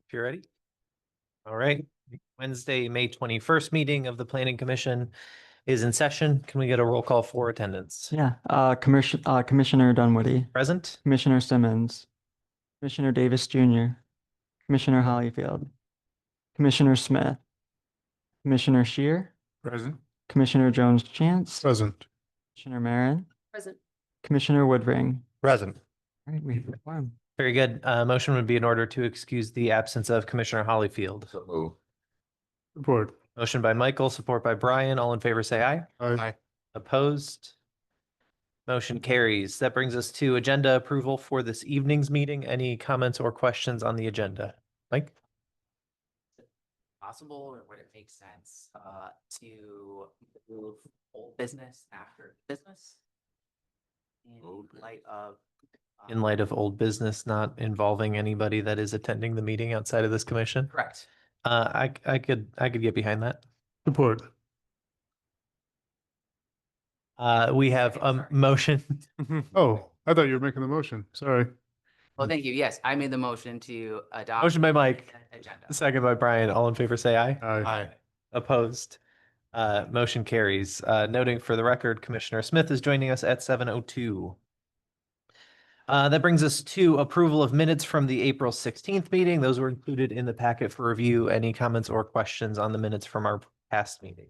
if you're ready. All right, Wednesday, May 21st meeting of the Planning Commission is in session. Can we get a roll call for attendance? Yeah, Commissioner Dunwoody, Present? Commissioner Simmons, Commissioner Davis Jr., Commissioner Hollyfield, Commissioner Smith, Commissioner Shear, Present. Commissioner Jones Chance, Present. Commissioner Marin, Present. Commissioner Woodring. Present. All right, we have a quorum. Very good. Motion would be in order to excuse the absence of Commissioner Hollyfield. So move. Support. Motion by Michael, support by Brian. All in favor, say aye. Aye. Opposed? Motion carries. That brings us to agenda approval for this evening's meeting. Any comments or questions on the agenda? Mike? Possible, or would it make sense to move old business after business? Old In light of In light of old business not involving anybody that is attending the meeting outside of this commission? correct. I could get behind that. Support. We have a Sorry. motion. Oh, I thought you were making the motion. Sorry. Well, thank you. Yes, I made the motion to adopt. Motion by Mike, Agenda. second by Brian. All in favor, say aye. Aye. Opposed? Motion carries. Noting for the record, Commissioner Smith is joining us at 7:02. That brings us to approval of minutes from the April 16th meeting. Those were included in the packet for review. Any comments or questions on the minutes from our past meeting?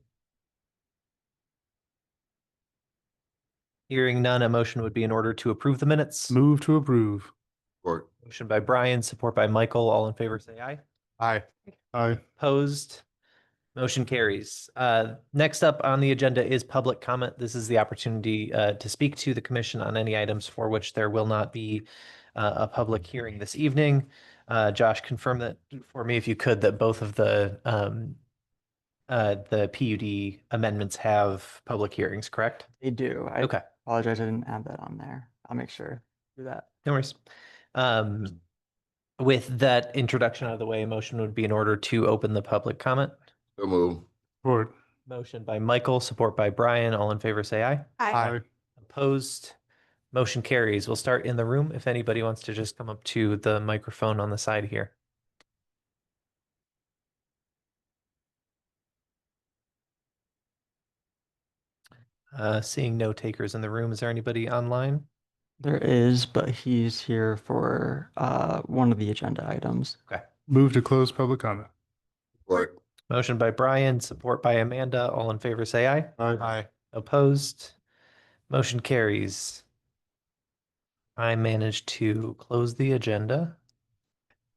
Hearing none, a motion would be in order to approve the minutes. Move to approve. Support. Motion by Brian, support by Michael. All in favor, say aye. Aye. Aye. Opposed? Motion carries. Next up on the agenda is public comment. This is the opportunity to speak to the commission on any items for which there will not be a public hearing this evening. Josh, confirm that for me, if you could, that both of the PUD amendments have public hearings, correct? They do. I Okay, apologize, I didn't add that on there. I'll make sure to do that. no worries. With that introduction out of the way, a motion would be in order to open the public comment. So move. Support. Motion by Michael, support by Brian. All in favor, say aye. Aye. Opposed? Motion carries. We'll start in the room if anybody wants to just come up to the microphone on the side here. Seeing no takers in the room, is there anybody online? There is, but he's here for one of the agenda items. Move to close public comment. Support. Motion by Brian, support by Amanda. All in favor, say aye. Aye. Opposed? Motion carries. I managed to close the agenda.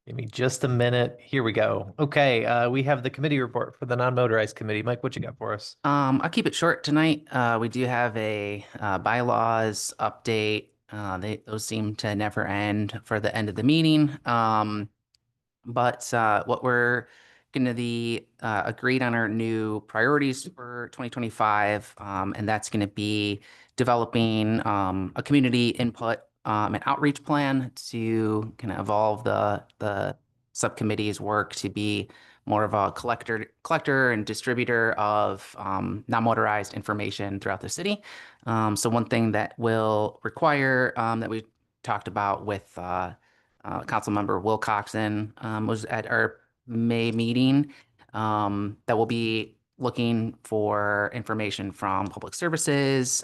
Give me just a minute. Here we go. Okay, we have the committee report for the non-motorized committee. Mike, what you got for us? I'll keep it short tonight. We do have a bylaws update. Those seem to never end for the end of the meeting. But what we're going to be agreed on our new priorities for 2025, and that's going to be developing a community input and outreach plan to kind of evolve the subcommittee's work to be more of a collector and distributor of non-motorized information throughout the city. So one thing that will require that we talked about with Councilmember Wilcoxon was at our May meeting that we'll be looking for information from Public Services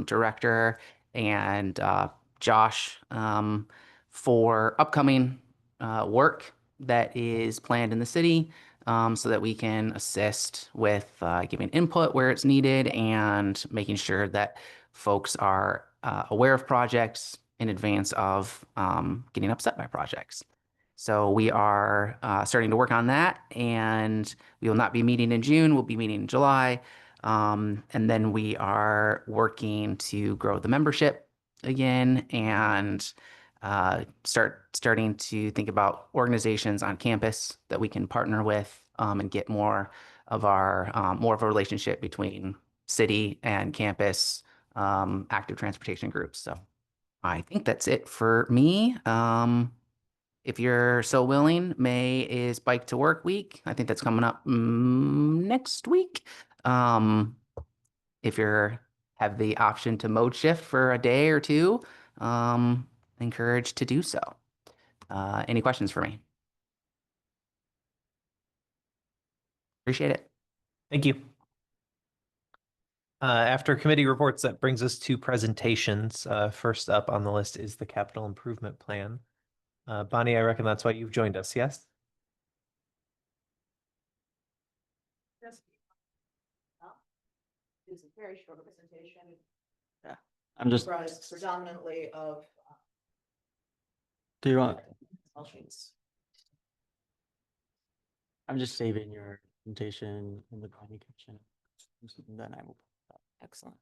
Director and Josh for upcoming work that is planned in the city so that we can assist with giving input where it's needed and making sure that folks are aware of projects in advance of getting upset by projects. So we are starting to work on that, and we will not be meeting in June. We'll be meeting in July. And then we are working to grow the membership again and starting to think about organizations on campus that we can partner with and get more of a relationship between city and campus active transportation groups. So I think that's it for me. If you're so willing, May is Bike to Work Week. I think that's coming up next week. If you have the option to mode shift for a day or two, encouraged to do so. Any questions for me? Appreciate it. Thank you. After committee reports, that brings us to presentations. First up on the list is the capital improvement plan. Bonnie, I reckon that's why you've joined us, yes? It's a very short presentation, I'm just, comprised predominantly of do you want, Excel sheets. I'm just saving your presentation in the Bonnie Kitchen. And then I will. Excellent.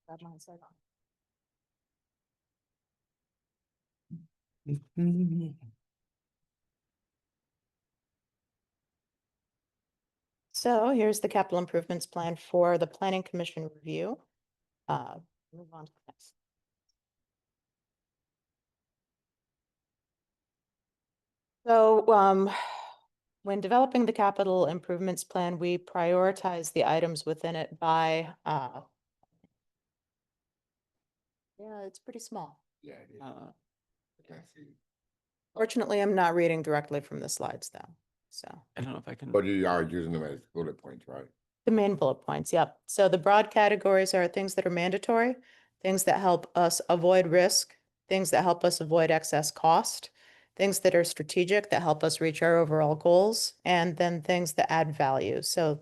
Grab mine, so I don't- So here's the capital improvements plan for the Planning Commission review. Move on to the next. So, when developing the capital improvements plan, we prioritize the items within it by, yeah, it's pretty small. Uh, Fortunately, I'm not reading directly from the slides though, so. I don't know if I can. But you are using them as bullet points, right? The main bullet points, yep. So the broad categories are things that are mandatory, things that help us avoid risk, things that help us avoid excess cost, things that are strategic that help us reach our overall goals, and then things that add value. So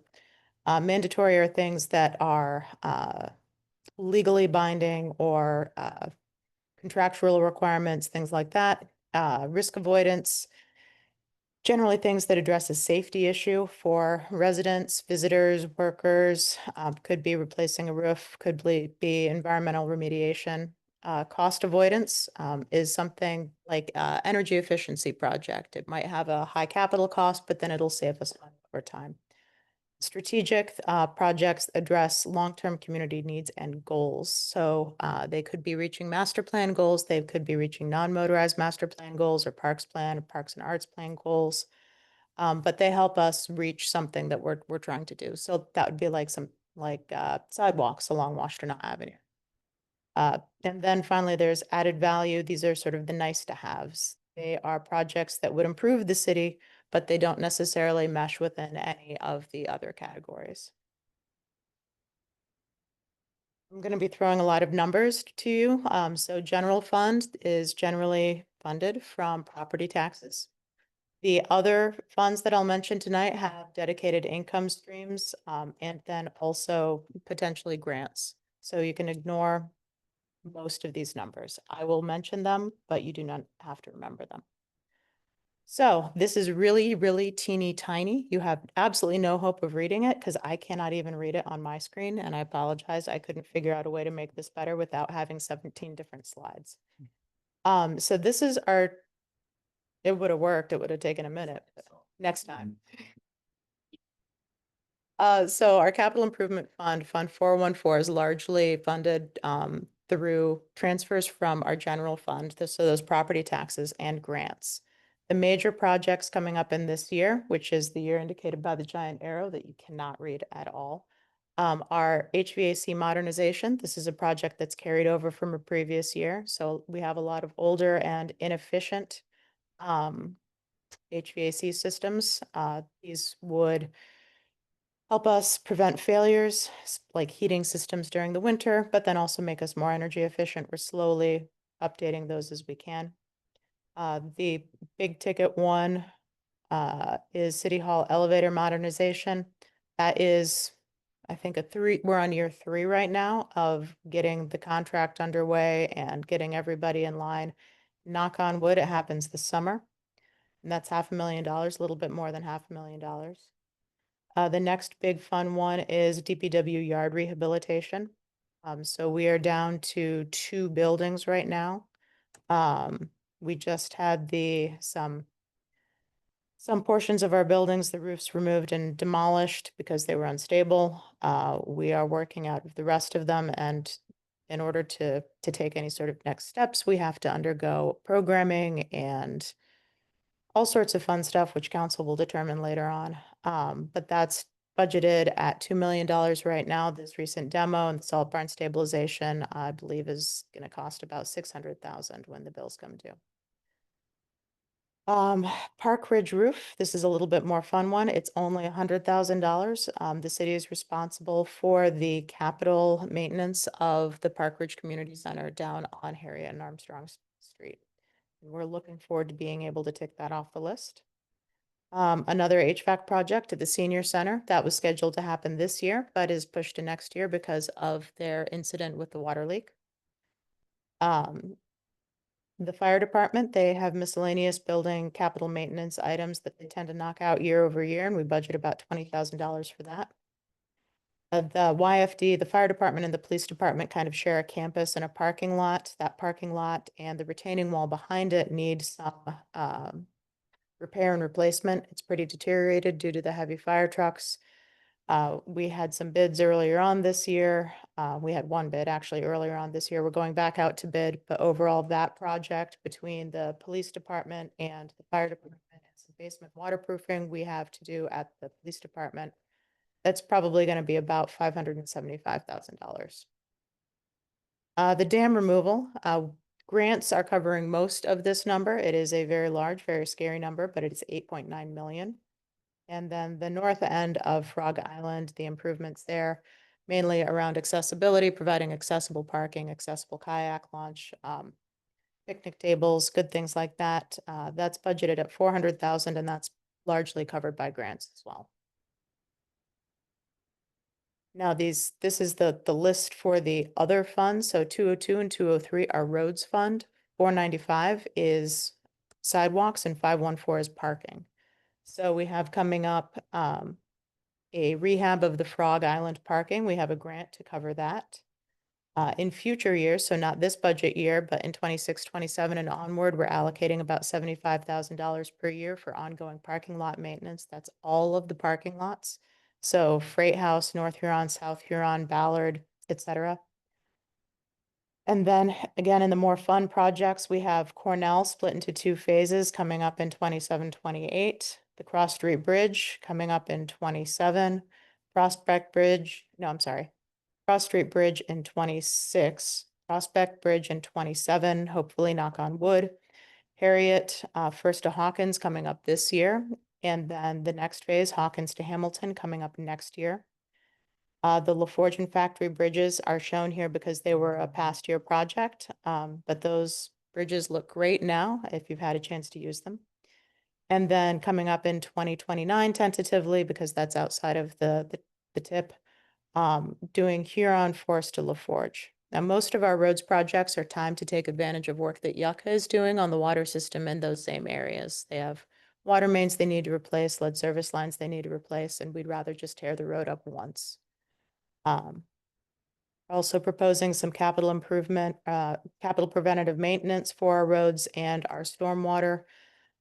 mandatory are things that are legally binding or contractual requirements, things like that. Risk avoidance, generally things that address a safety issue for residents, visitors, workers, could be replacing a roof, could be environmental remediation. Cost avoidance is something like energy efficiency project. It might have a high capital cost, but then it'll save us money over time. Strategic projects address long-term community needs and goals. So they could be reaching master plan goals, they could be reaching non-motorized master plan goals or parks plan, or parks and arts plan goals. But they help us reach something that we're trying to do. So that would be like some sidewalks along Washtenaw Avenue. And then finally, there's added value. These are sort of the nice to haves. They are projects that would improve the city, but they don't necessarily mesh within any of the other categories. I'm going to be throwing a lot of numbers to you. So general fund is generally funded from property taxes. The other funds that I'll mention tonight have dedicated income streams, and then also potentially grants. So you can ignore most of these numbers. I will mention them, but you do not have to remember them. So this is really, really teeny tiny. You have absolutely no hope of reading it because I cannot even read it on my screen. And I apologize. I couldn't figure out a way to make this better without having 17 different slides. So this is it would have worked. It would have taken a minute. But next time. So our capital improvement fund, Fund 414, is largely funded through transfers from our general fund, so those property taxes and grants. The major projects coming up in this year, which is the year indicated by the giant arrow that you cannot read at all, are HVAC modernization. This is a project that's carried over from a previous year. So we have a lot of older and inefficient HVAC systems. These would help us prevent failures like heating systems during the winter, but then also make us more energy efficient. We're slowly updating those as we can. The big ticket one is City Hall elevator modernization. That is, I think, we're on year 3 right now of getting the contract underway and getting everybody in line. Knock on wood, it happens this summer. And that's $500,000, a little bit more than $500,000. The next big fun one is DPW yard rehabilitation. So we are down to 2 buildings right now. We just had some portions of our buildings, the roofs removed and demolished because they were unstable. We are working out of the rest of them, and in order to take any sort of next steps, we have to undergo programming and all sorts of fun stuff, which council will determine later on. But that's budgeted at $2 million right now. This recent demo and the salt barn stabilization, I believe, is going to cost about 600,000 when the bills come due. Park Ridge roof, this is a little bit more fun one. It's only $100,000. The city is responsible for the capital maintenance of the Park Ridge Community Center down on Harriet and Armstrong Street. And we're looking forward to being able to tick that off the list. Another HVAC project at the senior center that was scheduled to happen this year, but is pushed to next year because of their incident with the water leak. The fire department, they have miscellaneous building capital maintenance items that they tend to knock out year over year, and we budget about $20,000 for that. The YFD, the fire department and the police department kind of share a campus and a parking lot. That parking lot and the retaining wall behind it need some repair and replacement. It's pretty deteriorated due to the heavy fire trucks. We had some bids earlier on this year. We had one bid actually earlier on this year. We're going back out to bid, but overall that project between the police department and the fire department and some basement waterproofing we have to do at the police department, that's probably going to be about $575,000. The dam removal, grants are covering most of this number. It is a very large, very scary number, but it is 8.9 million. And then the north end of Frog Island, the improvements there, mainly around accessibility, providing accessible parking, accessible kayak launch, picnic tables, good things like that. That's budgeted at 400,000, and that's largely covered by grants as well. Now this is the list for the other funds. So 202 and 203 are roads fund. 495 is sidewalks and 514 is parking. So we have coming up a rehab of the Frog Island parking. We have a grant to cover that. In future years, so not this budget year, but in 26, 27 and onward, we're allocating about $75,000 per year for ongoing parking lot maintenance. That's all of the parking lots. So Freight House, North Huron, South Huron, Ballard, etc. And then again, in the more fun projects, we have Cornell split into two phases coming up in 27, 28. The Cross Street Bridge coming up in 27. Cross Street Bridge in 26. Prospect Bridge in 27, hopefully knock on wood. Harriet, first to Hawkins coming up this year. And then the next phase, Hawkins to Hamilton coming up next year. The LaForge and Factory bridges are shown here because they were a past year project, but those bridges look great now if you've had a chance to use them. And then coming up in 2029 tentatively, because that's outside of the tip, doing Huron Forest to LaForge. Now, most of our roads projects are timed to take advantage of work that Yucca is doing on the water system in those same areas. They have water mains they need to replace, lead service lines they need to replace, and we'd rather just tear the road up once. Also proposing some capital improvement, capital preventative maintenance for our roads and our stormwater.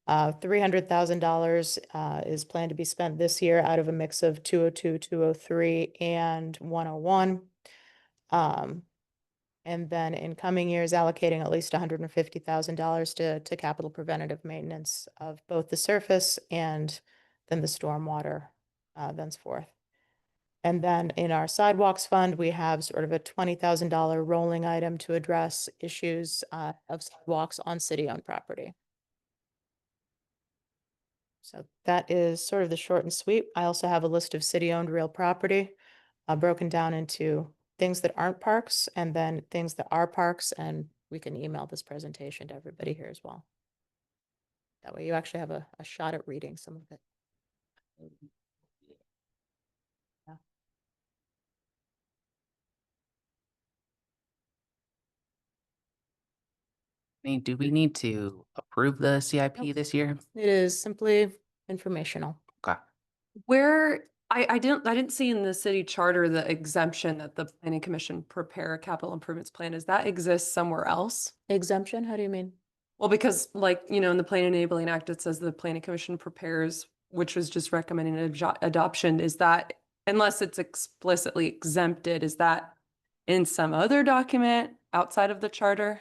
$300,000 is planned to be spent this year out of a mix of 202, 203, and 101. And then in coming years, allocating at least $150,000 to capital preventative maintenance of both the surface and then the stormwater thenceforth. And then in our sidewalks fund, we have sort of a $20,000 rolling item to address issues of sidewalks on city-owned property. So that is sort of the short and sweet. I also have a list of city-owned real property broken down into things that aren't parks and then things that are parks, and we can email this presentation to everybody here as well. That way you actually have a shot at reading some of it. Yeah. Do we need to approve the CIP Nope. this year? It is simply informational. Okay. Where I didn't see in the city charter the exemption that the planning commission prepare a capital improvements plan. Does that exist somewhere else? Exemption, how do you mean? Well, because like, you know, in the Plan Enabling Act, it says the planning commission prepares, which was just recommending adoption. Is that, unless it's explicitly exempted, is that in some other document outside of the charter?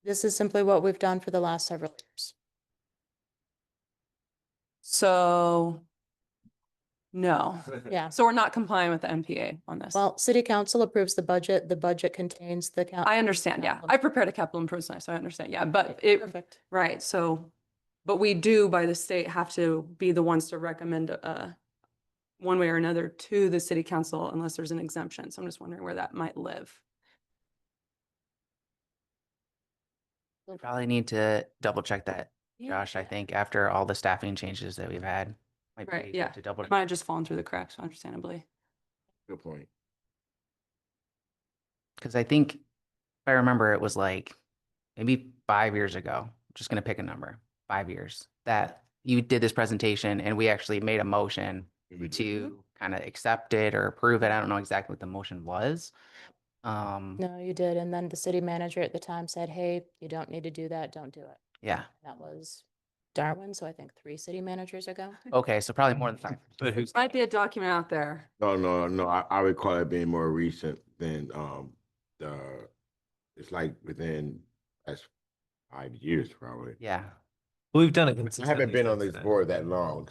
This is simply what we've done for the last several years. So, no. Yeah. So we're not complying with the MPA on this? Well, city council approves the budget. The budget contains the count. I understand, yeah. I prepared a capital improvement plan, so I understand, yeah, but it, Perfect. right, so, but we do by the state have to be the ones to recommend one way or another to the city council unless there's an exemption. So I'm just wondering where that might live. We probably need to double check that, Josh, I Yeah. think after all the staffing changes that we've had. Might be Right, good yeah. To double. It might have just fallen through the cracks, understandably. Good point. Because I think, if I remember, it was like maybe 5 years ago, just gonna pick a number, 5 years, that you did this presentation and we actually made a motion to kind of accept it or approve it. I don't know exactly what the motion was. No, you did. And then the city manager at the time said, hey, you don't need to do that. Don't do it. Yeah, That was Darwin. So I think 3 city managers ago. okay, so probably more than 5. But who's, Might be a document out there. No, I recall it being more recent than, it's like within last 5 years probably. Yeah, we've done it I consistently. haven't been on since this then. board that long,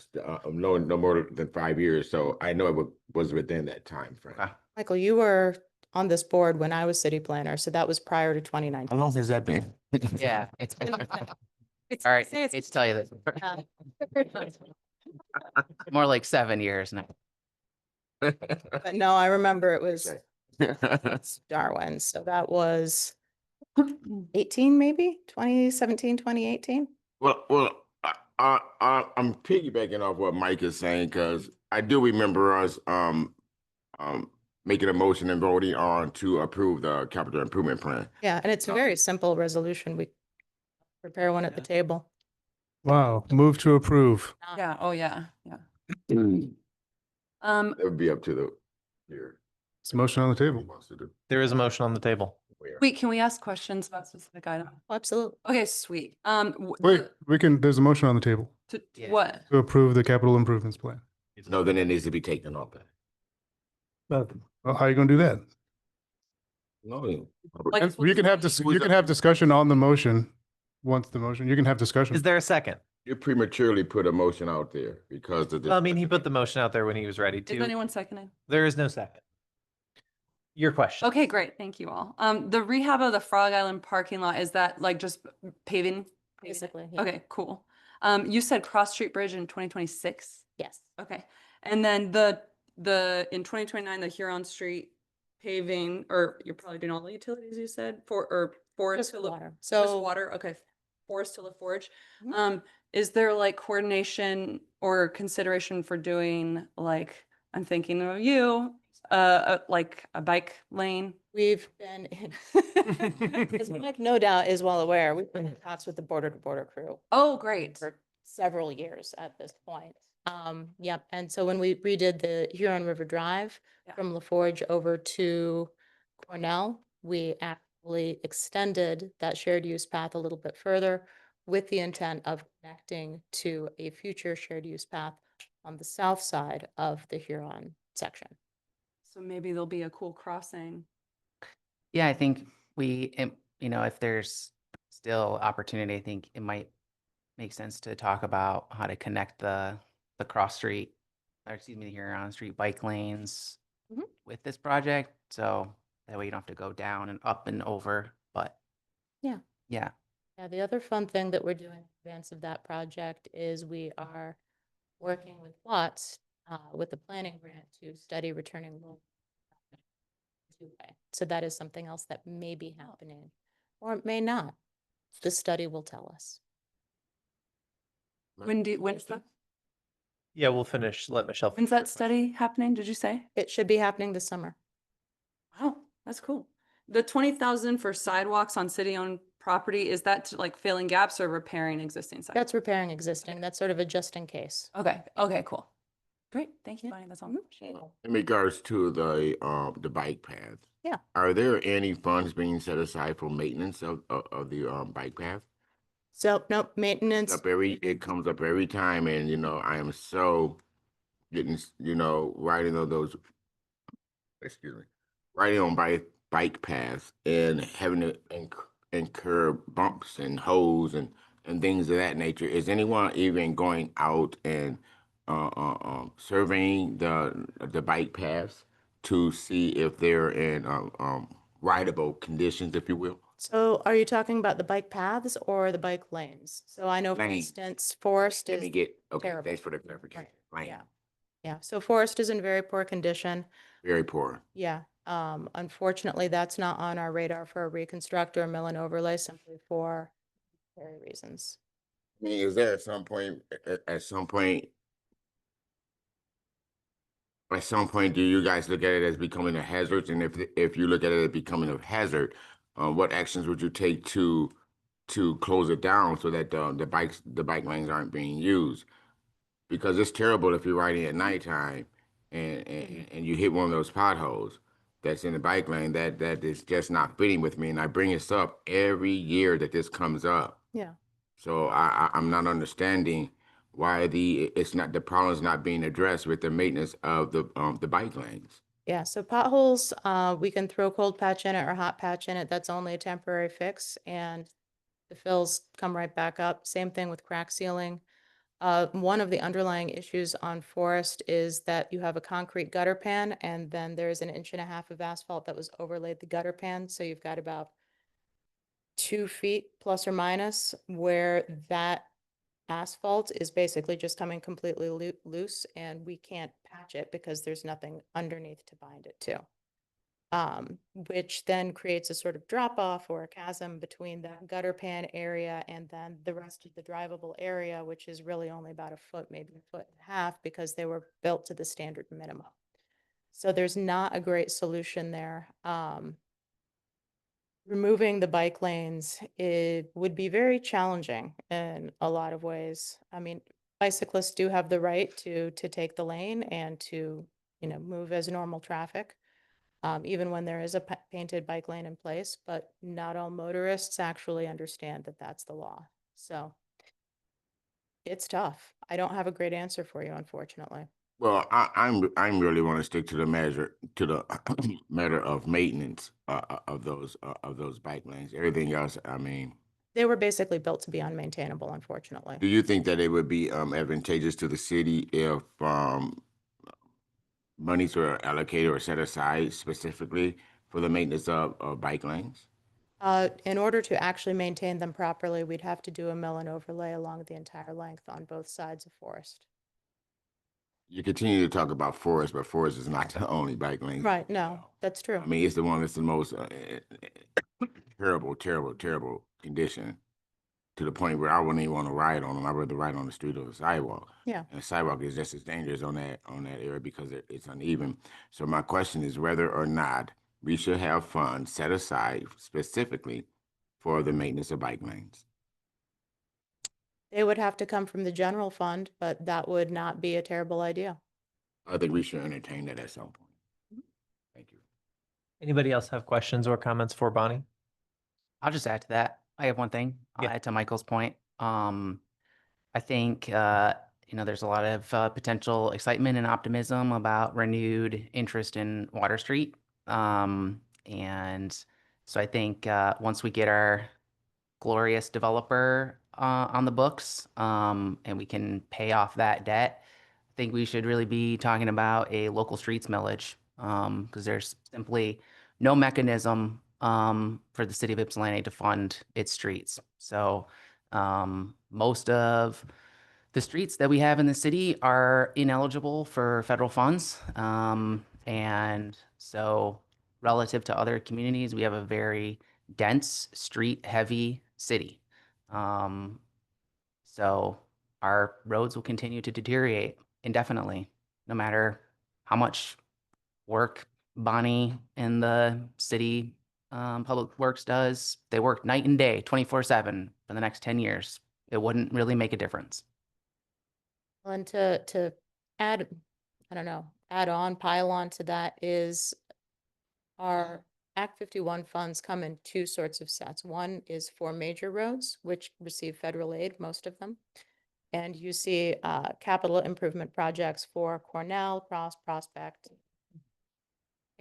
no more than 5 years, so I know it was within that time frame. okay. Michael, you were on this board when I was city planner. So that was prior to 2019. long has that been? Yeah. It's, All right, say it's- hate to tell you this, Uh, more like 7 years now. But no, I remember it was Okay. Darwin. So that was 18, maybe 2017, 2018. I'm piggybacking off what Mike is saying, because I do remember us, making a motion and voting on to approve the capital improvement plan. Yeah. And it's a very simple resolution. We prepare one at the table. Wow, move to approve. Yeah, oh, yeah, yeah. That Um, would be up to the here. It's a motion on the table. Wants to do. There is a motion on the table. wait, can we ask questions about specific items? Oh, absolutely. Okay, sweet. Wait, there's a motion on the table Yeah. What? to approve the capital improvements plan. No, then it needs to be taken off. Well, how are you gonna do that? No. Like- And you can have discussion on the motion. Once the motion, you can have discussion. Is there a second? You prematurely put a motion out there because of the. I mean, he put the motion out there when he was ready Is to. anyone seconding? There is no second. Your question. Okay, great. Thank you all. The rehab of the Frog Island parking lot, is that like just paving? Basically. yeah. Okay, cool. You said Cross Street Bridge in 2026? Yes. Okay. And then in 2029, the Huron Street paving, or you're probably doing all the utilities you said or Forest Just to La- water. just So water, okay. Forest to La Forge. Mhm. Is there like coordination or consideration for doing like, I'm thinking of you, like a bike lane? we've been, as Mike no doubt is well aware, we've been in talks with the border to border crew Oh, great. for several years at this point. Yep. And so when we redid the Huron River Drive Yeah. from LaForge over to Cornell, we actually extended that shared use path a little bit further with the intent of connecting to a future shared use path on the south side of the Huron section. So maybe there'll be a cool crossing. Yeah, I think if there's still opportunity, I think it might make sense to talk about how to connect the cross street, or excuse me, the Huron Street bike lanes Mhm. with this project. So that way you don't have to go down and up and over, but. Yeah. Yeah, Yeah, the other fun thing that we're doing in advance of that project is we are working with Watts with the planning grant to study returning loan. So that is something else that may be happening or it may not. The study will tell us. When's Yeah, we'll finish. Let Michelle. when's that study happening, did you say? It should be happening this summer. Wow, that's cool. The 20,000 for sidewalks on city-owned property, is that to, like filling gaps or repairing existing sidewalks? That's repairing existing. That's sort of a just in case. Okay, okay, cool. Great, thank you, Yeah. Bonnie, that's all. Mhm. Appreciate it. In regards to the bike path. Yeah. Are there any funds being set aside for maintenance of the bike path? So, nope, maintenance. It comes up every time, and I am so getting, riding on those, excuse me, riding on bike paths and having to incur bumps and holes and things of that nature. Is anyone even going out and surveying the bike paths to see if they're in rideable conditions, if you will? So are you talking about the bike paths or the bike lanes? So I know, for Lanes. instance, Forest Let is me get, okay, terrible. thanks for the clarification. Lane, Yeah. Yeah, so Forest is in very poor condition. very poor. Yeah, unfortunately, that's not on our radar for a reconstruct or a mill and overlay simply for very reasons. I mean, is there at some point, at some point, do you guys look at it as becoming a hazard? And if you look at it as becoming a hazard, what actions would you take to close it down so that the bike lanes aren't being used? Because it's terrible if you're riding at nighttime and you hit one of those potholes that's in the bike lane that is just not fitting with me. And I bring this up every year that this comes up. Yeah. So I'm not understanding why the problem's not being addressed with the maintenance of the bike lanes. Yeah, so potholes, we can throw cold patch in it or hot patch in it. That's only a temporary fix, and the fills come right back up. Same thing with crack sealing. One of the underlying issues on Forest is that you have a concrete gutter pan, and then there's 1.5 inches of asphalt that was overlaid the gutter pan. So you've got about 2 feet plus or minus where that asphalt is basically just coming completely loose, and we can't patch it because there's nothing underneath to bind it to. Which then creates a sort of drop off or a chasm between that gutter pan area and then the rest of the drivable area, which is really only about 1 foot, maybe 1.5 feet, because they were built to the standard minimum. So there's not a great solution there. Removing the bike lanes, it would be very challenging in a lot of ways. I mean, bicyclists do have the right to take the lane and to, move as normal traffic, even when there is a painted bike lane in place, but not all motorists actually understand that that's the law. So it's tough. I don't have a great answer for you, unfortunately. Well, I'm really want to stick to the matter of maintenance of those bike lanes. Everything else, I mean, They were basically built to be unmaintainable, unfortunately. do you think that it would be advantageous to the city if monies were allocated or set aside specifically for the maintenance of bike lanes? In order to actually maintain them properly, we'd have to do a mill and overlay along the entire length on both sides of Forest. You continue to talk about Forest, but Forest is not the only bike lane. Right, no, that's true. I mean, it's the one that's the most terrible condition, to the point where I wouldn't even want to ride on them. I'd rather ride on the street or the sidewalk. Yeah. And the sidewalk is just as dangerous on that area because it's uneven. So my question is whether or not we should have funds set aside specifically for the maintenance of bike lanes. They would have to come from the general fund, but that would not be a terrible idea. I think we should entertain that at some point. Thank you. Anybody else have questions or comments for Bonnie? I'll just add to that. I have one thing. I'll Yeah. add to Michael's point. I think there's a lot of potential excitement and optimism about renewed interest in Water Street. And so I think once we get our glorious developer on the books and we can pay off that debt, I think we should really be talking about a local streets millage because there's simply no mechanism for the city of Ypsilanti to fund its streets. So most of the streets that we have in the city are ineligible for federal funds. And so relative to other communities, we have a very dense, street-heavy city. So our roads will continue to deteriorate indefinitely, no matter how much work Bonnie and the city Public Works does. They work night and day, 24/7 for the next 10 years. It wouldn't really make a difference. And to add, I don't know, pile on to that is our Act 51 funds come in 2 sorts of sets. One is for major roads, which receive federal aid, most of them. And you see capital improvement projects for Cornell, Prospect,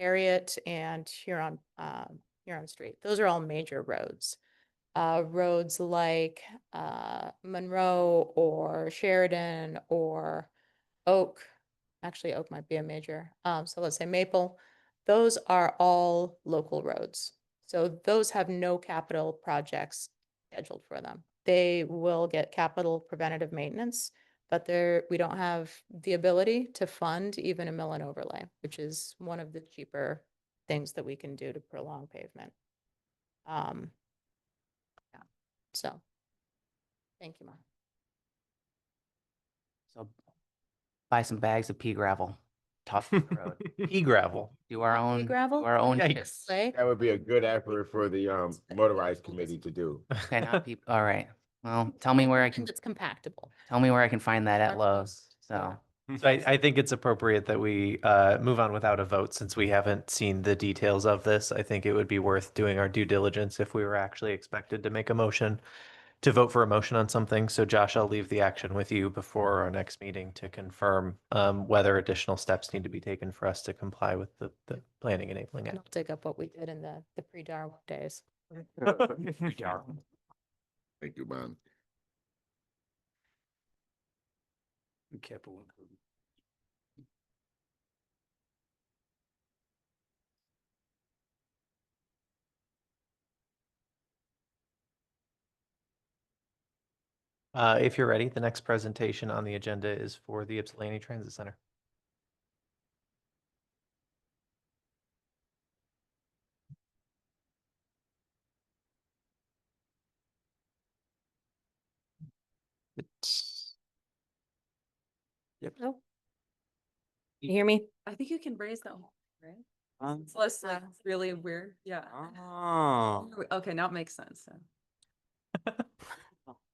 Harriet and Huron Street. Those are all major roads. Roads like Monroe or Sheridan or Oak. Actually, Oak might be a major. So let's say Maple. Those are all local roads. So those have no capital projects scheduled for them. They will get capital preventative maintenance, but we don't have the ability to fund even a mill and overlay, which is one of the cheaper things that we can do to prolong pavement. Yeah. So, thank you, Mark. So buy some bags of pea gravel, tough the road. Pea gravel. Do our own, do gravel? our own. Yikes. chips. Clay? That would be a good effort for the motorized committee to do. Okay, not peop, all right. Well, tell me where I can, It's compactable. tell me where I can find that at Our Lowe's. Yeah. So, So I think it's appropriate that we move on without a vote since we haven't seen the details of this. I think it would be worth doing our due diligence if we were actually expected to make a motion, to vote for a motion on something. So Josh, I'll leave the action with you before our next meeting to confirm whether additional steps need to be taken for us to comply with the planning enabling And I'll act. dig up what we did in the pre-Darwin days. Thank you, man. If you're ready, the next presentation on the agenda is for the Ypsilanti Transit Center. Oh. You hear me? I think you can raise that, right? Um, It's less like really weird. Yeah. Oh, Okay, now it makes sense. So.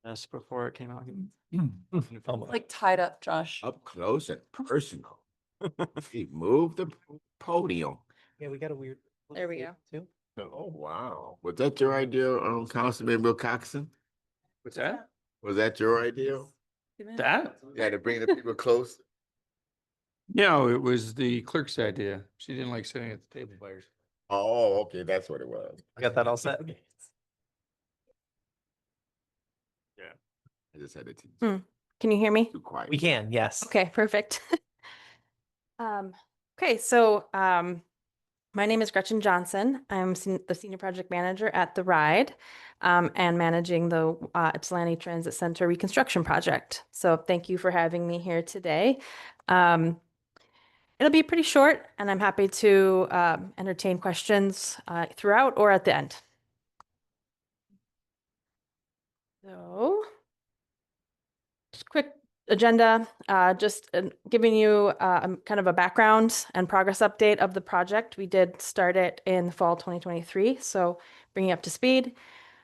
that's before it came out. Almost. Like tied up, Josh. Up close and personal. He moved the podium. Yeah, we got a weird. There we go. Too. Oh, wow. Was that your idea, Councilman Bill Coxon? What's that? Was that your idea? That? Yeah, to bring the people close? No, it was the clerk's idea. She didn't like sitting at the table by herself. Oh, okay, that's what it was. Got that all set? I just had it Can you hear me? too quiet. We can, yes. Okay, perfect. Okay, so my name is Gretchen Johnson. I'm the Senior Project Manager at The Ride and managing the Ypsilanti Transit Center Reconstruction Project. So thank you for having me here today. It'll be pretty short, and I'm happy to entertain questions throughout or at the end. So, just quick agenda, just giving you kind of a background and progress update of the project. We did start it in fall 2023, so bringing you up to speed.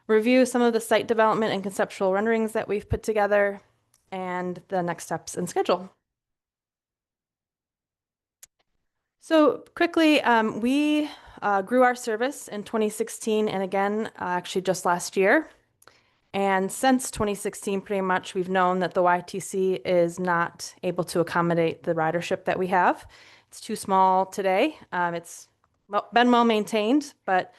Review some of the site development and conceptual renderings that we've put together, and the next steps and schedule. So quickly, we grew our service in 2016 and again, actually just last year. And since 2016, pretty much, we've known that the YTC is not able to accommodate the ridership that we have. It's too small today. It's been well maintained, but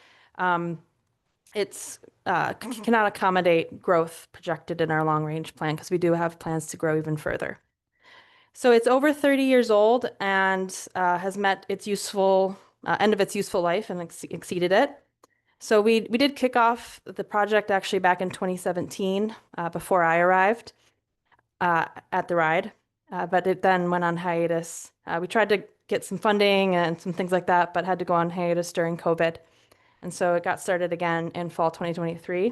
it's cannot accommodate growth projected in our long range plan because we do have plans to grow even further. So it's over 30 years old and has met its useful end of its useful life and exceeded it. So we did kick off the project actually back in 2017 before I arrived at The Ride, but it then went on hiatus. We tried to get some funding and some things like that, but had to go on hiatus during COVID. And so it got started again in fall 2023.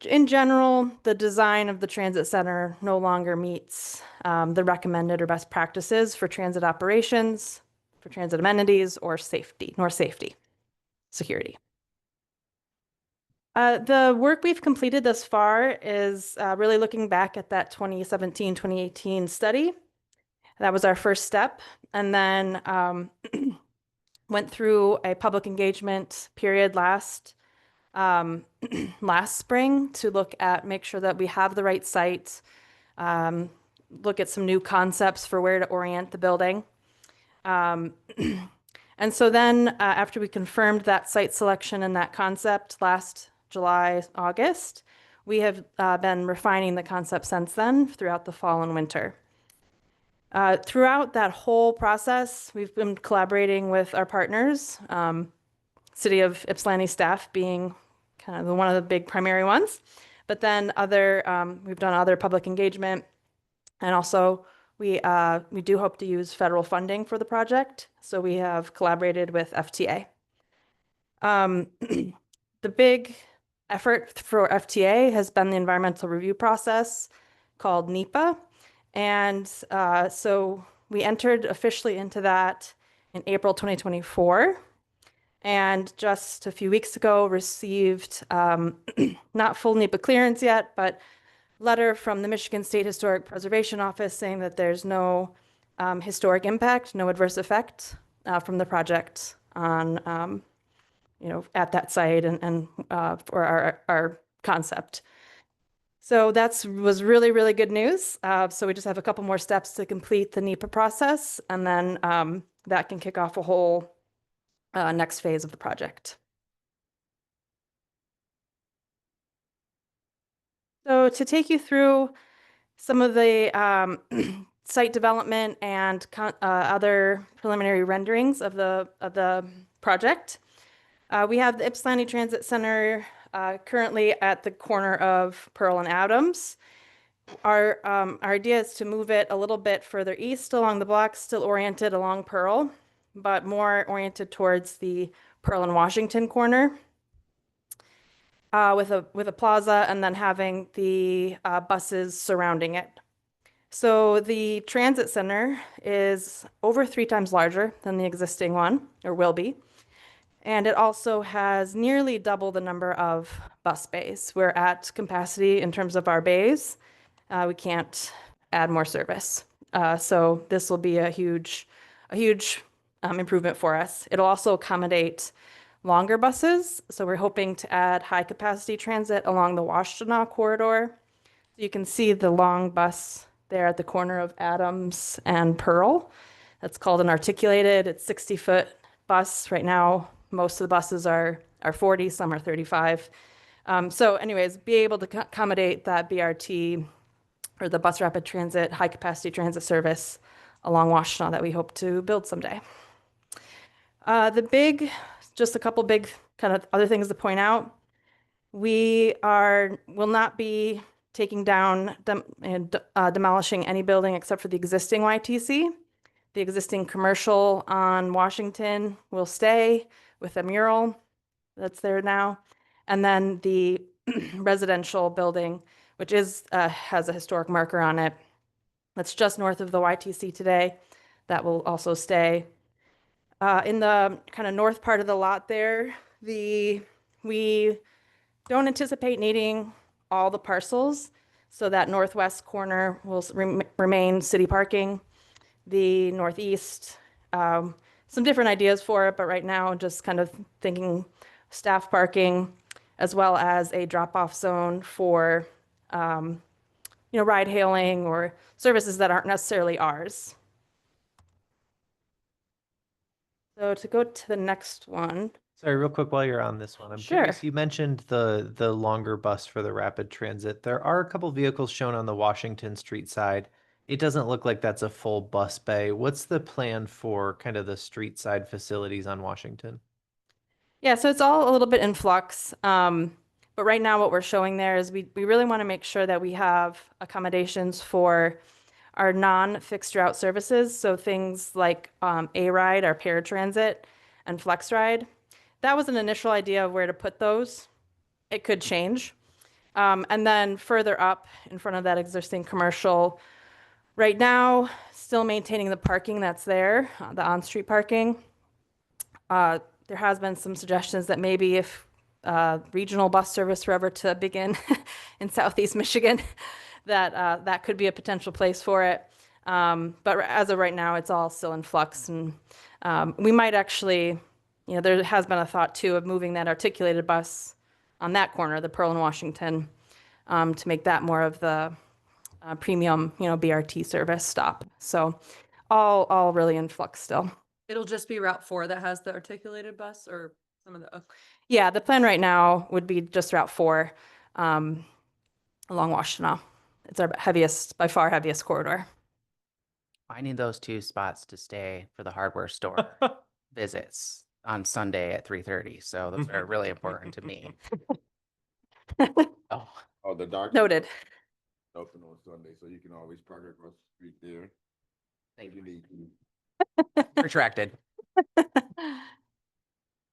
In general, the design of the transit center no longer meets the recommended or best practices for transit operations, for transit amenities, or safety, security. The work we've completed thus far is really looking back at that 2017-2018 study. That was our first step. And then went through a public engagement period last spring to make sure that we have the right site, look at some new concepts for where to orient the building. And so then after we confirmed that site selection and that concept last July, August, we have been refining the concept since then throughout the fall and winter. Throughout that whole process, we've been collaborating with our partners, City of Ypsilanti staff being kind of one of the big primary ones, but then we've done other public engagement, and also we do hope to use federal funding for the project. So we have collaborated with FTA. The big effort for FTA has been the environmental review process called NEPA. And so we entered officially into that in April 2024. And just a few weeks ago received not full NEPA clearance yet, but letter from the Michigan State Historic Preservation Office saying that there's no historic impact, no adverse effect from the project on, at that site and for our concept. So that was really, really good news. So we just have a couple more steps to complete the NEPA process, and then that can kick off a whole next phase of the project. So to take you through some of the site development and other preliminary renderings of the project, we have the Ypsilanti Transit Center currently at the corner of Pearl and Adams. Our idea is to move it a little bit further east along the block, still oriented along Pearl, but more oriented towards the Pearl and Washington corner, with a plaza, and then having the buses surrounding it. So the transit center is over 3 times larger than the existing one, or will be. And it also has nearly double the number of bus bays. We're at capacity in terms of our bays. We can't add more service. So this will be a huge improvement for us. It'll also accommodate longer buses. So we're hoping to add high capacity transit along the Washtenaw corridor. You can see the long bus there at the corner of Adams and Pearl. That's called an articulated. It's 60-foot bus. Right now, most of the buses are 40, some are 35. So anyways, be able to accommodate that BRT, or the bus rapid transit, high capacity transit service along Washtenaw that we hope to build someday. Just a couple big kind of other things to point out. We will not be taking down and demolishing any building except for the existing YTC. The existing commercial on Washington will stay with a mural that's there now. And then the residential building, which has a historic marker on it, that's just north of the YTC today, that will also stay. In the kind of north part of the lot there, we don't anticipate needing all the parcels, so that northwest corner will remain city parking. The northeast, some different ideas for it, but right now just kind of thinking staff parking, as well as a drop-off zone for ride hailing or services that aren't necessarily ours. So to go to the next one. Sorry, real quick while you're on this one, I'm Sure. curious, you mentioned the longer bus for the rapid transit. There are a couple vehicles shown on the Washington Street side. It doesn't look like that's a full bus bay. What's the plan for kind of the street side facilities on Washington? Yeah, so it's all a little bit in flux. But right now what we're showing there is we really want to make sure that we have accommodations for our non-fixed route services. So things like A-Ride, our paratransit, and FlexRide. That was an initial idea of where to put those. It could change. And then further up in front of that existing commercial, right now, still maintaining the parking that's there, the on-street parking. There has been some suggestions that maybe if regional bus service were ever to begin in Southeast Michigan, that could be a potential place for it. But as of right now, it's all still in flux. And we might actually, there has been a thought too of moving that articulated bus on that corner, the Pearl and Washington, to make that more of the premium, BRT service stop. So all really in flux still. It'll just be Route 4 that has the articulated bus or some of the, okay. Yeah, the plan right now would be just Route 4 along Washtenaw. It's our heaviest, by far heaviest corridor. I need those 2 spots to stay for the hardware store visits on Sunday at 3:30. So those are really important to me. Oh, Oh, the dark. Noted. Open on Sunday, so you can always park across the street there. thank You you. need to. Retracted.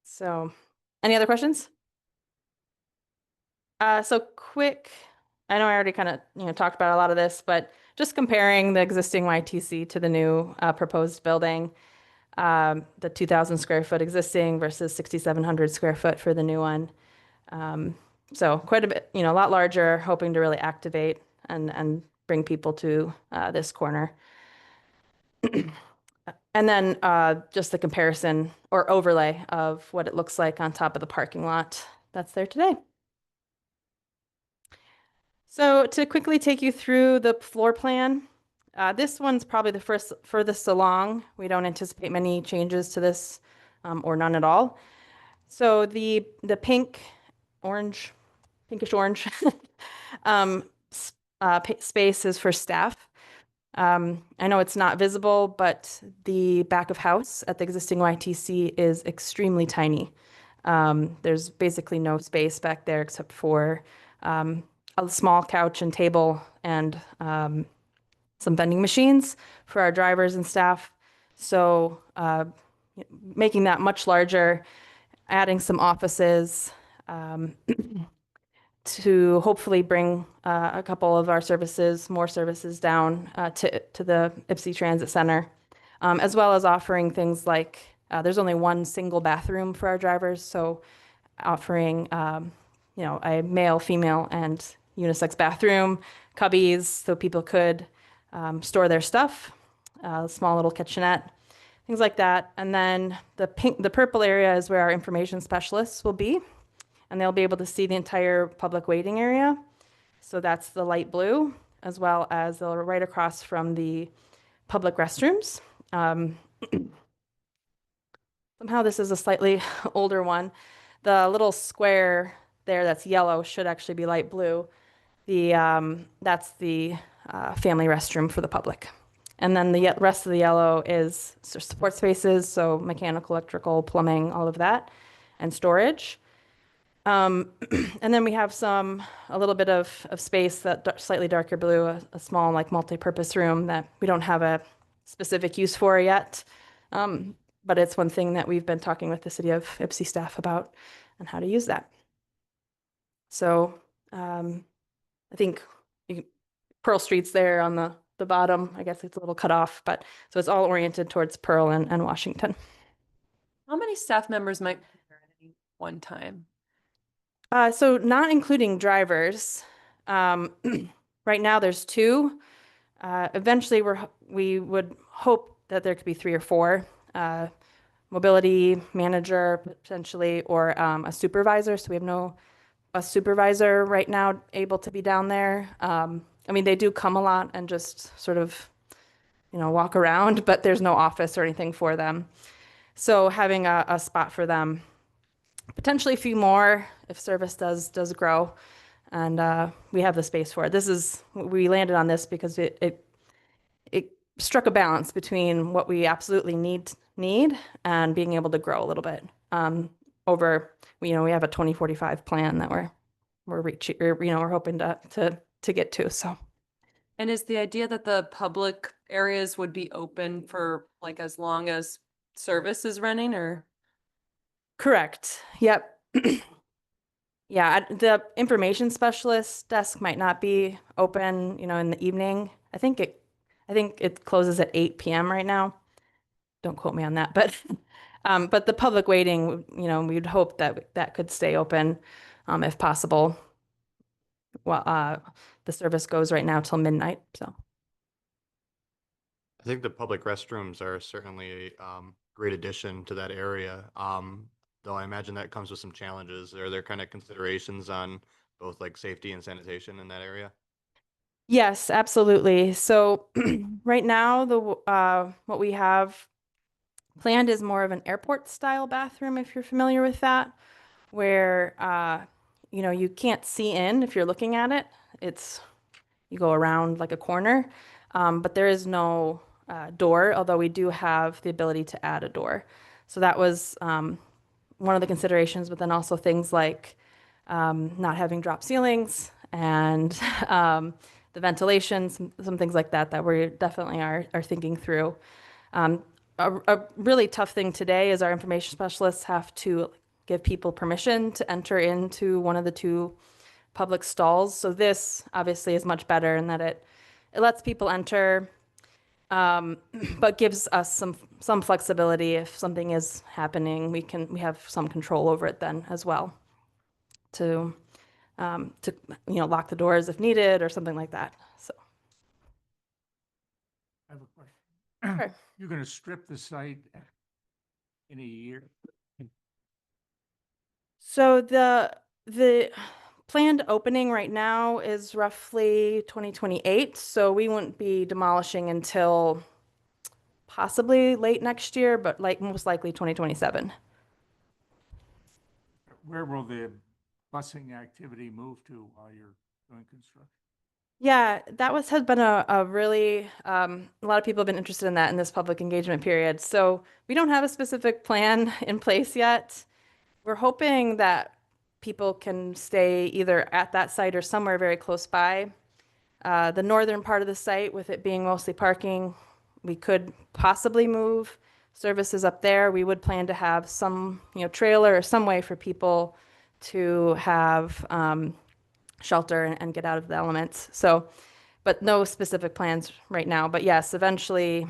So, any other questions? So quick, I know I already kind of, talked about a lot of this, but just comparing the existing YTC to the new proposed building, the 2,000 square foot existing versus 6,700 square foot for the new one. So quite a bit, a lot larger, hoping to really activate and bring people to this corner. And then just the comparison or overlay of what it looks like on top of the parking lot that's there today. So to quickly take you through the floor plan, this one's probably the furthest along. We don't anticipate many changes to this or none at all. So the pinkish orange space is for staff. I know it's not visible, but the back of house at the existing YTC is extremely tiny. There's basically no space back there except for a small couch and table and some vending machines for our drivers and staff. So making that much larger, adding some offices to hopefully bring a couple of our more services down to the Ypsi Transit Center, as well as offering things like there's only one single bathroom for our drivers, so offering a male, female, and unisex bathroom, cubbies, so people could store their stuff, a small little kitchenette, things like that. And then the purple area is where our information specialists will be, and they'll be able to see the entire public waiting area. So that's the light blue, as well as they're right across from the public restrooms. Somehow this is a slightly older one. The little square there that's yellow should actually be light blue. That's the family restroom for the public. And then the rest of the yellow is support spaces, so mechanical, electrical, plumbing, all of that, and storage. And then we have a little bit of space that slightly darker blue, a small like multi-purpose room that we don't have a specific use for yet. But it's one thing that we've been talking with the city of Ypsi staff about and how to use that. So I think Pearl Street's there on the bottom. I guess it's a little cut off, but so it's all oriented towards Pearl and Washington. How many staff members might be there at any one time? So not including drivers. Right now there's 2. Eventually we would hope that there could be 3 or 4. Mobility manager potentially, or a supervisor. So we have a supervisor right now able to be down there. I mean, they do come a lot and just sort of, walk around, but there's no office or anything for them. So having a spot for them, potentially a few more if service does grow, and we have the space for it. We landed on this because it struck a balance between what we absolutely need and being able to grow a little bit over. We have a 2045 plan that we're reaching, we're hoping to get to. So. And is the idea that the public areas would be open for like as long as service is running, or? Correct. Yep. Yeah, the information specialist desk might not be open, in the evening. I think it closes at 8 p.m. right now. Don't quote me on that, but the public waiting, we'd hope that could stay open if possible. Well, the service goes right now till midnight, so. I think the public restrooms are certainly a great addition to that area. Though I imagine that comes with some challenges. Are there kind of considerations on both like safety and sanitation in that area? Yes, absolutely. So right now, what we have Planned is more of an airport style bathroom, if you're familiar with that, where, you know, you can't see in if you're looking at it. You go around like a corner, but there is no door, although we do have the ability to add a door. So that was one of the considerations, but then also things like not having drop ceilings and the ventilation, some things like that that we definitely are thinking through. A really tough thing today is our information specialists have to give people permission to enter into one of the two public stalls. So this obviously is much better in that it lets people enter, but gives us some flexibility. If something is happening, we have some control over it then as well to lock the doors if needed or something like that. So I have a question. Sure. You're going to strip the site in a year? So the planned opening right now is roughly 2028. So we wouldn't be demolishing until possibly late next year, but like most likely 2027. Where will the busing activity move to while you're doing construction? Yeah, has been a really, a lot of people have been interested in that in this public engagement period. So we don't have a specific plan in place yet. We're hoping that people can stay either at that site or somewhere very close by. The northern part of the site, with it being mostly parking, we could possibly move services up there. We would plan to have some, trailer or some way for people to have shelter and get out of the elements. So, but no specific plans right now. But yes, eventually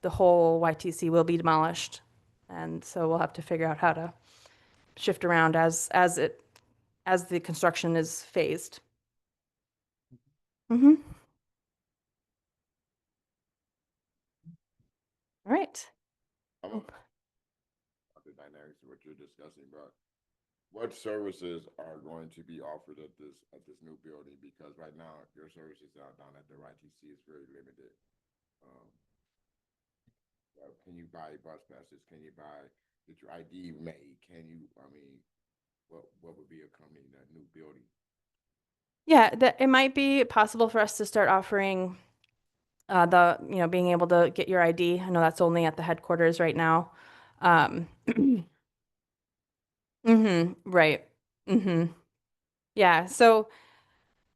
the whole YTC will be demolished. And so we'll have to figure out how to shift around as the construction is phased. Mm-hmm. All right. The dynamics of what you're discussing, but what services are going to be offered at this new building? Because right now, your services down at the YTC is very limited. Can you buy bus passes? Can you get your ID made? What would be accompanying that new building? Yeah, it might be possible for us to start offering being able to get your ID. I know that's only at the headquarters right now. Right. Yeah. So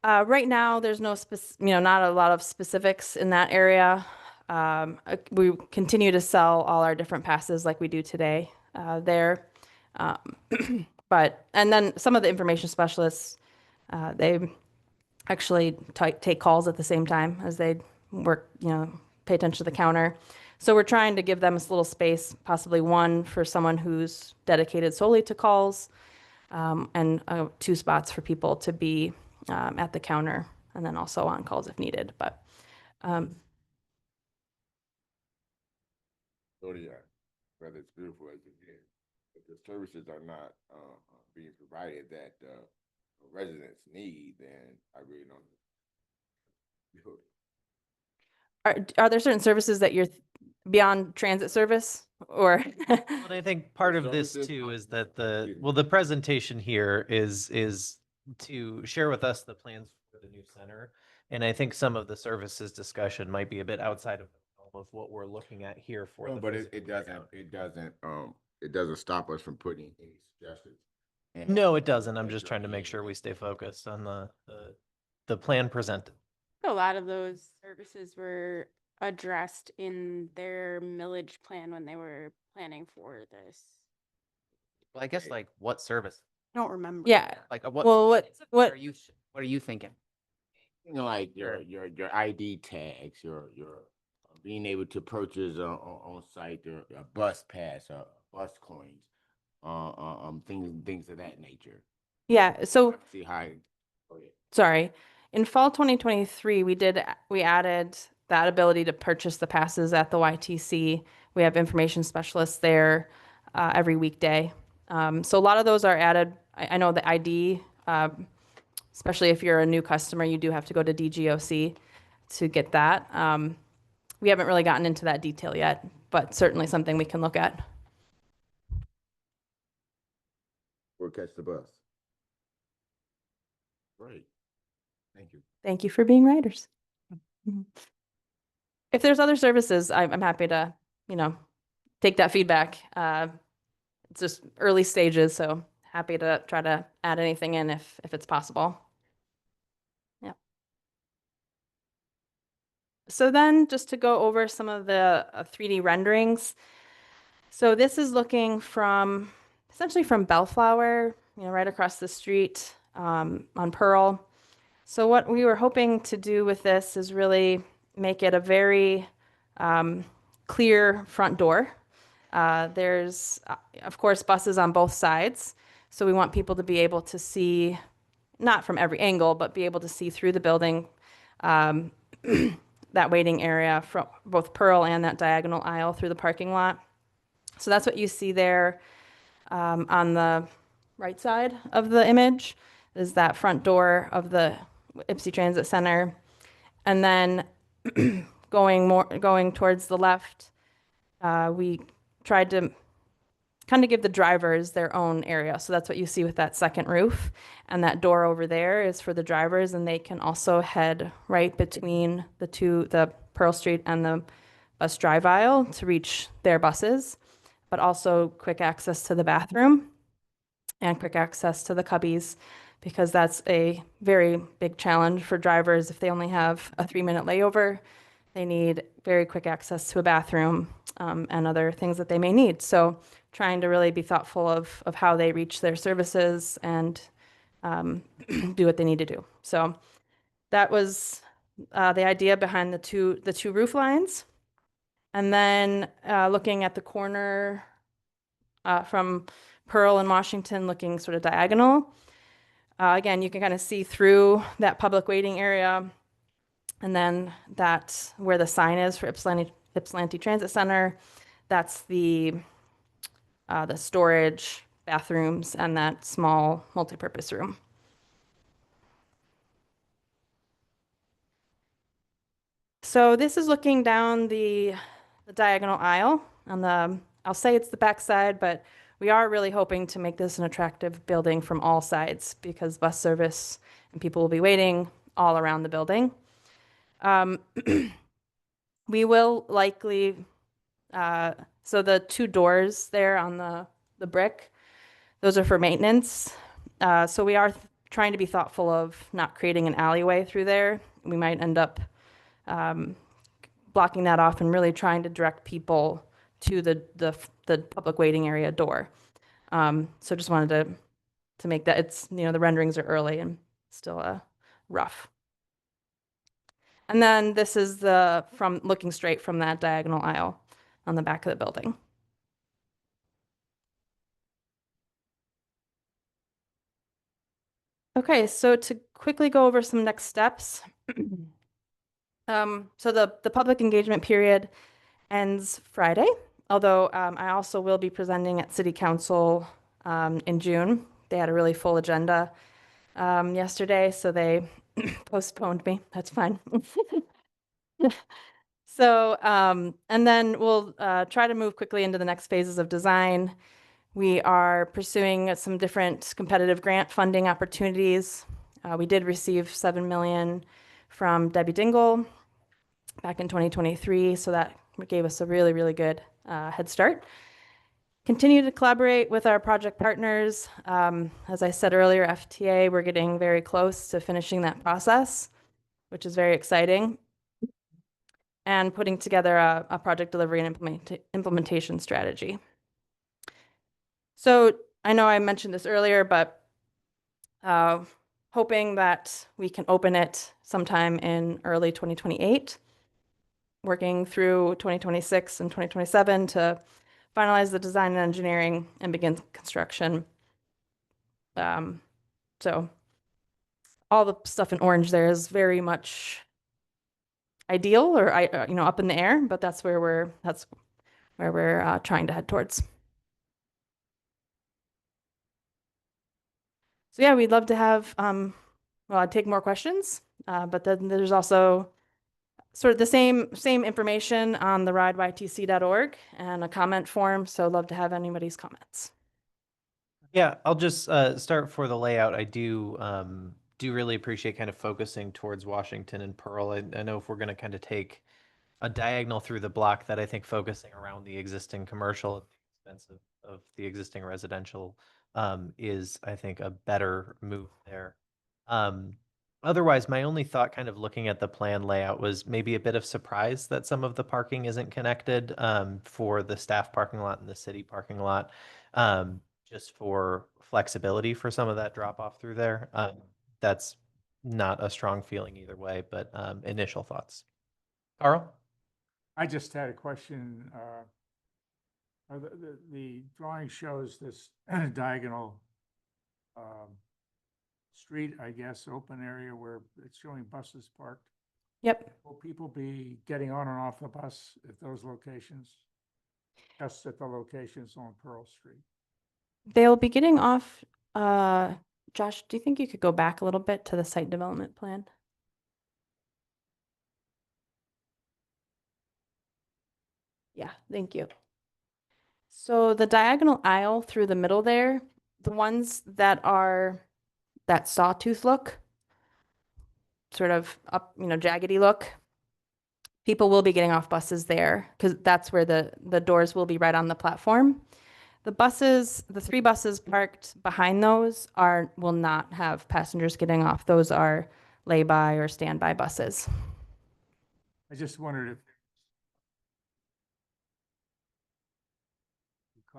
right now there's no not a lot of specifics in that area. We continue to sell all our different passes like we do today there. And then some of the information specialists, they actually take calls at the same time as they work, pay attention to the counter. So we're trying to give them a little space, possibly one for someone who's dedicated solely to calls, and 2 spots for people to be at the counter and then also on calls if needed. But Whether it's beautiful as it is, if the services are not being provided that residents need, then I really don't. are there certain services that you're beyond transit service or? Well, I think part of this too is that the presentation here is to share with us the plans for the new center. And I think some of the services discussion might be a bit outside of what we're looking at here for. No, but it doesn't stop us from putting any suggestions. No, it doesn't. I'm just trying to make sure we stay focused on the plan presented. A lot of those services were addressed in their millage plan when they were planning for this. Well, I guess like what service? I don't remember. Yeah. Like what? Well, What are you thinking? Like your ID tags, your being able to purchase on site a bus pass, bus coins, things of that nature. Yeah. So See how. sorry. In fall 2023, we added that ability to purchase the passes at the YTC. We have information specialists there every weekday. So a lot of those are added. I know the ID, especially if you're a new customer, you do have to go to DGOC to get that. We haven't really gotten into that detail yet, but certainly something we can look at. Or catch the bus. Right. Thank you. Thank you for being riders. Mhm. If there's other services, I'm happy to, take that feedback. It's just early stages, so happy to try to add anything in if it's possible. Yeah. So then just to go over some of the 3D renderings. So this is looking from essentially from Bellflower, right across the street on Pearl. So what we were hoping to do with this is really make it a very clear front door. There's, of course, buses on both sides. So we want people to be able to see, not from every angle, but be able to see through the building, that waiting area from both Pearl and that diagonal aisle through the parking lot. So that's what you see there on the right side of the image is that front door of the Ypsi Transit Center. And then going towards the left, we tried to kind of give the drivers their own area. So that's what you see with that second roof. And that door over there is for the drivers, and they can also head right between the Pearl Street and the bus drive aisle to reach their buses, but also quick access to the bathroom and quick access to the cubbies, because that's a very big challenge for drivers. If they only have a 3-minute layover, they need very quick access to a bathroom and other things that they may need. So trying to really be thoughtful of how they reach their services and do what they need to do. So that was the idea behind the two roof lines. And then looking at the corner from Pearl and Washington, looking sort of diagonal. Again, you can kind of see through that public waiting area, and then that's where the sign is for Ypsilanti Transit Center. That's the storage, bathrooms, and that small multipurpose room. So this is looking down the diagonal aisle on the, I'll say it's the back side, but we are really hoping to make this an attractive building from all sides because bus service and people will be waiting all around the building. We will likely, so the two doors there on the brick, those are for maintenance. So we are trying to be thoughtful of not creating an alleyway through there. We might end up blocking that off and really trying to direct people to the public waiting area door. So just wanted to make that, it's, the renderings are early and still rough. And then this is from looking straight from that diagonal aisle on the back of the building. Okay, so to quickly go over some next steps. So the public engagement period ends Friday, although I also will be presenting at City Council in June. They had a really full agenda yesterday, so they postponed me. That's fine. So, and then we'll try to move quickly into the next phases of design. We are pursuing some different competitive grant funding opportunities. We did receive $7 million from Debbie Dingle back in 2023, so that gave us a really, really good head start. Continue to collaborate with our project partners. As I said earlier, FTA, we're getting very close to finishing that process, which is very exciting. And putting together a project delivery and implementation strategy. So I know I mentioned this earlier, but hoping that we can open it sometime in early 2028, working through 2026 and 2027 to finalize the design and engineering and begin construction. So all the stuff in orange there is very much ideal or up in the air, but that's where we're trying to head towards. So yeah, we'd love to have I'd take more questions, but then there's also sort of the same information on the rideytc.org and a comment form. So love to have anybody's comments. Yeah, I'll just start for the layout. I do really appreciate kind of focusing towards Washington and Pearl. I know if we're going to kind of take a diagonal through the block, that I think focusing around the existing commercial at the expense of the existing residential is, I think, a better move there. Otherwise, my only thought kind of looking at the plan layout was maybe a bit of surprise that some of the parking isn't connected for the staff parking lot and the city parking lot, just for flexibility for some of that drop off through there. That's not a strong feeling either way, but initial thoughts. Carl? I just had a question. The drawing shows this diagonal street, I guess, open area where it's showing buses parked. Yep. Will people be getting on and off the bus at those locations? Just at the locations on Pearl Street? They'll be getting off. Josh, do you think you could go back a little bit to the site development plan? Yeah, thank you. So the diagonal aisle through the middle there, the ones that are that sawtooth look, sort of up, jaggedy look, people will be getting off buses there because that's where the doors will be right on the platform. The buses, the 3 buses parked behind those will not have passengers getting off. Those are lay-by or standby buses. I just wondered if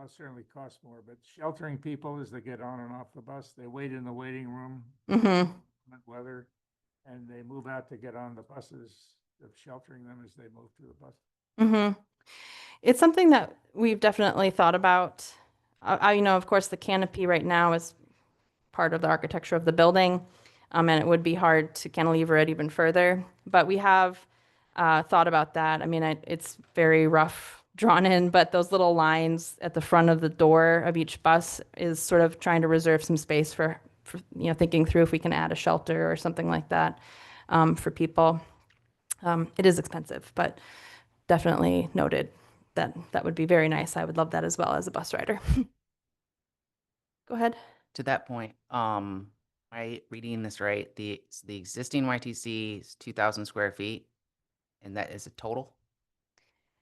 it certainly costs more, but sheltering people as they get on and off the bus, they wait in the waiting room, Mm-hmm. weather, and they move out to get on the buses, of sheltering them as they move to the bus. Mm-hmm. It's something that we've definitely thought about. Of course, the canopy right now is part of the architecture of the building, and it would be hard to cantilever it even further. But we have thought about that. I mean, it's very rough drawn in, but those little lines at the front of the door of each bus is sort of trying to reserve some space for thinking through if we can add a shelter or something like that for people. It is expensive, but definitely noted that would be very nice. I would love that as well as a bus rider. Go ahead. To that point, am I reading this right? The existing YTC is 2,000 square feet, and that is a total?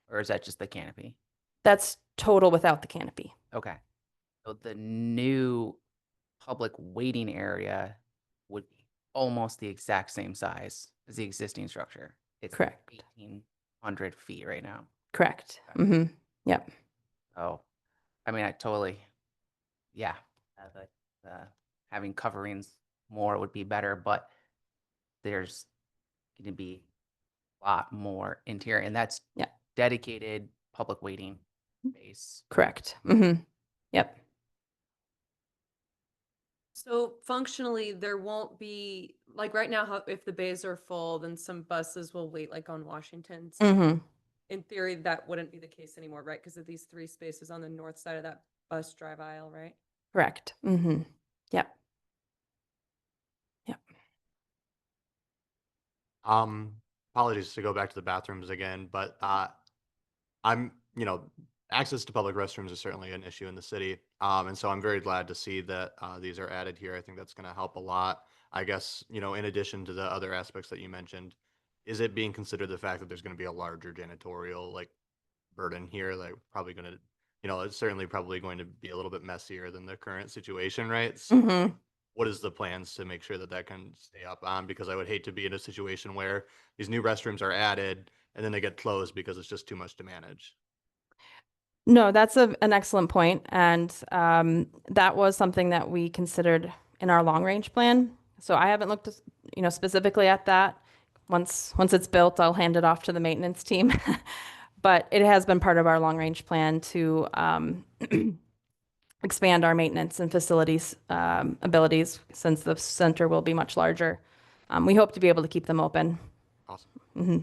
Or is that just the canopy? That's total without the canopy. Okay. So the new public waiting area would be almost the exact same size as the existing structure. It's Correct. 1,800 feet right now. Correct. Okay. Mm-hmm. Yep. Oh, I mean, yeah. Having coverings more would be better, but there's going to be a lot more interior, and that's Yeah. dedicated public waiting space. Correct. Mm-hmm. Yep. So functionally, there won't be, like right now, if the bays are full, then some buses will wait like on Washington. So Mm-hmm. in theory, that wouldn't be the case anymore, right? Because of these 3 spaces on the north side of that bus drive aisle, right? Correct. Mm-hmm. Yep. Yep. Apologies to go back to the bathrooms again, but access to public restrooms is certainly an issue in the city. And so I'm very glad to see that these are added here. I think that's going to help a lot. I guess, in addition to the other aspects that you mentioned, is it being considered the fact that there's going to be a larger janitorial burden here? Probably going to, it's certainly probably going to be a little bit messier than the current situation, right? So Mm-hmm. what is the plans to make sure that that can stay up on? Because I would hate to be in a situation where these new restrooms are added and then they get closed because it's just too much to manage. No, that's an excellent point, and that was something that we considered in our long range plan. So I haven't looked, specifically at that. Once it's built, I'll hand it off to the maintenance team. But it has been part of our long range plan to expand our maintenance and facilities abilities since the center will be much larger. We hope to be able to keep them open. Awesome. Mm-hmm.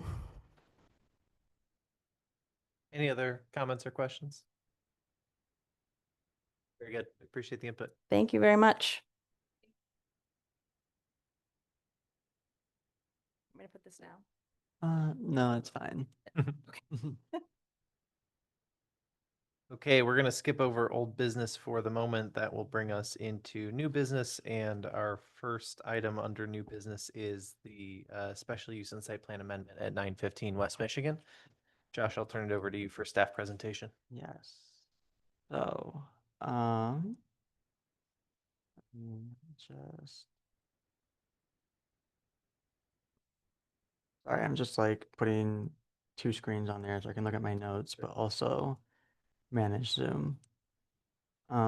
Any other comments or questions? Very good. Appreciate the input. Thank you very much. I'm going to put this now. No, it's fine. Okay, we're gonna skip over old business for the moment. That will bring us into new business, and our first item under new business is the special use and site plan amendment at 915 West Michigan. Josh, I'll turn it over to you for staff presentation. Yes. So, just sorry, I'm just like putting two screens on there so I can look at my notes, but also manage Zoom. Okay.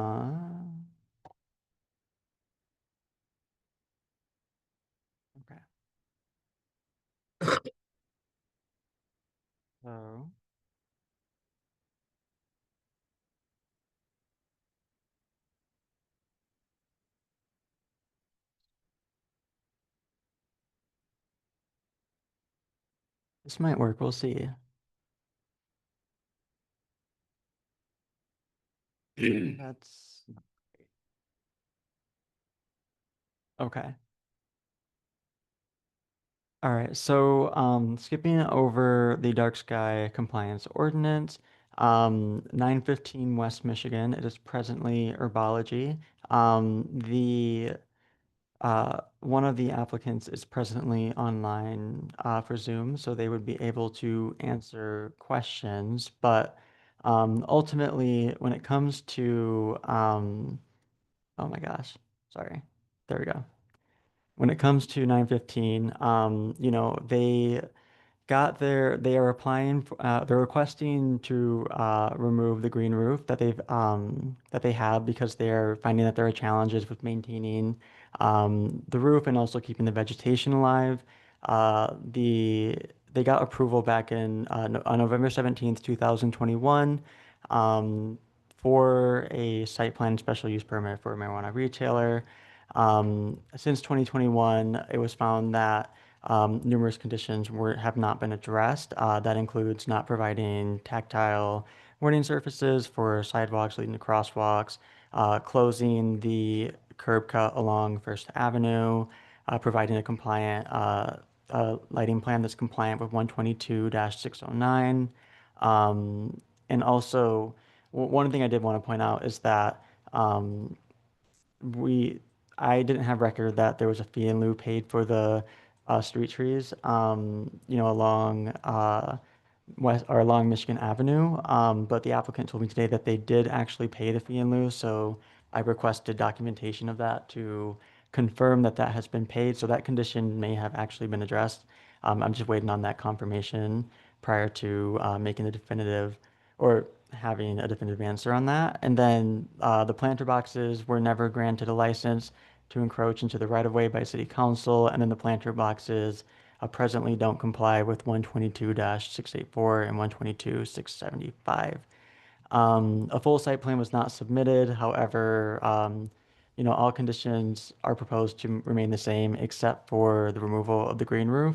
So, this might work. We'll see. That's not great. Okay. All right, so skipping over the dark sky compliance ordinance, 915 West Michigan, it is presently herbology. The one of the applicants is presently online for Zoom, so they would be able to answer questions. But ultimately, when it comes to, oh my gosh, sorry, there we go. When it comes to 915, you know, they are applying, they're requesting to remove the green roof that they have because they're finding that there are challenges with maintaining the roof and also keeping the vegetation alive. They got approval back on November 17th, 2021, for a site plan special use permit for a marijuana retailer. Since 2021, it was found that numerous conditions have not been addressed. That includes not providing tactile warning surfaces for sidewalks leading to crosswalks, closing the curb cut along First Avenue, providing a compliant lighting plan that's compliant with 122-609. And also, one thing I did want to point out is that I didn't have record that there was a fee in lieu paid for the street trees, you know, along along Michigan Avenue. But the applicant told me today that they did actually pay the fee in lieu, so I requested documentation of that to confirm that that has been paid. So that condition may have actually been addressed. I'm just waiting on that confirmation prior to making the definitive or having a definitive answer on that. And then the planter boxes were never granted a license to encroach into the right of way by city council. And then the planter boxes presently don't comply with 122-684 and 122-675. A full site plan was not submitted. However, you know, all conditions are proposed to remain the same except for the removal of the green roof.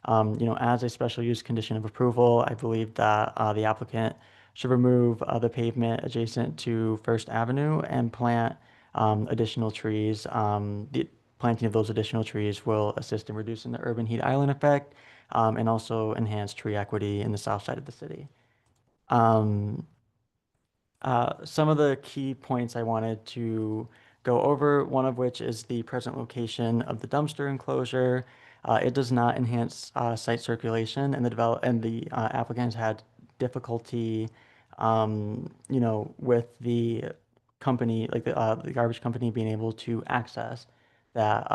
You know, as a special use condition of approval, I believe that the applicant should remove the pavement adjacent to First Avenue and plant additional trees. The planting of those additional trees will assist in reducing the urban heat island effect and also enhance tree equity in the south side of the city. Some of the key points I wanted to go over, one of which is the present location of the dumpster enclosure. It does not enhance site circulation, and the applicants had difficulty, you know, with the company, like the garbage company, being able to access that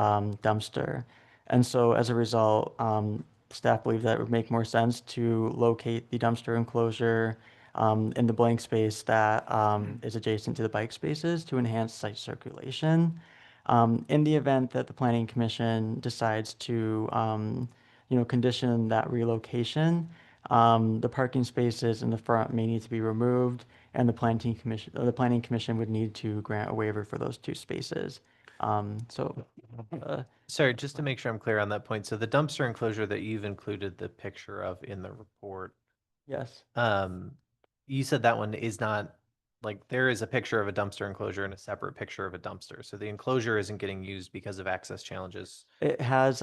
dumpster. And so as a result, staff believe that it would make more sense to locate the dumpster enclosure in the blank space that is adjacent to the bike spaces to enhance site circulation. In the event that the Planning Commission decides to, you know, condition that relocation, the parking spaces in the front may need to be removed, and the Planning Commission would need to grant a waiver for those two spaces. Sorry, just to make sure I'm clear on that point. So the dumpster enclosure that you've included the picture of in the report, Yes. you said that one is not like there is a picture of a dumpster enclosure and a separate picture of a dumpster. So the enclosure isn't getting used because of access challenges. It has,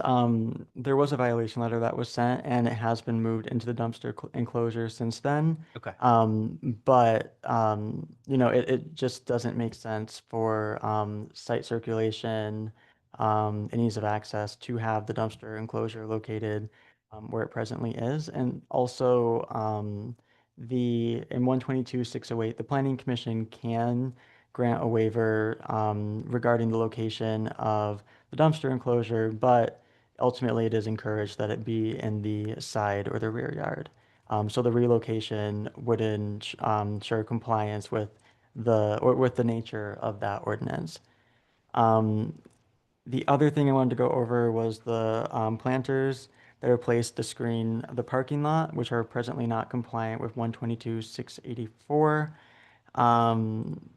there was a violation letter that was sent and it has been moved into the dumpster enclosure since then. Okay. But, you know, it just doesn't make sense for, site circulation, and ease of access to have the dumpster enclosure located, where it presently is. And also, in 122-608, the Planning Commission can grant a waiver, regarding the location of the dumpster enclosure, but ultimately it is encouraged that it be in the side or the rear yard. So the relocation would ensure compliance with the nature of that ordinance. The other thing I wanted to go over was the planters that are placed to screen the parking lot, which are presently not compliant with 122-684.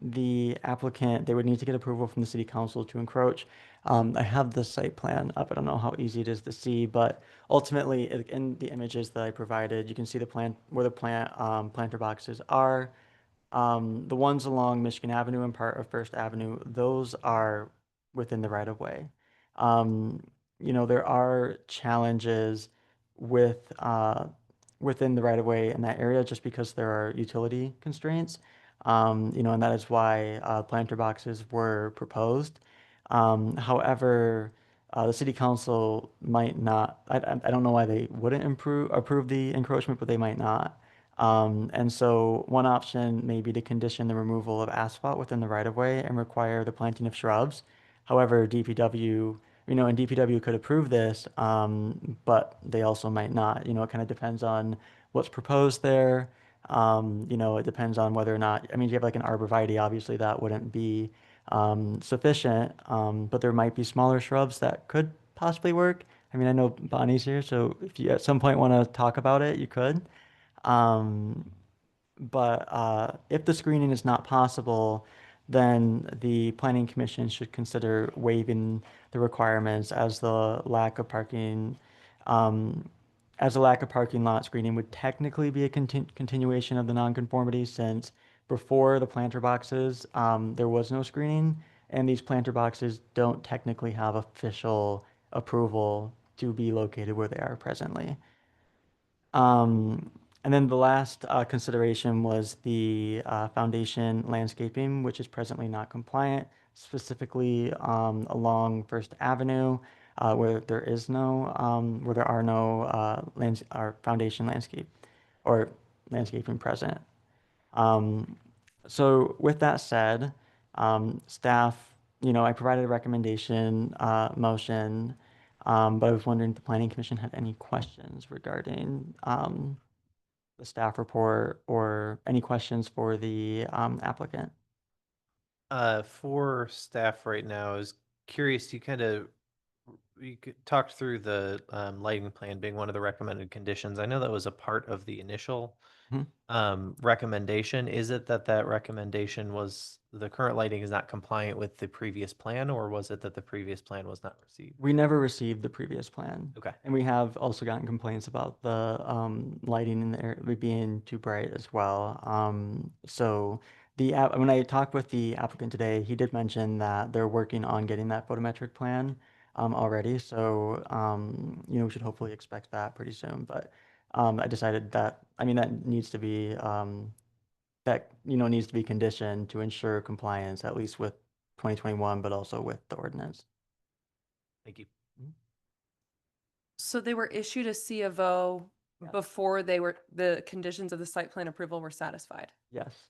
The applicant, they would need to get approval from the city council to encroach. I have the site plan up. I don't know how easy it is to see, but ultimately in the images that I provided, you can see the plant where the planter boxes are. The ones along Michigan Avenue and part of First Avenue, those are within the right of way. You know, there are challenges with within the right of way in that area just because there are utility constraints. You know, and that is why planter boxes were proposed. However, the city council might not, I don't know why they wouldn't approve the encroachment, but they might not. And so one option may be to condition the removal of asphalt within the right of way and require the planting of shrubs. However, DPW, you know, and DPW could approve this, but they also might not. You know, it kind of depends on what's proposed there. You know, it depends on whether or not, I mean, if you have like an arborvitae, obviously that wouldn't be sufficient, but there might be smaller shrubs that could possibly work. I mean, I know Bonnie's here, so if you at some point want to talk about it, you could. But if the screening is not possible, then the planning commission should consider waiving the requirements as the lack of parking, as a lack of parking lot screening would technically be a continuation of the nonconformity since before the planter boxes, there was no screening, and these planter boxes don't technically have official approval to be located where they are presently. And then the last consideration was the foundation landscaping, which is presently not compliant, specifically along First Avenue, where there is no, where there are no foundation landscape or landscaping present. So with that said, staff, you know, I provided a recommendation motion, but I was wondering if the planning commission had any questions regarding the staff report or any questions for the applicant. For staff right now, I was curious, you talked through the lighting plan being one of the recommended conditions. I know that was a part of the initial recommendation. Is it that that recommendation was the current lighting is not compliant with the previous plan, or was it that the previous plan was not received? We never received the previous plan. Okay. And we have also gotten complaints about the lighting in the area being too bright as well. So when I talked with the applicant today, he did mention that they're working on getting that photometric plan already. So, you know, we should hopefully expect that pretty soon. But I decided that, I mean, that needs to be, needs to be conditioned to ensure compliance, at least with 2021, but also with the ordinance. Thank you. So they were issued a C of O Yeah. before the conditions of the site plan approval were satisfied. Yes.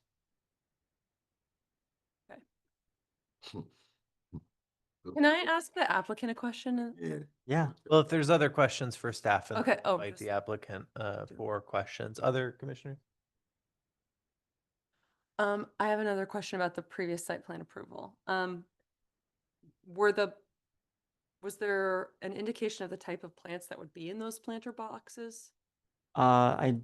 Can I ask the applicant a question? Yeah. Well, if there's other questions for staff, and Okay, oh, invite the applicant for questions. Other commissioners? I have another question about the previous site plan approval. Was there an indication of the type of plants that would be in those planter boxes? I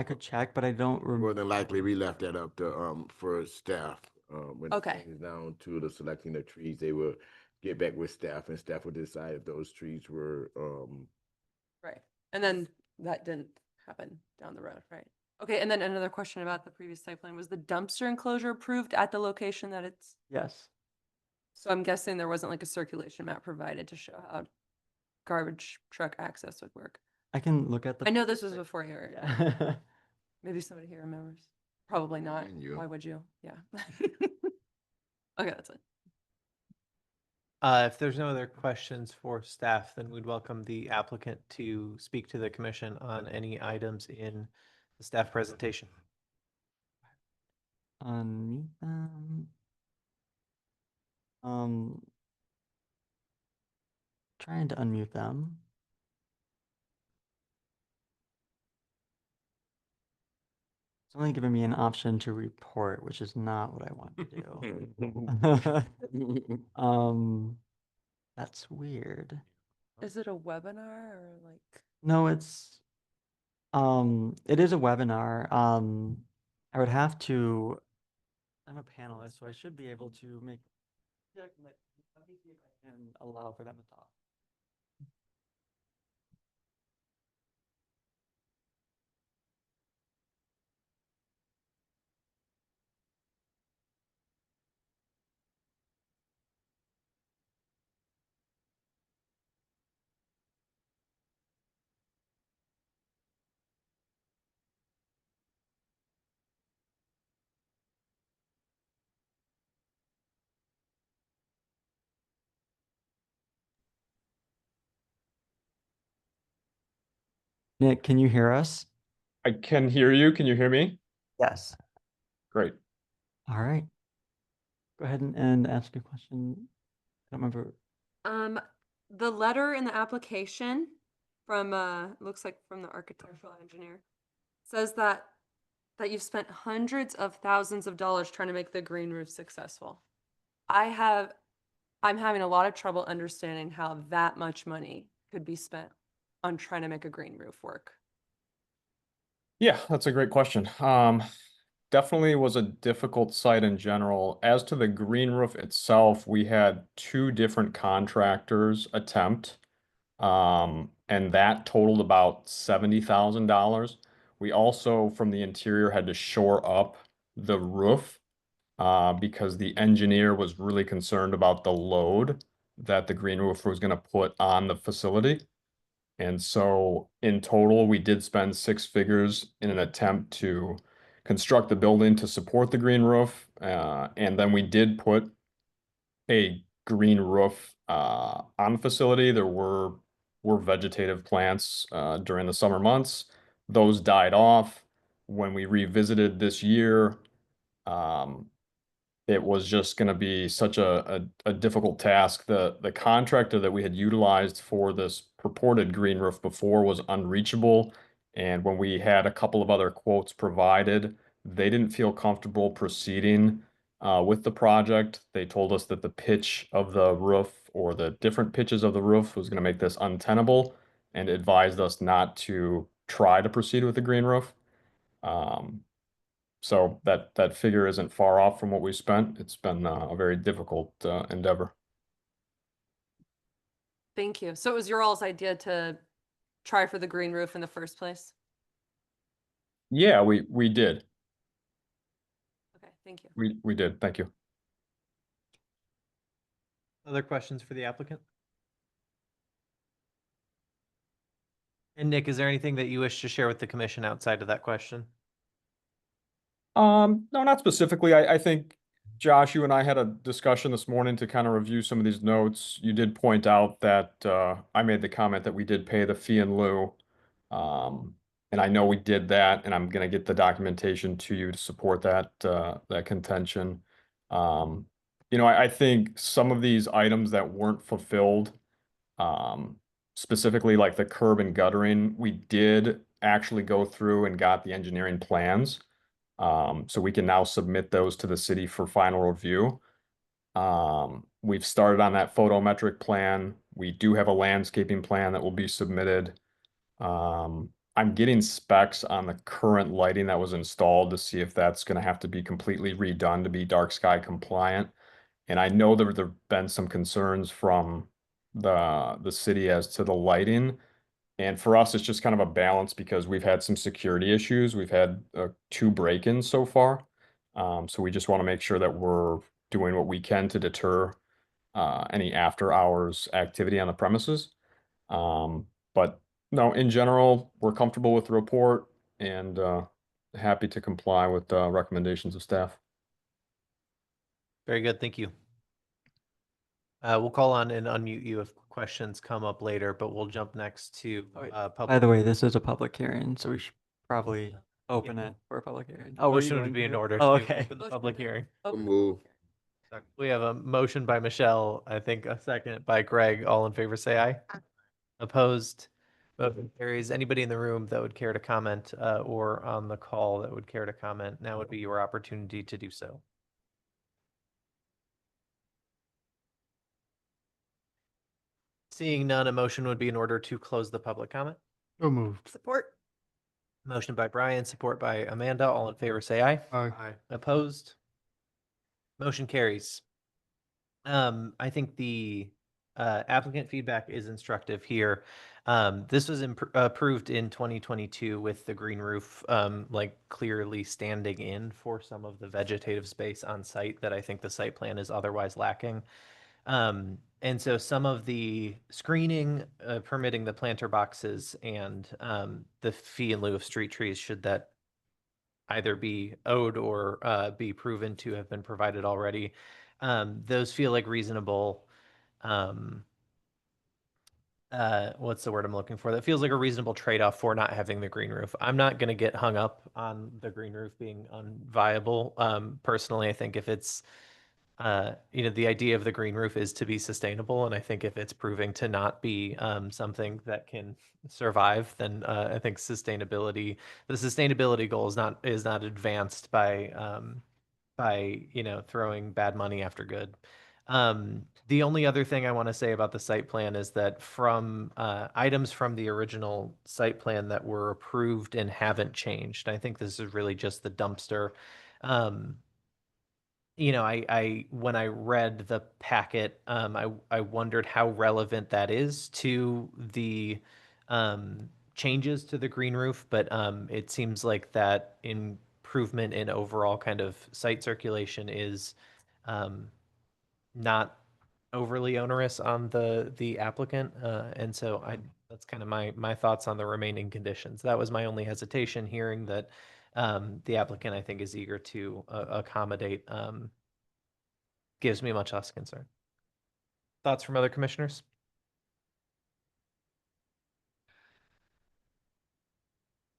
could check, but I don't More remember. than likely, we left that up to, for staff. When Okay. it comes down to the selecting the trees, they will get back with staff and staff will decide if those trees were, Right. And then that didn't happen down the road, right? Okay, and then another question about the previous site plan, was the dumpster enclosure approved at the location that it's? Yes. So I'm guessing there wasn't like a circulation map provided to show how garbage truck access would work. I can look at the. I know this was before you were, Yeah. maybe somebody here remembers. Probably not. And you. Why would you? Yeah. Okay, that's it. If there's no other questions for staff, then we'd welcome the applicant to speak to the commission on any items in the staff presentation. Unmute them. Trying to unmute them. It's only giving me an option to report, which is not what I want to do. That's weird. Is it a webinar or like? No, it is a webinar. I would have to, I'm a panelist, so I should be able to make, let me see if I can allow for them to talk. Nick, can you hear us? I can hear you. Can you hear me? Yes. Great. All right. Go ahead and ask your question. I don't remember. The letter in the application from, looks like from the architectural engineer, says that you've spent hundreds of thousands of dollars trying to make the green roof successful. I'm having a lot of trouble understanding how that much money could be spent on trying to make a green roof work. Yeah, that's a great question. Definitely was a difficult site in general. As to the green roof itself, we had 2 different contractors attempt. And that totaled about $70,000. We also, from the interior, had to shore up the roof because the engineer was really concerned about the load that the green roof was going to put on the facility. And so in total, we did spend 6 figures in an attempt to construct the building to support the green roof. And then we did put a green roof on the facility. There were vegetative plants during the summer months. Those died off. When we revisited this year, it was just going to be such a difficult task. The contractor that we had utilized for this purported green roof before was unreachable. And when we had a couple of other quotes provided, they didn't feel comfortable proceeding with the project. They told us that the pitch of the roof or the different pitches of the roof was going to make this untenable and advised us not to try to proceed with the green roof. So that figure isn't far off from what we spent. It's been a very difficult endeavor. Thank you. So it was your all's idea to try for the green roof in the first place? Yeah, we did. Okay, thank you. We did. Thank you. Other questions for the applicant? And Nick, is there anything that you wish to share with the commission outside of that question? No, not specifically. I think, Josh, you and I had a discussion this morning to kind of review some of these notes. You did point out that I made the comment that we did pay the fee in lieu. And I know we did that, and I'm going to get the documentation to you to support that that contention. I think some of these items that weren't fulfilled, specifically like the curb and guttering, we did actually go through and got the engineering plans. So we can now submit those to the city for final review. We've started on that photometric plan. We do have a landscaping plan that will be submitted. I'm getting specs on the current lighting that was installed to see if that's going to have to be completely redone to be dark sky compliant. And I know there have been some concerns from the city as to the lighting. And for us, it's just kind of a balance because we've had some security issues. We've had 2 break-ins so far. So we just want to make sure that we're doing what we can to deter any after hours activity on the premises. But no, in general, we're comfortable with the report and happy to comply with the recommendations of staff. Very good, thank you. We'll call on and unmute you if questions come up later, but we'll jump next to By public. the way, this is a public hearing, so we should probably open it for a public hearing. Oh, were you Motion would going be in to? order Oh, to okay. open the public hearing. Move. We have a motion by Michelle, I think a second by Greg. All in favor, say aye. Opposed? Motion carries. Anybody in the room that would care to comment, or on the call that would care to comment, now would be your opportunity to do so. Seeing none, a motion would be in order to close the public comment. So moved. Support. Motion by Brian, support by Amanda. All in favor, say aye. Aye. Opposed? Motion carries. I think the applicant feedback is instructive here. This was approved in 2022 with the green roof, like clearly standing in for some of the vegetative space on site that I think the site plan is otherwise lacking. And so some of the screening, permitting the planter boxes and the fee in lieu of street trees, should that either be owed or be proven to have been provided already, those feel like reasonable. What's the word I'm looking for? That feels like a reasonable trade-off for not having the green roof. I'm not going to get hung up on the green roof being unviable. Personally, I think if it's the idea of the green roof is to be sustainable. And I think if it's proving to not be something that can survive, then I think the sustainability goal is not advanced by throwing bad money after good. The only other thing I want to say about the site plan is that from items from the original site plan that were approved and haven't changed, I think this is really just the dumpster. I when I read the packet, I wondered how relevant that is to the changes to the green roof, but it seems like that improvement in overall kind of site circulation is not overly onerous on the applicant, and so that's kind of my thoughts on the remaining conditions. That was my only hesitation, hearing that the applicant, I think, is eager to accommodate, gives me much less concern. Thoughts from other commissioners?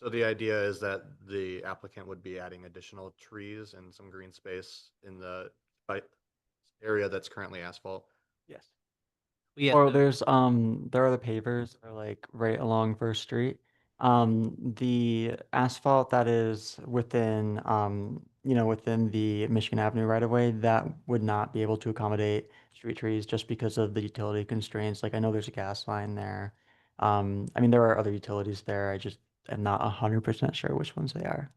So the idea is that the applicant would be adding additional trees and some green space in the area that's currently asphalt. Yes. Yeah. Or there are the pavers that are like right along First Street. The asphalt that is within within the Michigan Avenue right of way, that would not be able to accommodate street trees just because of the utility constraints. Like I know there's a gas line there. I mean there are other utilities there. I just am not 100% sure which ones they are.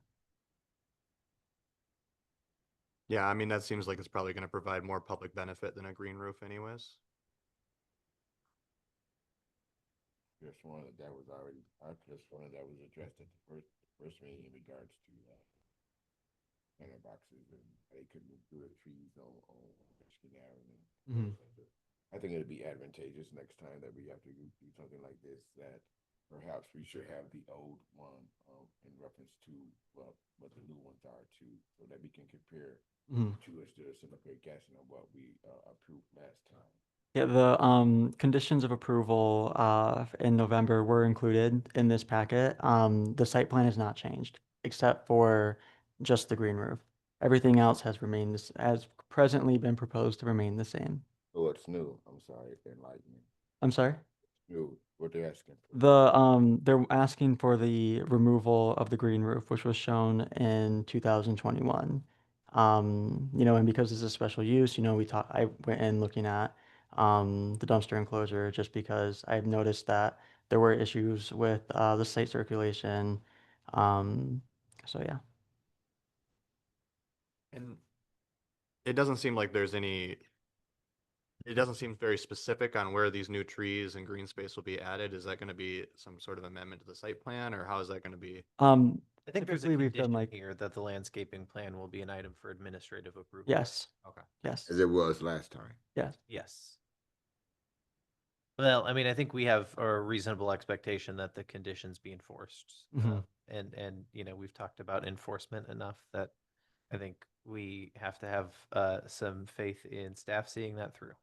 Yeah, I mean, that seems like it's probably going to provide more public benefit than a green roof anyways. Just wanted that was already, I just wanted that was addressed at the first meeting in regards to planter boxes, and they couldn't do the trees on Michigan Avenue. Mhm. I think it'd be advantageous next time that we have to do something like this, that perhaps we should have the old one in reference to what the new ones are too, so that we can compare Mhm. to instead of sitting up here guessing on what we approved last time. Yeah, the conditions of approval in November were included in this packet. The site plan has not changed except for just the green roof. Everything else has remained has presently been proposed to remain the same. Oh, it's new. I'm sorry, enlighten me. I'm sorry? New, what they're asking for. They're asking for the removal of the green roof, which was shown in 2021. And because it's a special use, I went in looking at the dumpster enclosure just because I've noticed that there were issues with the site circulation. So yeah. And it doesn't seem like there's any It doesn't seem very specific on where these new trees and green space will be added. Is that going to be some sort of amendment to the site plan, or how is that going to be? I think there's a Typically, we've done condition like, here that the landscaping plan will be an item for administrative approval. yes, Okay. yes, As it was last time. yes. Yes. Well, I mean, I think we have a reasonable expectation that the conditions be enforced. Mhm. And, you know, we've talked about enforcement enough that I think we have to have some faith in staff seeing that through.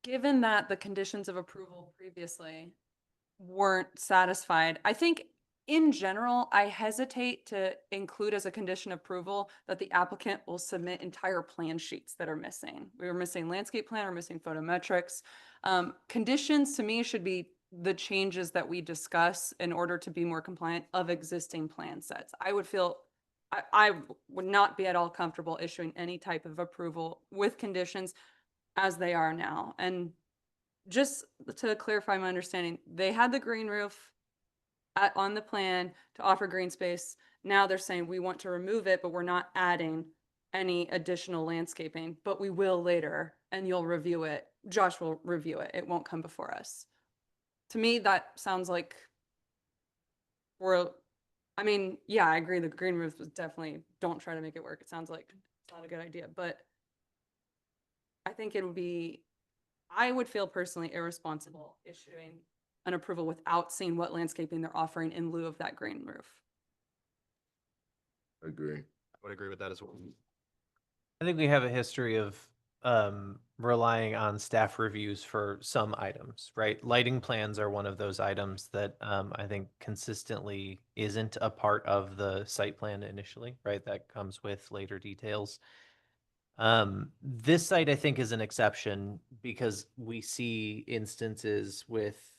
Given that the conditions of approval previously weren't satisfied, I think in general, I hesitate to include as a condition of approval that the applicant will submit entire plan sheets that are missing. We were missing landscape plan, we're missing photometrics. Conditions to me should be the changes that we discuss in order to be more compliant of existing plan sets. I would not be at all comfortable issuing any type of approval with conditions as they are now. And just to clarify my understanding, they had the green roof on the plan to offer green space. Now they're saying we want to remove it, but we're not adding any additional landscaping, but we will later, and you'll review it. Josh will review it. It won't come before us. To me, that sounds like I mean, yeah, I agree. The green roof was definitely, don't try to make it work. It sounds like it's not a good idea, but I think I would feel personally irresponsible issuing an approval without seeing what landscaping they're offering in lieu of that green roof. Agree. I would agree with that as well. I think we have a history of relying on staff reviews for some items, right? Lighting plans are one of those items that I think consistently isn't a part of the site plan initially, right? That comes with later details. This site, I think, is an exception because we see instances with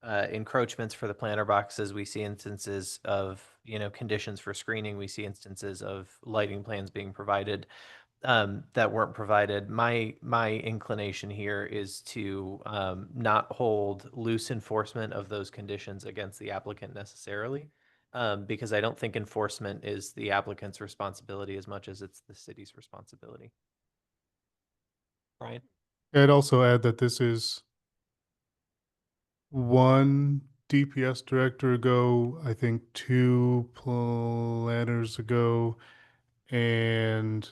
encroachments for the planter boxes. We see instances of, you know, conditions for screening. We see instances of lighting plans being provided that weren't provided. My inclination here is to not hold loose enforcement of those conditions against the applicant necessarily, because I don't think enforcement is the applicant's responsibility as much as it's the city's responsibility. Brian? I'd also add that this is one DPS director ago, I think 2 planners ago, and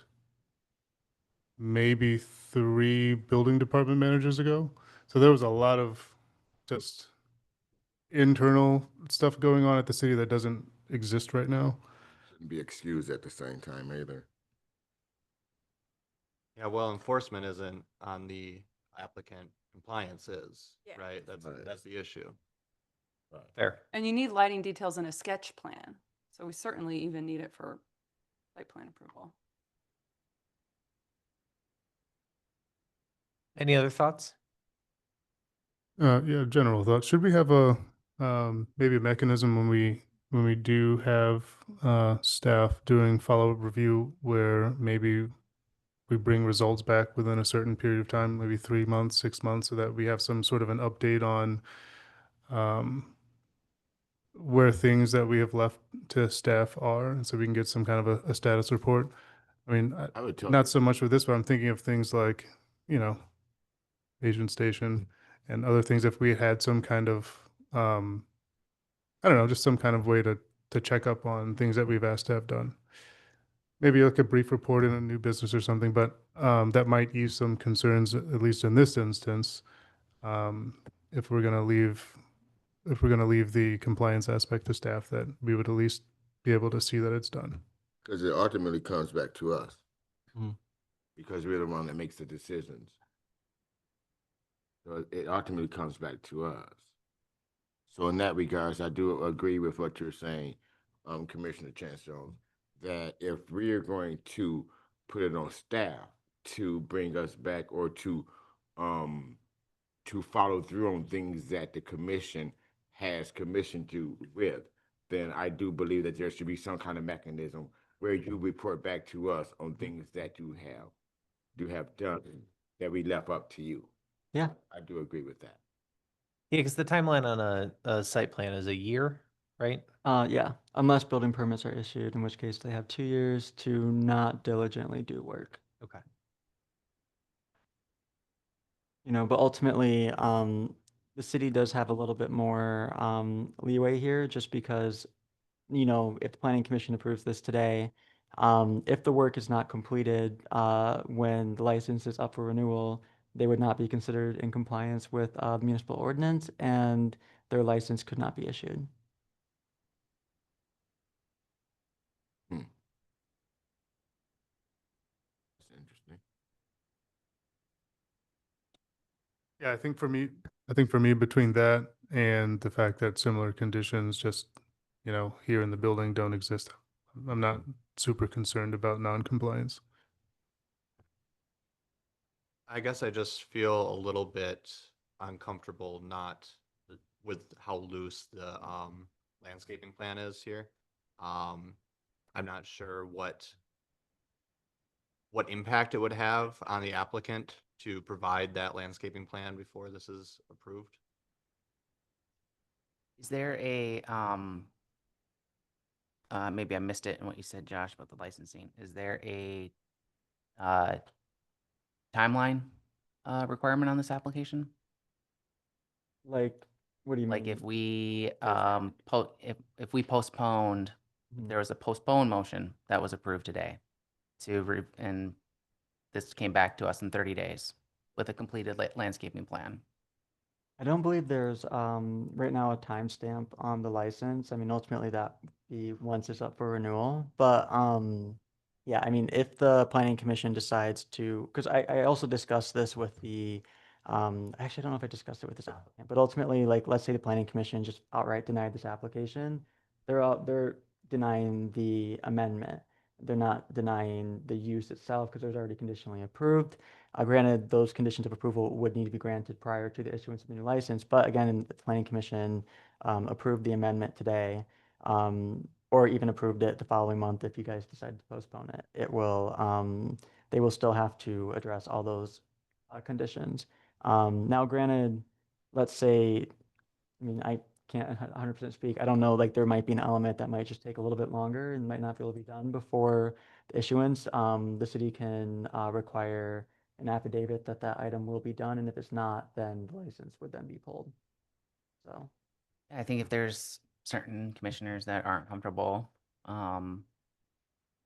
maybe 3 building department managers ago. So there was a lot of just internal stuff going on at the city that doesn't exist right now. Shouldn't be excused at the same time either. Yeah, well, enforcement isn't on the applicant, compliance is, Yeah. right? Right. That's the issue. Fair. And you need lighting details in a sketch plan. So we certainly even need it for site plan approval. Any other thoughts? Yeah, general thoughts. Should we have a maybe a mechanism when we do have staff doing follow-up review where maybe we bring results back within a certain period of time, maybe 3 months, 6 months, so that we have some sort of an update on where things that we have left to staff are, and so we can get some kind of a status report. I mean, I would tell not so much with this, but I'm thinking of things like, you know, Asian Station and other things. If we had some kind of, I don't know, just some kind of way to check up on things that we've asked to have done. Maybe like a brief report in a new business or something, but that might ease some concerns, at least in this instance, if we're going to leave the compliance aspect to staff, that we would at least be able to see that it's done. Because it ultimately comes back to us. Mhm. Because we're the one that makes the decisions. So it ultimately comes back to us. So in that regards, I do agree with what you're saying, Commissioner Chancellor, that if we are going to put it on staff to bring us back or to follow through on things that the commission has commissioned you with, then I do believe that there should be some kind of mechanism where you report back to us on things that you have done that we left up to you. Yeah. I do agree with that. Yeah, because the timeline on a site plan is a year, right? Yeah, unless building permits are issued, in which case they have 2 years to not diligently do work. Okay. But ultimately, the city does have a little bit more leeway here, just because, if the planning commission approves this today, if the work is not completed when the license is up for renewal, they would not be considered in compliance with municipal ordinance, and their license could not be issued. That's interesting. Yeah, I think for me, between that and the fact that similar conditions just, here in the building don't exist, I'm not super concerned about non-compliance. I guess I just feel a little bit uncomfortable not with how loose the landscaping plan is here. I'm not sure what impact it would have on the applicant to provide that landscaping plan before this is approved. Is there a, maybe I missed it in what you said, Josh, about the licensing. Is there a, timeline, requirement on this application? Like, what do you Like mean? if we, if we postponed, Mhm. there was a postpone motion that was approved today and this came back to us in 30 days with a completed landscaping plan. I don't believe there's right now a timestamp on the license. I mean, ultimately that would be once it's up for renewal. But yeah, I mean, if the planning commission decides to, because I also discussed this with the actually I don't know if I discussed it with this applicant, but ultimately, like, let's say the planning commission just outright denied this application, they're denying the amendment. They're not denying the use itself because there's already conditionally approved. Granted, those conditions of approval would need to be granted prior to the issuance of the new license, but again, the planning commission approved the amendment today, or even approved it the following month if you guys decide to postpone it. They will still have to address all those conditions. Now, granted, let's say, I mean, I can't 100% speak. I don't know, like, there might be an element that might just take a little bit longer and might not be able to be done before the issuance. The city can require an affidavit that that item will be done, and if it's not, then the license would then be pulled. So, I think if there's certain commissioners that aren't comfortable,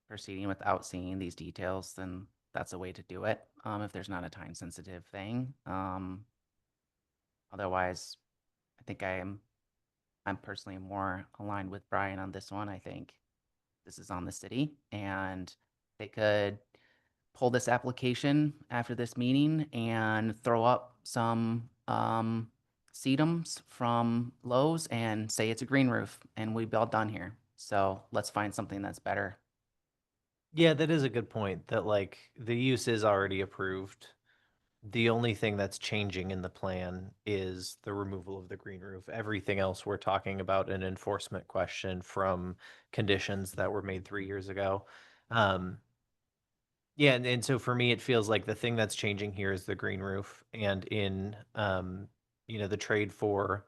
proceeding without seeing these details, then that's a way to do it. If there's not a time sensitive thing. Otherwise, I think I'm personally more aligned with Brian on this one. I think this is on the city and they could pull this application after this meeting and throw up some sedums from Lowe's and say it's a green roof and we'd be all done here. So let's find something that's better. Yeah, that is a good point, that like the use is already approved. The only thing that's changing in the plan is the removal of the green roof. Everything else, we're talking about an enforcement question from conditions that were made 3 years ago. Yeah, and so for me, it feels like the thing that's changing here is the green roof, and in the trade for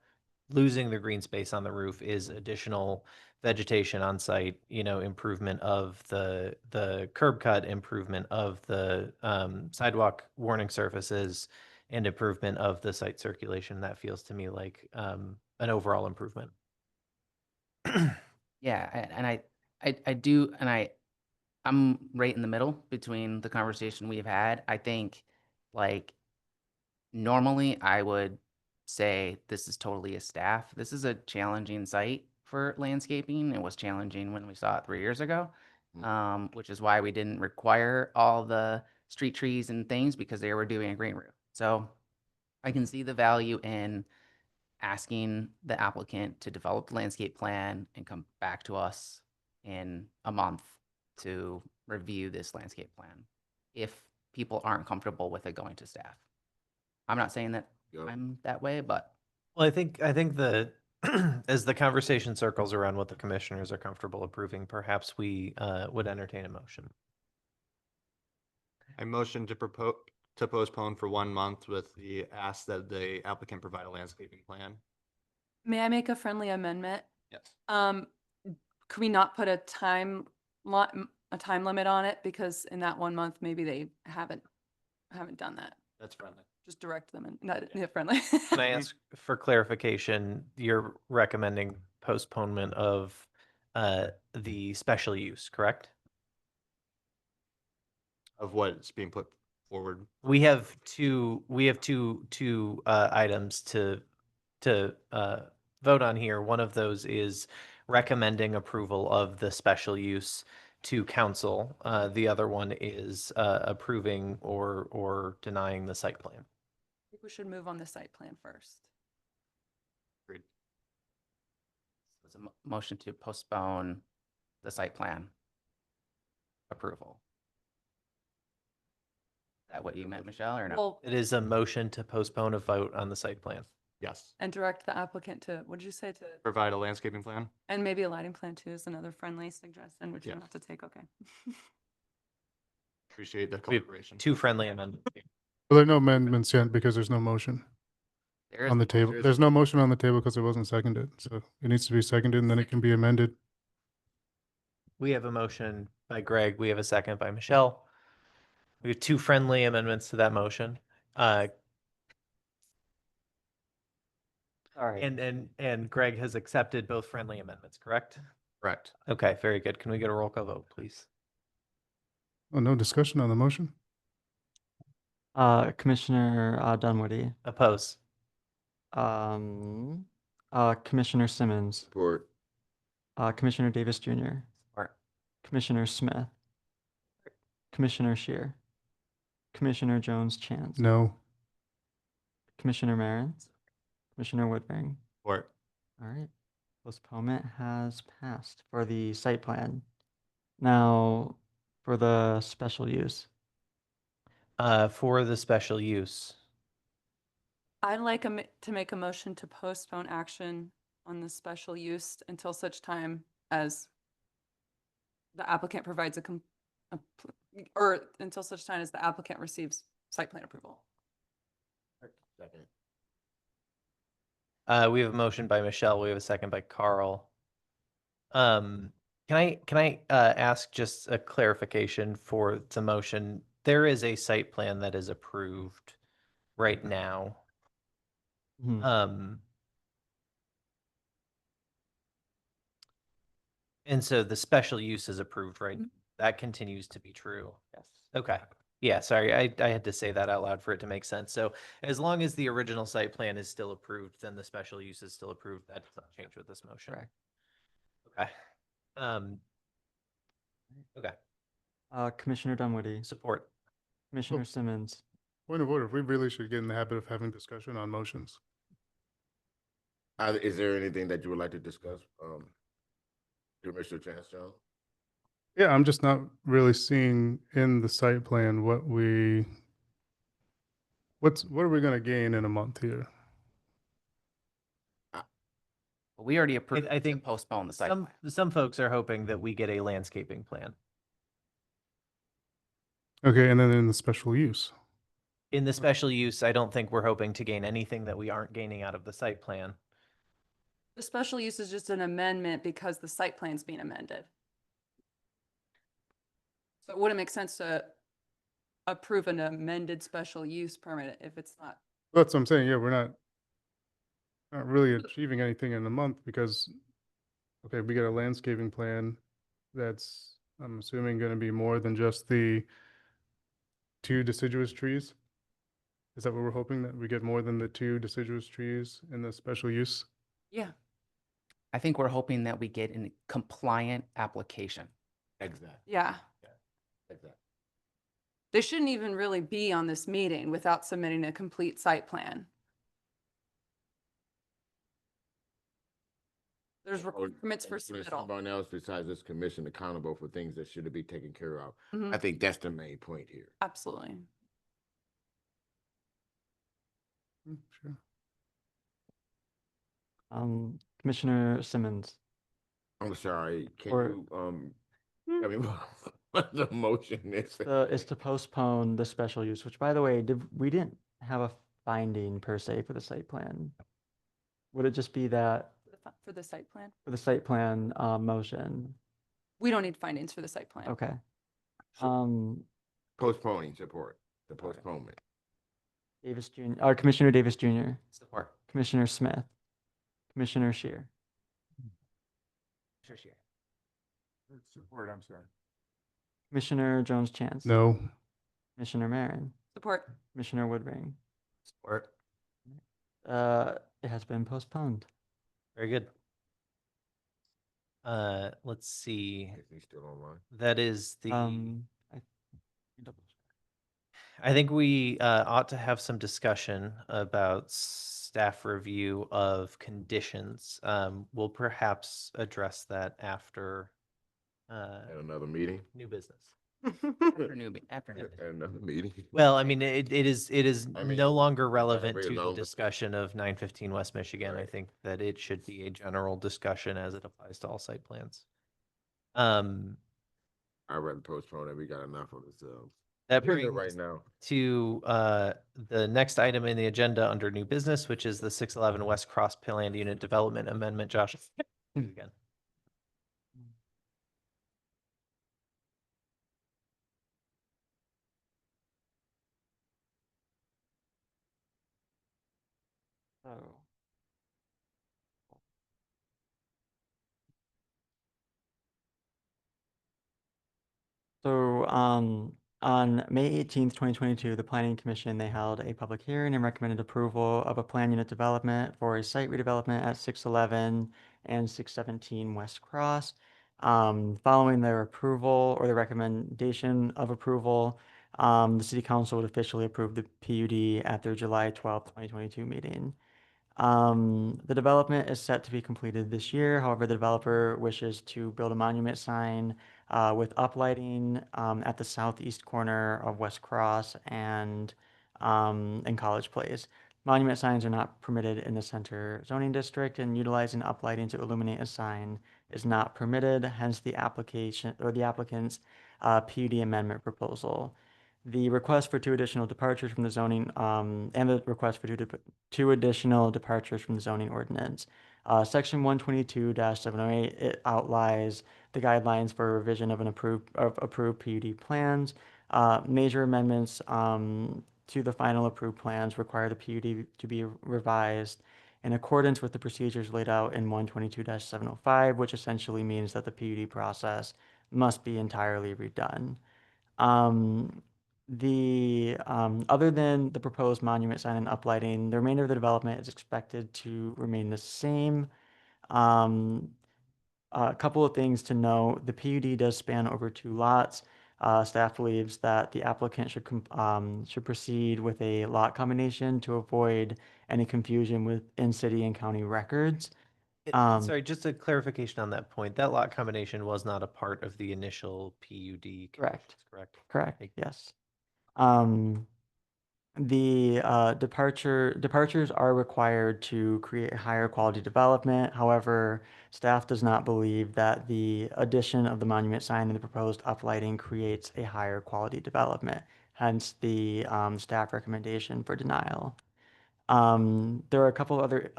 losing the green space on the roof is additional vegetation on site, improvement of the curb cut, improvement of the sidewalk warning surfaces, and improvement of the site circulation. That feels to me like an overall improvement. Yeah, and I do, and I'm right in the middle between the conversation we've had. I think, like, normally I would say this is totally a staff. This is a challenging site for landscaping. It was challenging when we saw it 3 years ago, which is why we didn't require all the street trees and things because they were doing a green roof. So I can see the value in asking the applicant to develop the landscape plan and come back to us in a month to review this landscape plan if people aren't comfortable with it going to staff. I'm not saying that Yep. I'm that way, but Well, I think the as the conversation circles around what the commissioners are comfortable approving, perhaps we would entertain a motion. I motion to postpone for 1 month with the ask that the applicant provide a landscaping plan. May I make a friendly amendment? Yes. Could we not put a time limit on it? Because in that 1 month, maybe they haven't done that. That's friendly. Just direct them and not friendly. Can I ask for clarification? You're recommending postponement of the special use, correct? Of what's being put forward. We have two items to vote on here. One of those is recommending approval of the special use to council. The other one is approving or denying the site plan. I think we should move on the site plan first. Agreed. It's a motion to postpone the site plan approval. Is that what you meant, Michelle, or no? Well, It is a motion to postpone a vote on the site plan. Yes. and direct the applicant to, what did you say, to, Provide a landscaping plan. and maybe a lighting plan too is another friendly suggestion, which you don't Yeah. have to take, okay. Appreciate the We have cooperation. two friendly amendments. Well, there are no amendments yet because there's no motion There is on the no- table. there is- There's no motion on the table because it wasn't seconded. So it needs to be seconded and then it can be amended. We have a motion by Greg. We have a second by Michelle. We have two friendly amendments to that motion. All right. And Greg has accepted both friendly amendments, correct? Correct. Okay, very good. Can we get a roll call vote, please? Oh, no discussion on the motion? Commissioner Dunwoody, Oppose. Commissioner Simmons, Support. Commissioner Davis Jr., Or Commissioner Smith, Commissioner Shear, Commissioner Jones Chance, No. Commissioner Marin, Commissioner Woodring. Support. All right. Postponement has passed for the site plan. Now, for the special use. For the special use. I'd like to make a motion to postpone action on the special use until such time as the applicant provides or until such time as the applicant receives site plan approval. Second. We have a motion by Michelle. We have a second by Carl. Can I ask just a clarification for the motion? There is a site plan that is approved right now. Mhm. And so the special use is approved, right? That continues to be true. Yes. Okay. Yeah, sorry, I had to say that out loud for it to make sense. So as long as the original site plan is still approved, then the special use is still approved. That does not change with this motion. Correct. Okay. Okay, Commissioner Dunwoody, support. Commissioner Simmons, Point of order, we really should get in the habit of having discussion on motions. Is there anything that you would like to discuss, Commissioner Chance Jones? Yeah, I'm just not really seeing in the site plan what are we gonna gain in a month here? we already approved I to think postpone the site Some plan. some folks are hoping that we get a landscaping plan. Okay, and then in the special use. In the special use, I don't think we're hoping to gain anything that we aren't gaining out of the site plan. The special use is just an amendment because the site plan's being amended. So it wouldn't make sense to approve an amended special use permit if it's not. That's what I'm saying. Yeah, we're not really achieving anything in a month because, okay, we got a landscaping plan that's, I'm assuming, going to be more than just the 2 deciduous trees. Is that what we're hoping, that we get more than the 2 deciduous trees in the special use? Yeah. I think we're hoping that we get a compliant application. Exactly. Yeah. Exactly. They shouldn't even really be on this meeting without submitting a complete site plan. There's requirements for There's submittal. someone else besides this commission accountable for things that should be taken care of. Mhm. I think that's the main point here. Absolutely. Sure. Commissioner Simmons, I'm sorry, can Or- you, I mean, what the motion is? is to postpone the special use, which, by the way, we didn't have a finding per se for the site plan. Would it just be that for the site plan? For the site plan, motion. We don't need findings for the site plan. Okay. Postponing support, the postponement. Davis Jr., or Commissioner Davis Jr., Support. Commissioner Smith, Commissioner Shear. Support, I'm sorry. Commissioner Jones Chance. No. Commissioner Marin, Support. Commissioner Woodring. Support. It has been postponed. Very good. Let's see. Is he still online? That is the. I double I think we ought to have some discussion about staff review of conditions. We'll perhaps address that after At another meeting? new business. After after new At another meeting? Well, I mean, it is I mean, no longer it's not relevant very to the long, but- discussion of 915 West Michigan. I Right. think that it should be a general discussion as it applies to all site plans. Um, I'd rather postpone it. We got enough of this. that Here's it brings right now. to the next item in the agenda under new business, which is the 611 West Cross Land Unit Development Amendment. Josh, again. So. So, on May 18th, 2022, the Planning Commission, they held a public hearing and recommended approval of a plan unit development for a site redevelopment at 611 and 617 West Cross. Following their approval or the recommendation of approval, the City Council would officially approve the PUD at their July 12th, 2022 meeting. The development is set to be completed this year. However, the developer wishes to build a monument sign with uplighting at the southeast corner of West Cross and in College Place. Monument signs are not permitted in the center zoning district, and utilizing uplighting to illuminate a sign is not permitted. Hence, the application or the applicant's PUD amendment proposal. The request for two additional departures from the zoning, and the request for two additional departures from the zoning ordinance. Section 122-708, it outlines the guidelines for revision of approved PUD plans. Major amendments to the final approved plans require the PUD to be revised in accordance with the procedures laid out in 122-705, which essentially means that the PUD process must be entirely redone. Other than the proposed monument sign and uplighting, the remainder of the development is expected to remain the same. A couple of things to note: the PUD does span over 2 lots. Staff believes that the applicant should proceed with a lot combination to avoid any confusion with in-city and county records. Sorry, just a clarification on that point. That lot combination was not a part of the initial PUD. Correct. Correct. Correct, Thank you. yes. The departures are required to create higher quality development. However, staff does not believe that the addition of the monument sign and the proposed uplighting creates a higher quality development. Hence the staff recommendation for denial. There are a couple other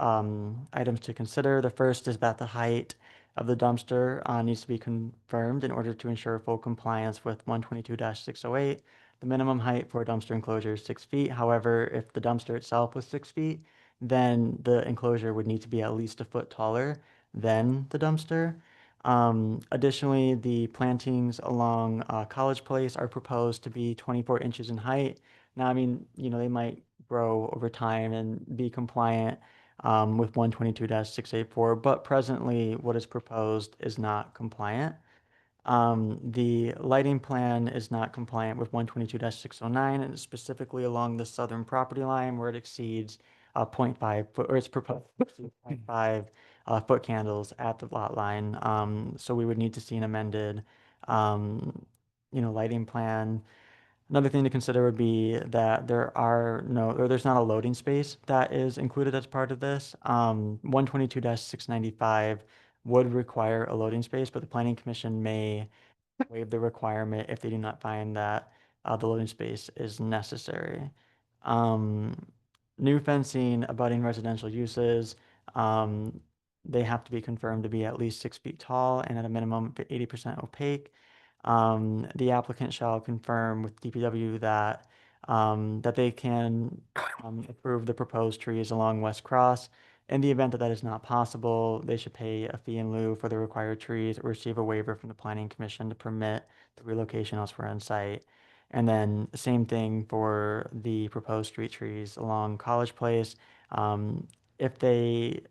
items to consider. The first is that the height of the dumpster needs to be confirmed in order to ensure full compliance with 122-608. The minimum height for a dumpster enclosure is 6 feet. However, if the dumpster itself was 6 feet, then the enclosure would need to be at least a foot taller than the dumpster. Additionally, the plantings along College Place are proposed to be 24 inches in height. Now, I mean, they might grow over time and be compliant with 122-684, but presently what is proposed is not compliant. The lighting plan is not compliant with 122-609, and specifically along the southern property line where it exceeds 0.5 foot, or it's proposed 0.5 foot candles at the lot line. So we would need to see an amended, lighting plan. Another thing to consider would be that there's not a loading space that is included as part of this. 122-695 would require a loading space, but the Planning Commission may waive the requirement if they do not find that the loading space is necessary. New fencing abutting residential uses. they have to be confirmed to be at least 6 feet tall and at a minimum 80% opaque. The applicant shall confirm with DPW that that they can approve the proposed trees along West Cross. In the event that that is not possible, they should pay a fee in lieu for the required trees or receive a waiver from the Planning Commission to permit the relocation elsewhere on site. And then same thing for the proposed street trees along College Place. If they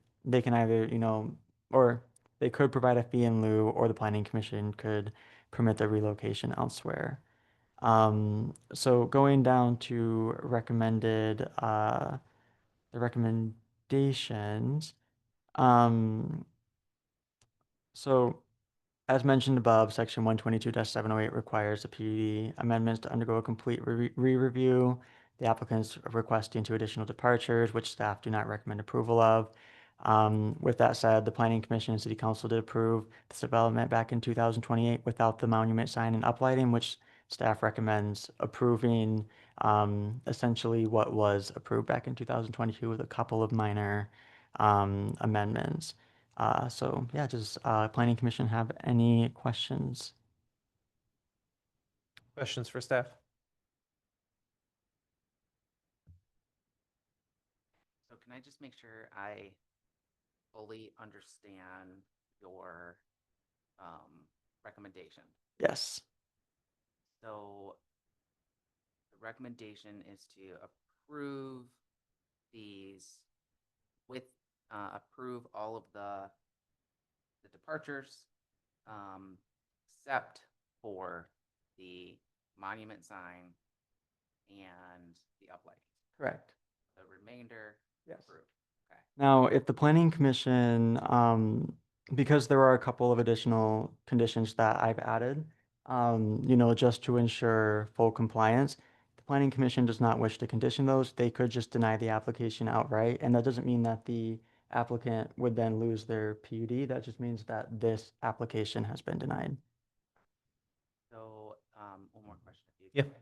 can either, you know, or they could provide a fee in lieu, or the Planning Commission could permit the relocation elsewhere. So going down to recommended, the recommendations. So as mentioned above, section 122-708 requires the PUD amendments to undergo a complete re-review. The applicant's requesting 2 additional departures, which staff do not recommend approval of. With that said, the Planning Commission and City Council did approve this development back in 2028 without the monument sign and uplighting, which staff recommends approving essentially what was approved back in 2022 with a couple of minor amendments. So yeah, does Planning Commission have any questions? Questions for staff? So can I just make sure I fully understand your recommendation? Yes. So the recommendation is to approve these with, approve all of the departures, except for the monument sign and the uplighting. Correct. The remainder, Yes. approved. Okay. Now, if the Planning Commission, because there are a couple of additional conditions that I've added, you know, just to ensure full compliance, the Planning Commission does not wish to condition those. They could just deny the application outright, and that doesn't mean that the applicant would then lose their PUD. That just means that this application has been denied. So, one more question. If you Yeah. can.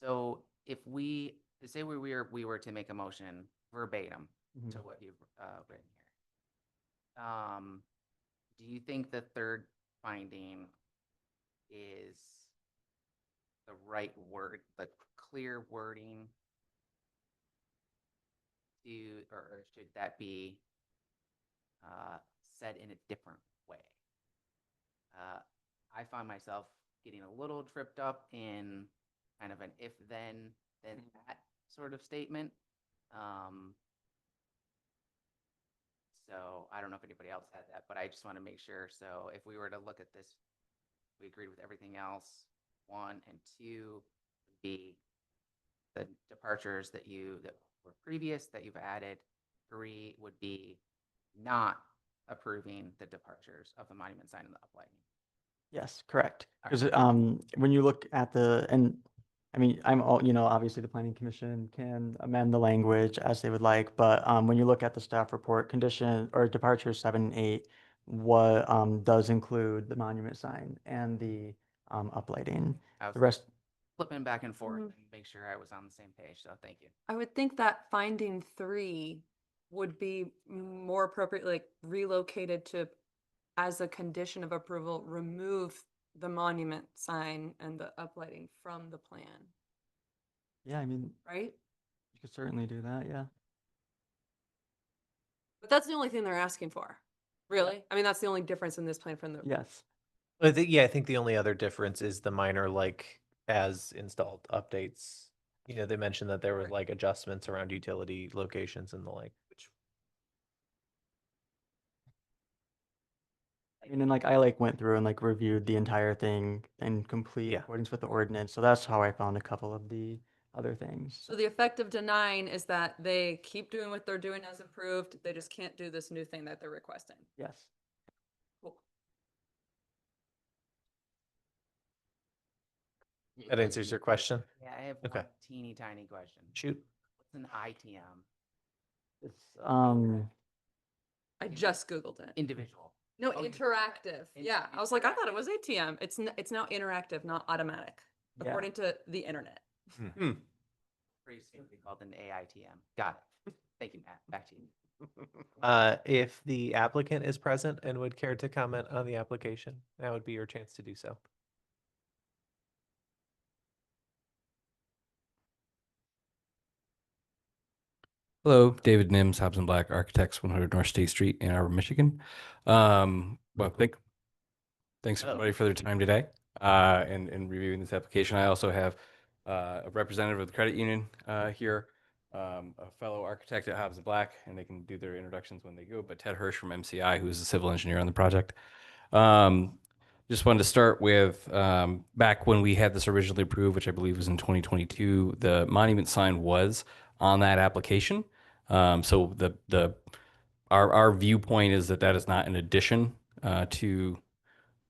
So if we, say we were to make a motion verbatim to what you've written here, do you think the third finding is the right word, the clear wording to, or should that be said in a different way? I find myself getting a little tripped up in kind of an if then that sort of statement. So I don't know if anybody else had that, but I just want to make sure. So if we were to look at this, we agreed with everything else. 1 and 2 would be the departures that were previous that you've added. 3 would be not approving the departures of the monument sign and the uplighting. Yes, correct. All Because when you look at and I mean, you know, obviously the Planning Commission can amend the language as they would like, but when you look at the staff report, condition or departures 7 and 8, what does include the monument sign and the uplighting. I was The rest, flipping back and forth and make sure I was on the same page. So thank you. I would think that finding 3 would be more appropriately like relocated to, as a condition of approval, remove the monument sign and the uplighting from the plan, yeah, I mean, right? you could certainly do that, yeah. But that's the only thing they're asking for, really. I mean, that's the only difference in this plan from the. Yes. I think the only other difference is the minor, like, as installed updates. You know, they mentioned that there were like adjustments around utility locations and the like, which I mean, and like I went through and reviewed the entire thing in complete accordance with the ordinance. So that's how I found a couple of the other things. So the effect of denying is that they keep doing what they're doing as approved. They just can't do this new thing that they're requesting. Yes. Cool. that answers your question. Yeah, I have Okay. one teeny tiny question. Shoot. What's an ITM? It's I just Googled it. Individual. No, Oh, interactive. Yeah, I was like, I thought it was ATM. It's now interactive, not automatic, Yeah. according to the internet. Previously called an AITM. Got it. Thank you, Matt. Back to you. If the applicant is present and would care to comment on the application, now would be your chance to do so. Hello, David Nims, Hobbs and Black Architects, 100 North State Street, Ann Arbor, Michigan. Thanks everybody for their time today and reviewing this application. I also have a representative of the credit union here, a fellow architect at Hobbs and Black, and they can do their introductions when they go, but Ted Hirsch from MCI, who is the civil engineer on the project. Just wanted to start with back when we had this originally approved, which I believe was in 2022, the monument sign was on that application. So our viewpoint is that is not an addition to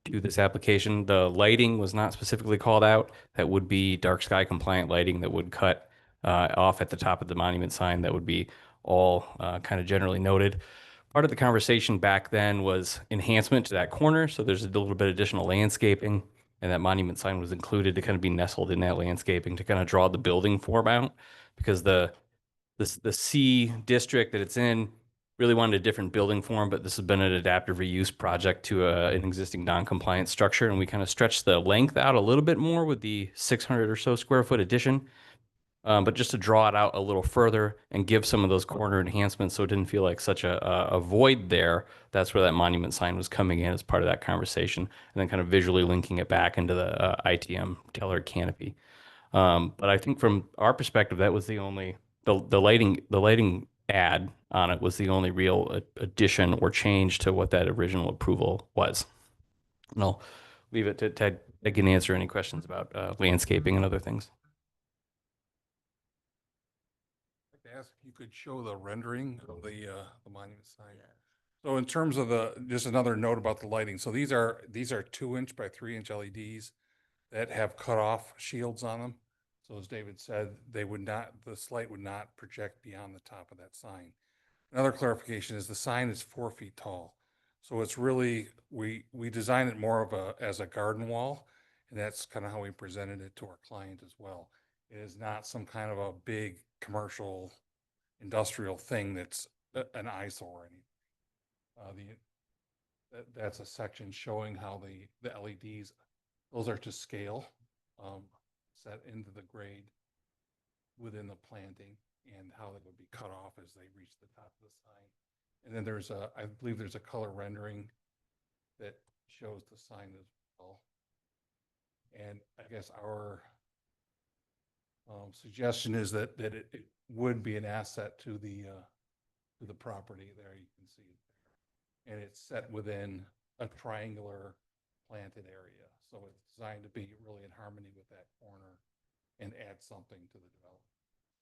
this application. The lighting was not specifically called out. That would be dark sky compliant lighting that would cut off at the top of the monument sign. That would be all kind of generally noted. Part of the conversation back then was enhancement to that corner. So there's a little bit additional landscaping, and that monument sign was included to kind of be nestled in that landscaping to kind of draw the building form out, because the C district that it's in really wanted a different building form, but this has been an adaptive reuse project to an existing non-compliant structure. And we kind of stretched the length out a little bit more with the 600 or so square foot addition. But just to draw it out a little further and give some of those corner enhancements so it didn't feel like such a void there, that's where that monument sign was coming in as part of that conversation, and then kind of visually linking it back into the ITM tailored canopy. But I think from our perspective, that was the only, the lighting add on it was the only real addition or change to what that original approval was. And I'll leave it to Ted. I can answer any questions about landscaping and other things. Ask if you could show the rendering of the monument sign. So in terms of just another note about the lighting. So these are 2-inch by 3-inch LEDs that have cutoff shields on them. So as David said, the light would not project beyond the top of that sign. Another clarification is the sign is 4 feet tall. So it's really, we designed it more as a garden wall, and that's kind of how we presented it to our client as well. It is not some kind of a big commercial industrial thing that's an eyesore or anything. That's a section showing how the LEDs, those are to scale, set into the grade within the planting, and how they would be cut off as they reach the top of the sign. And then I believe there's a color rendering that shows the sign as well. And I guess our suggestion is that it would be an asset to the property there. You can see it there. And it's set within a triangular planted area. So it's designed to be really in harmony with that corner and add something to the development.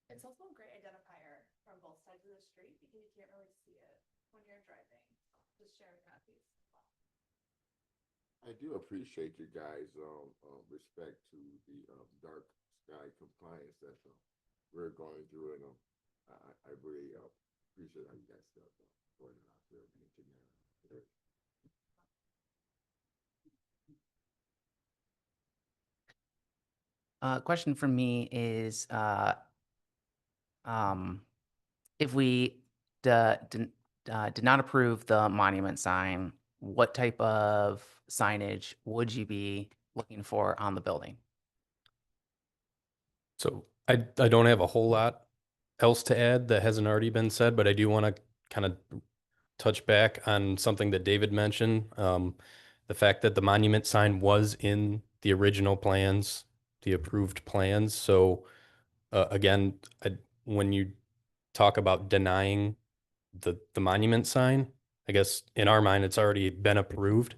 It's also a great identifier from both sides of the street because you can't really see it when you're driving. Just sharing that piece. I do appreciate you guys' respect to the dark sky compliance that we're going through, and I really appreciate how you guys stuff going out there and together. Question from me is, if we did not approve the monument sign, what type of signage would you be looking for on the building? So I don't have a whole lot else to add that hasn't already been said, but I do want to kind of touch back on something that David mentioned. The fact that the monument sign was in the original plans, the approved plans. So again, when you talk about denying the monument sign, I guess in our mind, it's already been approved.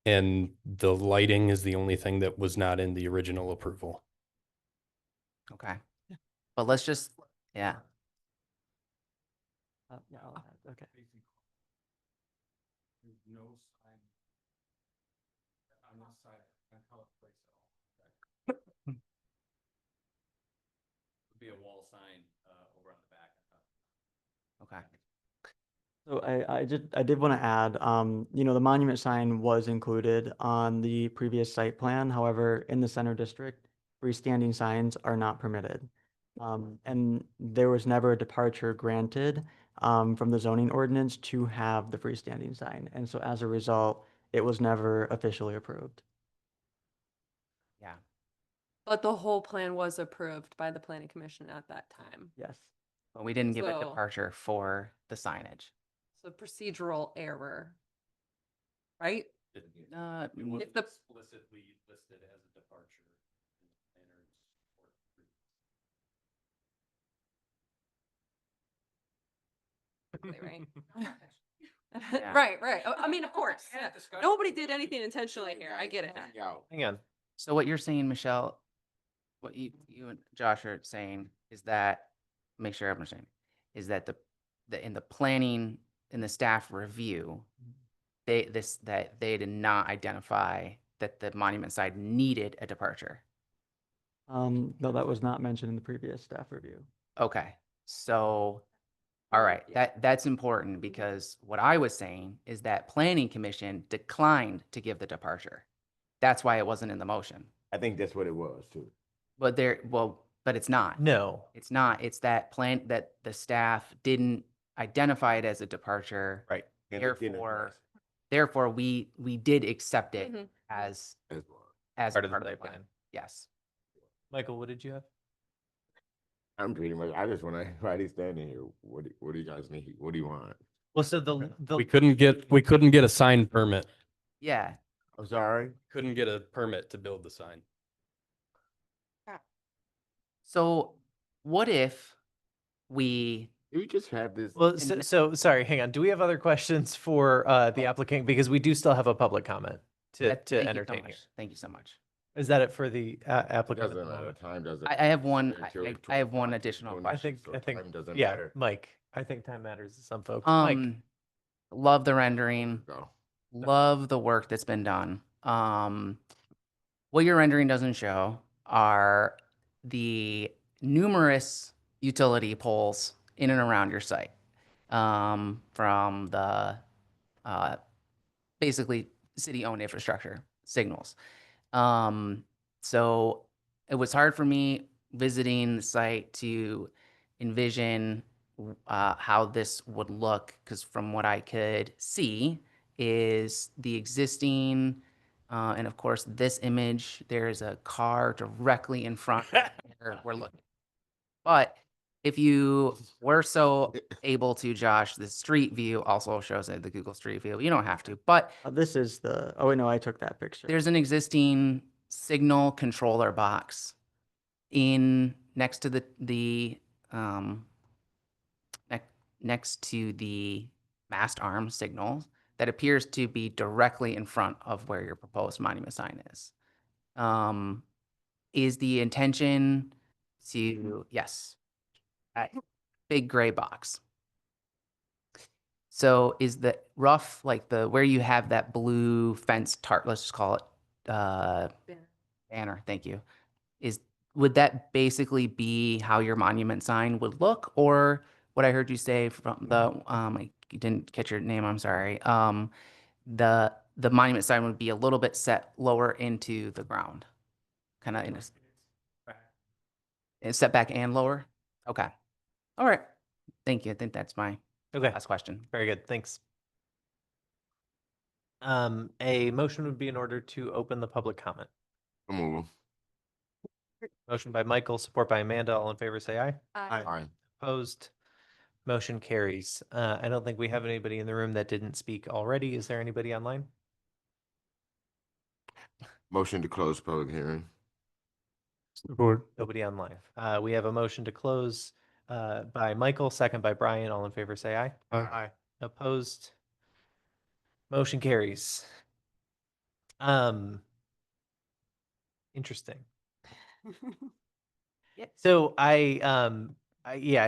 And the lighting is the only thing that was not in the original approval. Okay. But let's just, yeah. Yeah, okay. There's no sign on this side on how it plays out. Would be a wall sign over on the back. Okay. So I did want to add, the monument sign was included on the previous site plan. However, in the center district, freestanding signs are not permitted. And there was never a departure granted from the zoning ordinance to have the freestanding sign. And so as a result, it was never officially approved. Yeah. But the whole plan was approved by the planning commission at that time. Yes. But we didn't give a So- departure for the signage. So procedural error. Right? Uh, If the, explicitly listed as a departure. right? Yeah. Right. I mean, of course. Yeah. Nobody did anything intentionally here. I get it. Hang on. So what you're saying, Michelle, what you and Josh are saying is that, make sure I'm understanding, is that the in the planning, in the staff review, that they did not identify that the monument side needed a departure. No, that was not mentioned in the previous staff review. Okay, so, all right, that's important because what I was saying is that planning commission declined to give the departure. That's why it wasn't in the motion. I think that's what it was too. But but it's not. No. It's not. It's that that the staff didn't identify it as a departure. Right. And it didn't Therefore, we did accept it Mhm. as as Part of the site plan. Yes. Michael, what did you have? I'm pretty much. I just want to. Why they standing here? What do you guys need? What do you want? Well, so the We couldn't get a sign permit. Yeah. I'm sorry. Couldn't get a permit to build the sign. So what if we You just have this. well, so sorry, hang on. Do we have other questions for the applicant? Because we do still have a public comment to thank you so entertain here. much. Thank you so much. Is that it for the applicant? at the Doesn't matter. moment? Time doesn't. I have one. Until I have one 25, additional 29, I think so time doesn't yeah, matter. Mike. I think time matters to some folks. Mike. Love the rendering. Go. Love the work that's been done. What your rendering doesn't show are the numerous utility poles in and around your site, from the basically city-owned infrastructure signals. So it was hard for me visiting the site to envision how this would look, because from what I could see is the existing, and of course this image, there's a car directly in front where we're looking. But if you were so able to, Josh, the street view also shows it, the Google Street View. You don't have to, but This is the, oh, wait, no, I took that picture. there's an existing signal controller box next to the next to the mast arm signal that appears to be directly in front of where your proposed monument sign is. Is the intention to, yes, that big gray box. So is the rough, like where you have that blue fence let's just call it banner, thank you. Would that basically be how your monument sign would look? Or what I heard you say from I didn't catch your name, I'm sorry. The monument sign would be a little bit set lower into the ground, kind of in a setback and lower? Okay. All right. Thank you. I think that's my last question. Very good. Thanks. A motion would be in order to open the public comment. Motion by Michael, support by Amanda. All in favor, say aye. Aye. Opposed? Motion carries. I don't think we have anybody in the room that didn't speak already. Is there anybody online? Motion to close public hearing. Support. Nobody online. We have a motion to close by Michael, second by Brian. All in favor, say aye. Aye. Opposed? Motion carries. Interesting. So I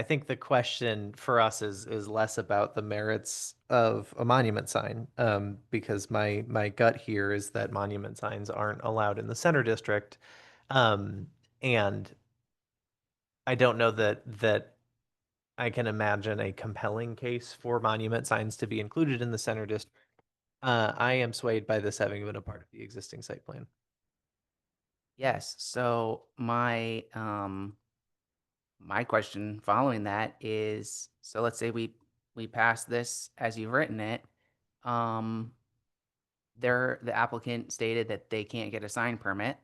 think the question for us is less about the merits of a monument sign, because my gut here is that monument signs aren't allowed in the center district, and I don't know that I can imagine a compelling case for monument signs to be included in the center district. I am swayed by this having been a part of the existing site plan. Yes. So my my question following that is, so let's say we pass this as you've written it. The applicant stated that they can't get a sign permit.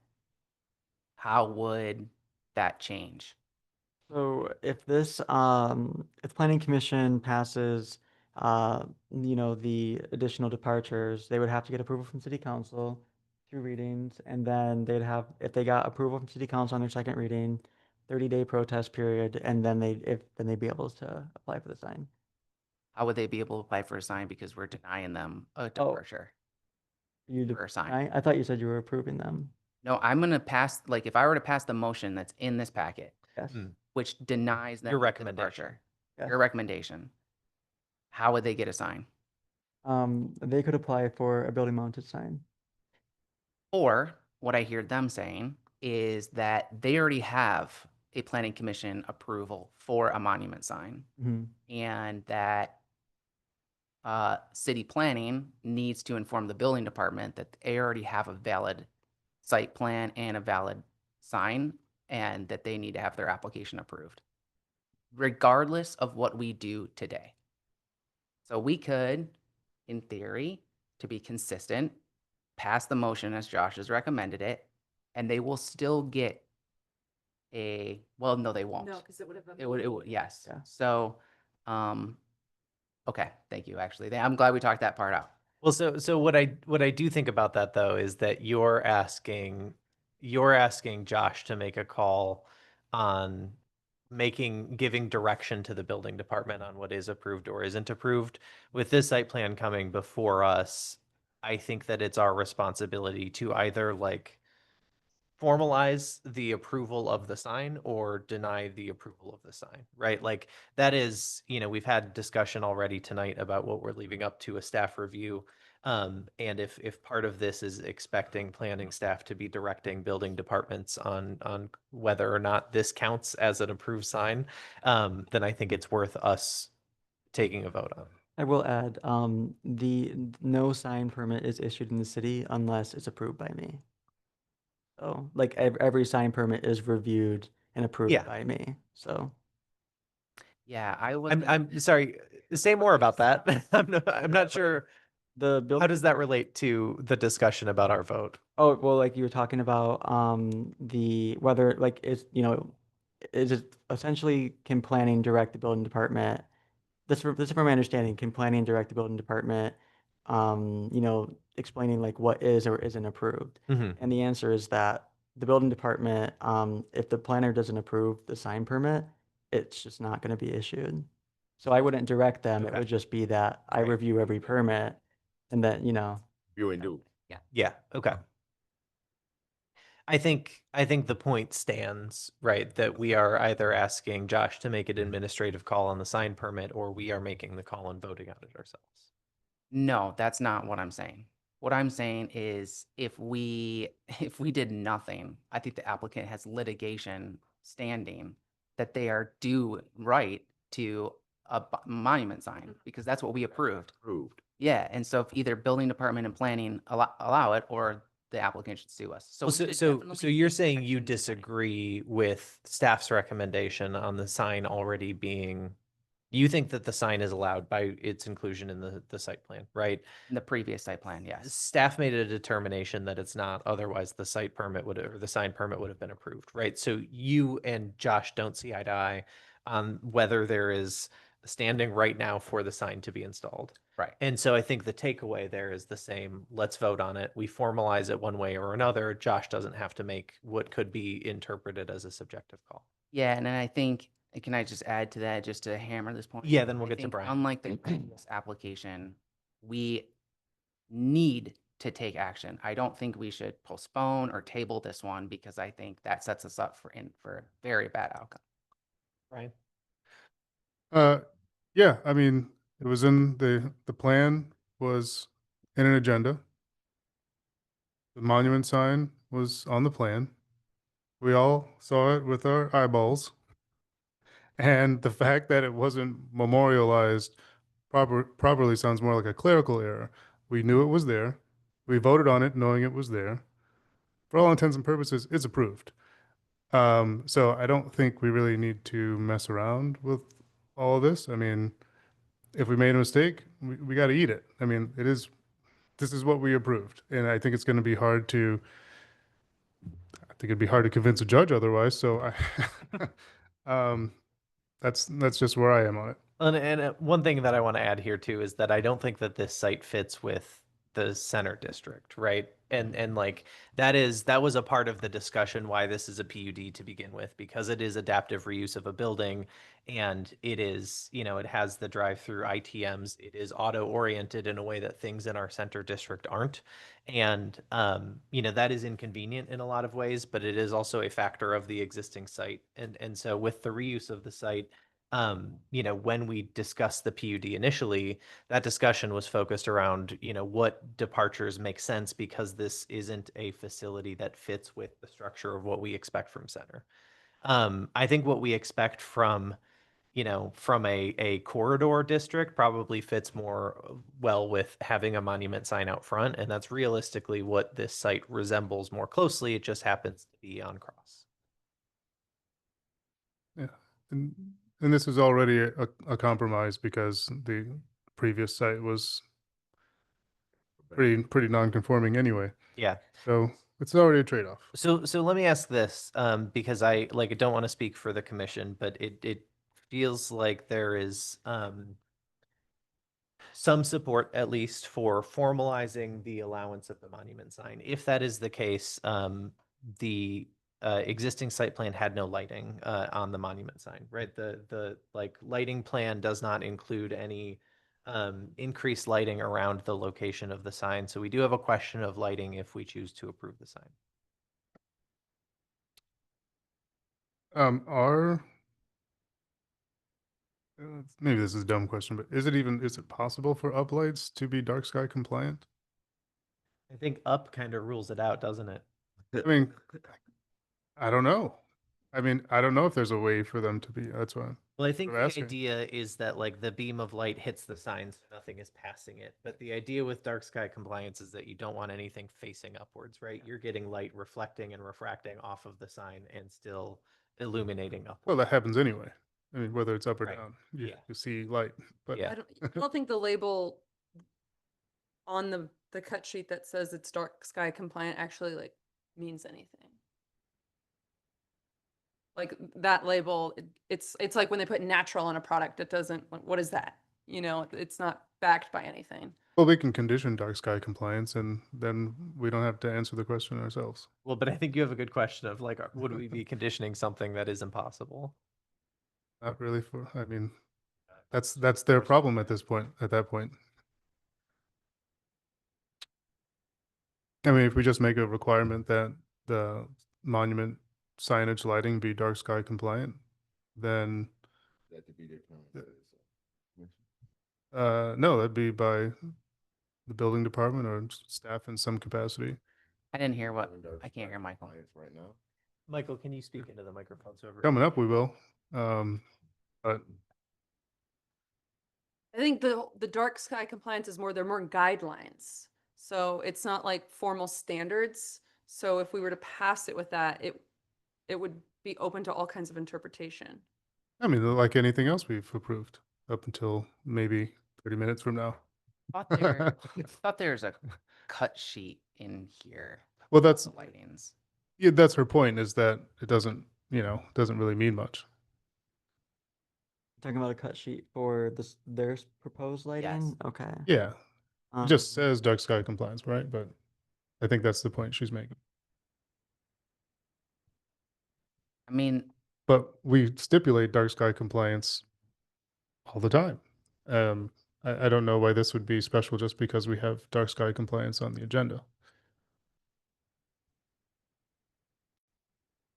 How would that change? So if this, if planning commission passes, you know, the additional departures, they would have to get approval from city council, 2 readings, and then they'd have, if they got approval from city council on their second reading, 30-day protest period, and then then they'd be able to apply for the sign. How would they be able to apply for a sign because we're denying them a departure for a sign? I thought you said you were approving them. No, I'm gonna pass, like, if I were to pass the motion that's in this packet, Yes. which denies them Your the recommendation. departure, Yes. your recommendation, how would they get a sign? They could apply for a building mounted sign. Or what I hear them saying is that they already have a planning commission approval for a monument sign, Mhm. and that city planning needs to inform the building department that they already have a valid site plan and a valid sign, and that they need to have their application approved, regardless of what we do today. So we could, in theory, to be consistent, pass the motion as Josh has recommended it, and they will still get well, no, they won't. No, because it would have been. It would, yes. Yeah. So, okay, thank you, actually. I'm glad we talked that part out. Well, so what I do think about that though is that you're asking Josh to make a call on giving direction to the building department on what is approved or isn't approved. With this site plan coming before us, I think that it's our responsibility to either like formalize the approval of the sign or deny the approval of the sign, right? Like that is, we've had discussion already tonight about what we're leaving up to a staff review. And if part of this is expecting planning staff to be directing building departments on whether or not this counts as an approved sign, then I think it's worth us taking a vote on. I will add, no sign permit is issued in the city unless it's approved by me. So like every sign permit is reviewed and approved Yeah. by me. So Yeah, I'm sorry. Say more about that. I'm not sure. the How does that relate to the discussion about our vote? Oh, well, like you were talking about, the whether like it's, is it essentially can planning direct the building department? This is from my understanding, can planning direct the building department, explaining like what is or isn't approved? Mhm. And the answer is that the building department, if the planner doesn't approve the sign permit, it's just not going to be issued. So I wouldn't direct them. It Okay. would just be that I review every permit and then, You and do. Yeah, okay. I think the point stands, right, that we are either asking Josh to make an administrative call on the sign permit or we are making the call and voting on it ourselves. No, that's not what I'm saying. What I'm saying is if we did nothing, I think the applicant has litigation standing that they are due right to a monument sign because that's what we approved. Approved. Yeah, and so if either building department and planning allow it or the applicant should sue us. So Well, we so could so definitely you're take saying you action tonight. disagree with staff's recommendation on the sign already being, you think that the sign is allowed by its inclusion in the site plan, right? In the previous site plan, yes. Staff made a determination that it's not, otherwise the site permit or the sign permit would have been approved, right? So you and Josh don't see eye to eye on whether there is standing right now for the sign to be installed. Right. And so I think the takeaway there is the same. Let's vote on it. We formalize it one way or another. Josh doesn't have to make what could be interpreted as a subjective call. Yeah, and then I think, can I just add to that just to hammer this point? Yeah, then we'll I get to think Brian. Unlike the previous application, we need to take action. I don't think we should postpone or table this one because I think that sets us up for a very bad outcome. Brian? Yeah, I mean, it was in the plan was in an agenda. The monument sign was on the plan. We all saw it with our eyeballs. And the fact that it wasn't memorialized properly sounds more like a clerical error. We knew it was there. We voted on it knowing it was there. For all intents and purposes, it's approved. So I don't think we really need to mess around with all of this. I mean, if we made a mistake, we got to eat it. I mean, this is what we approved. And I think it's going to be I think it'd be hard to convince a judge otherwise. So that's just where I am on it. And one thing that I want to add here too is that I don't think that this site fits with the center district, right? And like that was a part of the discussion why this is a PUD to begin with, because it is adaptive reuse of a building, and it is, it has the drive-through ITMs. It is auto-oriented in a way that things in our center district aren't. And that is inconvenient in a lot of ways, but it is also a factor of the existing site. And so with the reuse of the site, when we discussed the PUD initially, that discussion was focused around, what departures make sense because this isn't a facility that fits with the structure of what we expect from center. I think what we expect from a corridor district probably fits more well with having a monument sign out front. And that's realistically what this site resembles more closely. It just happens to be on Cross. Yeah. And this is already a compromise because the previous site was pretty non-conforming anyway. Yeah. So it's already a trade-off. So let me ask this, because I don't want to speak for the commission, but it feels like there is some support at least for formalizing the allowance of the monument sign. If that is the case, the existing site plan had no lighting on the monument sign, right? The lighting plan does not include any increased lighting around the location of the sign. So we do have a question of lighting if we choose to approve the sign. Maybe this is a dumb question, but is it possible for uplights to be dark sky compliant? I think up kind of rules it out, doesn't it? I mean, I don't know. I mean, I don't know if there's a way for them to be. That's why. Well, I think I'm the asking. idea is that the beam of light hits the sign, so nothing is passing it. But the idea with dark sky compliance is that you don't want anything facing upwards, right? You're getting light reflecting and refracting off of the sign and still illuminating upwards. Well, that happens anyway. I mean, whether it's up or Right. down, Yeah. you see light. But Yeah. I don't think the label on the cut sheet that says it's dark sky compliant actually means anything. Like that label, it's like when they put natural on a product, it doesn't, what is that? It's not backed by anything. Well, we can condition dark sky compliance, and then we don't have to answer the question ourselves. Well, but I think you have a good question of would we be conditioning something that is impossible? Not really I mean, that's their problem at that point. I mean, if we just make a requirement that the monument signage lighting be dark sky compliant, then no, that'd be by the building department or staff in some capacity. I didn't hear I can't hear Michael. Right now. Michael, can you speak into the microphone? So Coming up, we will. But I think the dark sky compliance is they're more guidelines. So it's not like formal standards. So if we were to pass it with that, it would be open to all kinds of interpretation. I mean, like anything else we've approved up until maybe 30 minutes from now. Thought there's a cut sheet in here. Well, that's the lightings. Yeah, that's her point, is that it doesn't really mean much. Talking about a cut sheet for their proposed lighting? Yes. Okay. Yeah. It just says dark sky compliance, right? But I think that's the point she's making. I mean, But we stipulate dark sky compliance all the time. I don't know why this would be special just because we have dark sky compliance on the agenda.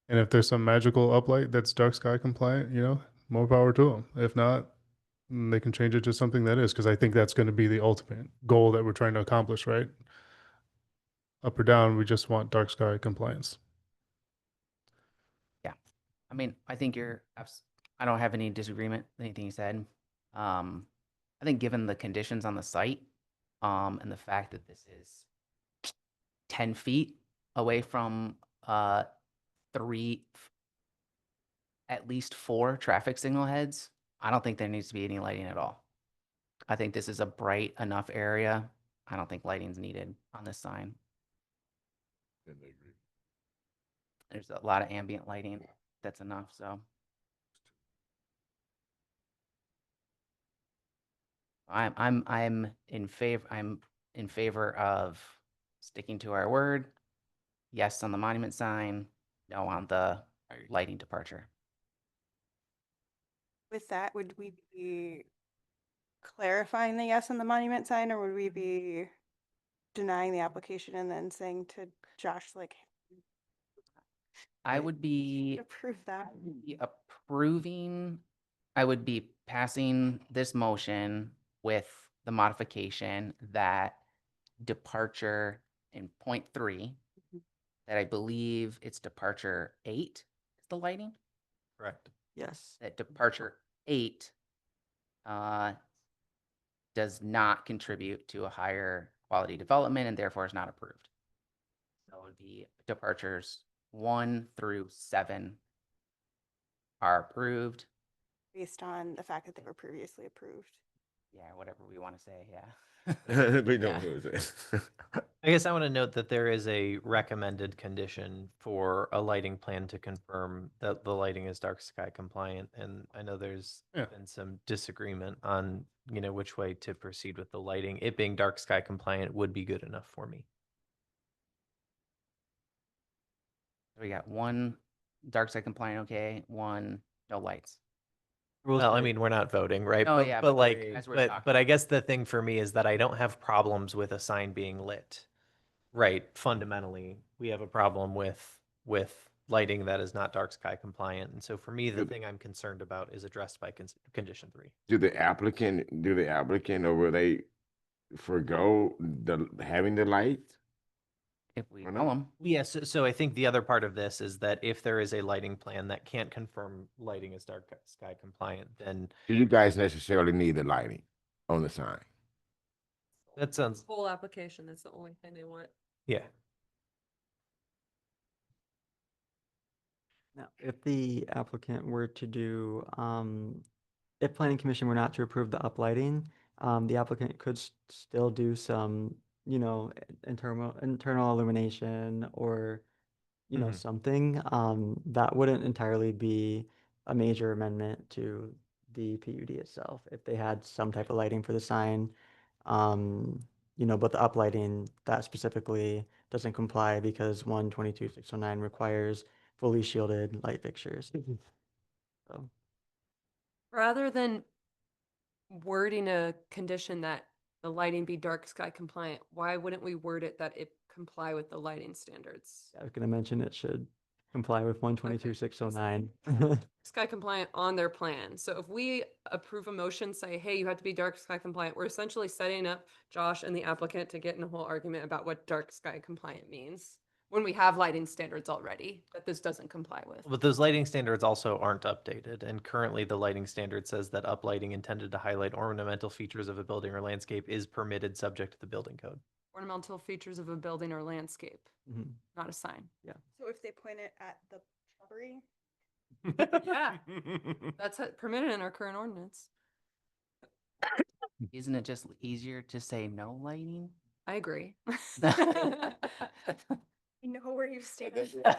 And if there's some magical uplight that's dark sky compliant, more power to them. If not, they can change it to something that is, because I think that's going to be the ultimate goal that we're trying to accomplish, right? Up or down, we just want dark sky compliance. yeah. I mean, I think I don't have any disagreement with anything you said. I think given the conditions on the site, and the fact that this is 10 feet away from at least 4 traffic signal heads, I don't think there needs to be any lighting at all. I think this is a bright enough area. I don't think lighting's needed on this sign. There's a lot of ambient lighting. That's enough, so. I'm in favor of sticking to our word. Yes on the monument sign, no on the lighting departure. With that, would we be clarifying the yes on the monument sign, or would we be denying the application and then saying to Josh, like, I would be approve that? be approving, I would be passing this motion with the modification that departure in point 3, that I believe it's departure 8 is the lighting, Correct. Yes. that departure 8 does not contribute to a higher quality development and therefore is not approved. So it would be departures 1 through 7 are approved. Based on the fact that they were previously approved. Yeah, whatever we want to say, yeah. We don't Yeah. do it. I guess I want to note that there is a recommended condition for a lighting plan to confirm that the lighting is dark sky compliant. And I know there's Yeah. been some disagreement on, which way to proceed with the lighting. It being dark sky compliant would be good enough for me. We got 1 dark side compliant, okay, 1 no lights. Well, I mean, we're not voting, right? Oh, But, yeah, but but like, as we're but talking. I guess the thing for me is that I don't have problems with a sign being lit. Right. Fundamentally, we have a problem with lighting that is not dark sky compliant. And so for me, the thing I'm concerned about is addressed by condition 3. Do the applicant or will they forego having the lights? If we Or tell not? them, Yes. So I think the other part of this is that if there is a lighting plan that can't confirm lighting is dark sky compliant, then Do you guys necessarily need the lighting on the sign? that sounds, Whole application, that's the only thing they want. yeah. Now, if the applicant were to do, if planning commission were not to approve the uplighting, the applicant could still do some, internal illumination or, Mhm. something. That wouldn't entirely be a major amendment to the PUD itself. If they had some type of lighting for the sign, but the uplighting, that specifically doesn't comply because 122.609 requires fully shielded light fixtures. So, Rather than wording a condition that the lighting be dark sky compliant, why wouldn't we word it that it comply with the lighting standards? I was going to mention it should comply with 122.609. Sky compliant on their plan. So if we approve a motion, say, hey, you have to be dark sky compliant, we're essentially setting up Josh and the applicant to get in a whole argument about what dark sky compliant means when we have lighting standards already that this doesn't comply with. But those lighting standards also aren't updated. And currently the lighting standard says that uplighting intended to highlight ornamental features of a building or landscape is permitted subject to the building code. Ornamental features of a building or landscape, Mhm. not a sign. Yeah. So if they point it at the shrubbery, Yeah, that's permitted in our current ordinance. isn't it just easier to say no lighting? I agree. you know where you stand. Exactly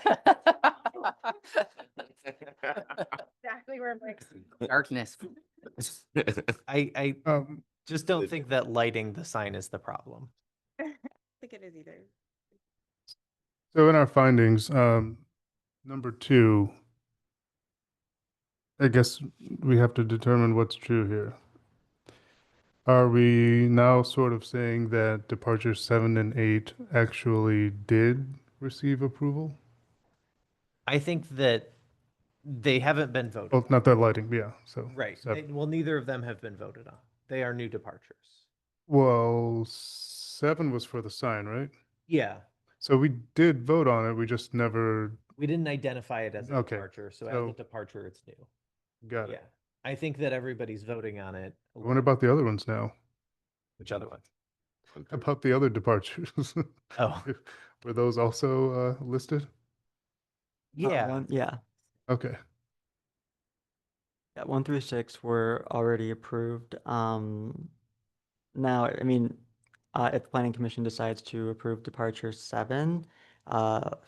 where Mike's. Darkness. I just don't think that lighting the sign is the problem. I don't think it is either. So in our findings, number 2, I guess we have to determine what's true here. Are we now sort of saying that departures 7 and 8 actually did receive approval? I think that they haven't been voted. Well, not that lighting, yeah, so. Right. 7. Well, neither of them have been voted on. They are new departures. Well, 7 was for the sign, right? Yeah. So we did vote on it, we just never We didn't identify it as a Okay, departure. So as so- a departure, it's new. got Yeah. it. I think that everybody's voting on it. What about the other ones now? Which other one? About the other departures? Oh. Were those also listed? Yeah. Yeah. Okay. Yeah, 1 through 6 were already approved. Now, I mean, if the planning commission decides to approve departure 7,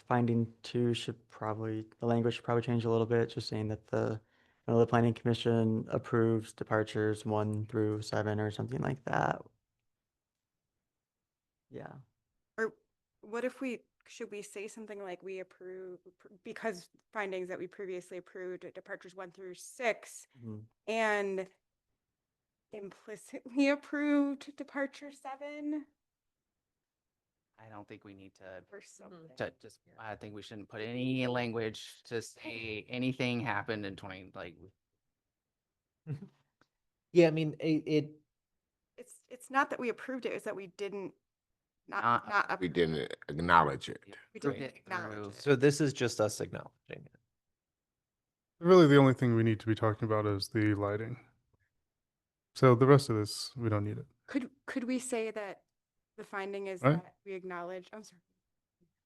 finding 2 should probably, the language should probably change a little bit, just saying that the planning commission approves departures 1 through 7 or something like that. Yeah. Or what if should we say something like we approve, because findings that we previously approved at departures 1 through 6 Mhm. and implicitly approved departure 7? I don't think we need Or something. to just, I think we shouldn't put any language to say anything happened in 20, like, Yeah, I mean, It's not that we approved it, it's that we didn't, Not- not, We didn't acknowledge it. we approved didn't it acknowledge through- it. so this is just us acknowledging it. Really, the only thing we need to be talking about is the lighting. So the rest of this, we don't need it. Could we say that the finding is Right. that we acknowledge, I'm sorry.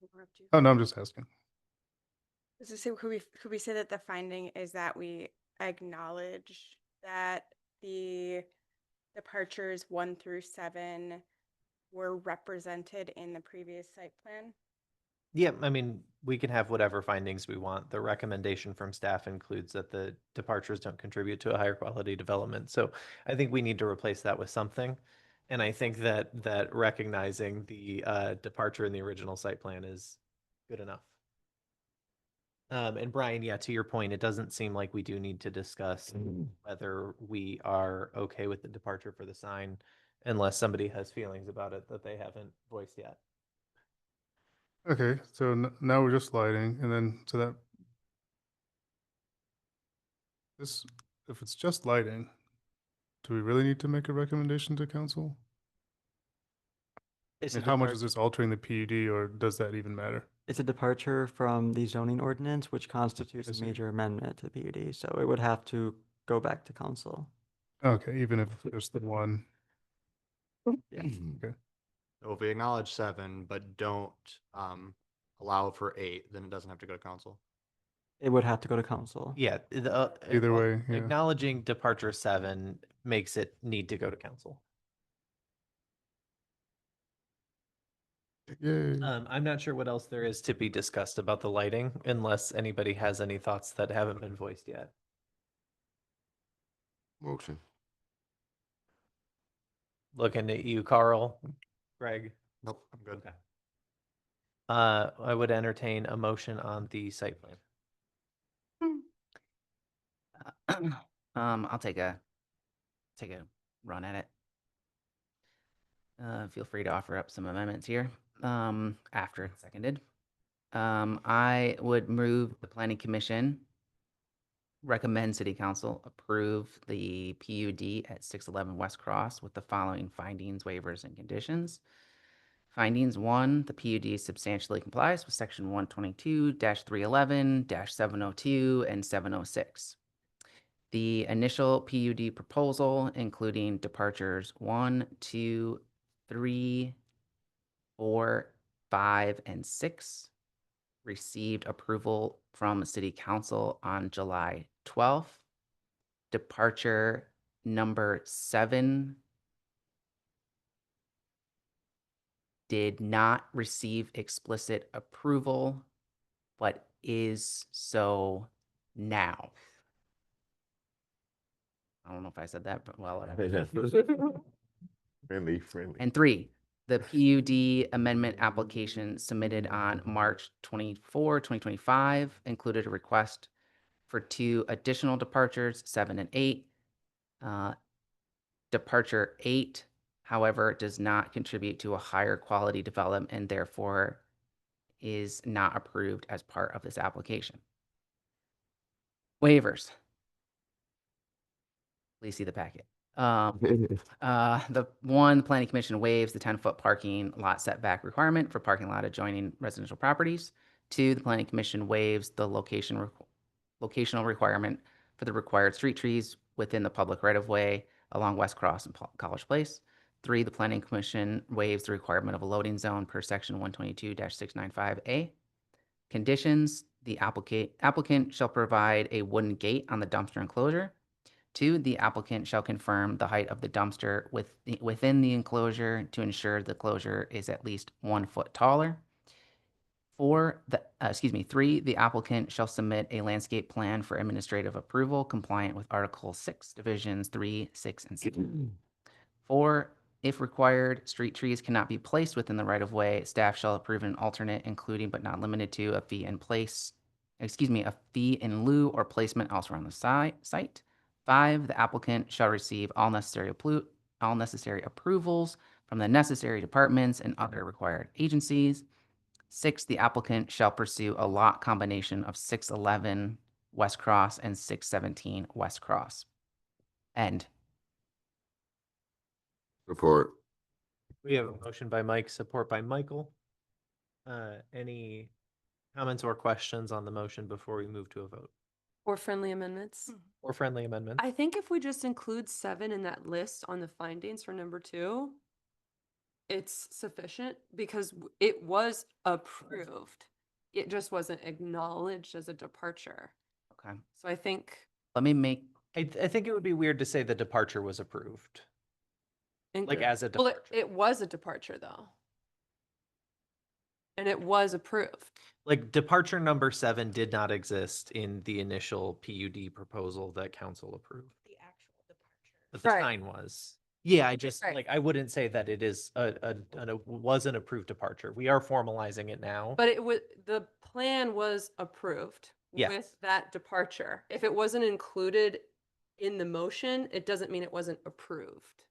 Interrupt you. Oh, no, I'm just asking. Could we say that the finding is that we acknowledge that the departures 1 through 7 were represented in the previous site plan? Yeah, I mean, we can have whatever findings we want. The recommendation from staff includes that the departures don't contribute to a higher quality development. So I think we need to replace that with something. And I think that recognizing the departure in the original site plan is good enough. And Brian, yeah, to your point, it doesn't seem like we do need to discuss whether we are okay with the departure for the sign unless somebody has feelings about it that they haven't voiced yet. Okay, so now we're just lighting, and then so that this, if it's just lighting, do we really need to make a recommendation to council? It's And a how much depart- is this altering the PUD, or does that even matter? It's a departure from the zoning ordinance, which constitutes I a see. major amendment to the PUD, so it would have to go back to council. Okay, even if there's the one. Yeah. Okay. So if we acknowledge 7, but don't allow for 8, then it doesn't have to go to council. It would have to go to council. Yeah. Either way, yeah. Acknowledging departure 7 makes it need to go to council. Yay. I'm not sure what else there is to be discussed about the lighting unless anybody has any thoughts that haven't been voiced yet. Motion. Looking at you, Carl, Greg. Nope, I'm good. Okay. I would entertain a motion on the site plan. I'll take a run at it. Feel free to offer up some amendments here, after it's seconded. I would move the planning commission recommend city council approve the PUD at 611 West Cross with the following findings, waivers, and conditions. Findings: 1, the PUD substantially complies with section 122-311-702 and 706. The initial PUD proposal, including departures 1, 2, 3, 4, 5, and 6, received approval from City Council on July 12th. Departure number 7 did not receive explicit approval, but is so now. I don't know if I said that, but well. Friendly. And 3, the PUD amendment application submitted on March 24, 2025 included a request for 2 additional departures, 7 and 8. Departure 8, however, does not contribute to a higher quality development and therefore is not approved as part of this application. Waivers. Please see the packet. The planning commission waives the 10-foot parking lot setback requirement for parking lot adjoining residential properties. 2, the planning commission waives the locational requirement for the required street trees within the public right-of-way along West Cross and College Place. 3, the planning commission waives the requirement of a loading zone per section 122-695A. Conditions: the applicant shall provide a wooden gate on the dumpster enclosure 2, the applicant shall confirm the height of the dumpster within the enclosure to ensure the closure is at least 1 foot taller. 3, the applicant shall submit a landscape plan for administrative approval compliant with Article 6, Divisions 3, 6, and 7. 4, if required, street trees cannot be placed within the right-of-way. Staff shall approve an alternate, including but not limited to a fee in lieu or placement elsewhere on the site. 5, the applicant shall receive all necessary approvals from the necessary departments and other required agencies. 6, the applicant shall pursue a lot combination of 611 West Cross and 617 West Cross. End. Support. We have a motion by Mike, support by Michael. Any comments or questions on the motion before we move to a vote? Or friendly amendments? Or friendly amendments? I think if we just include 7 in that list on the findings for number 2, it's sufficient because it was approved. It just wasn't acknowledged as a departure. Okay. So I think Let me make, I think it would be weird to say the departure was approved, like as a well, departure. it was a departure though. And it was approved. Like departure number 7 did not exist in the initial PUD proposal that council approved. The actual departure. But the Right. sign was. Yeah, I just Right. like, I wouldn't say that it is was an approved departure. We are formalizing it now. But it was, the plan was approved Yes. with that departure. If it wasn't included in the motion, it doesn't mean it wasn't approved.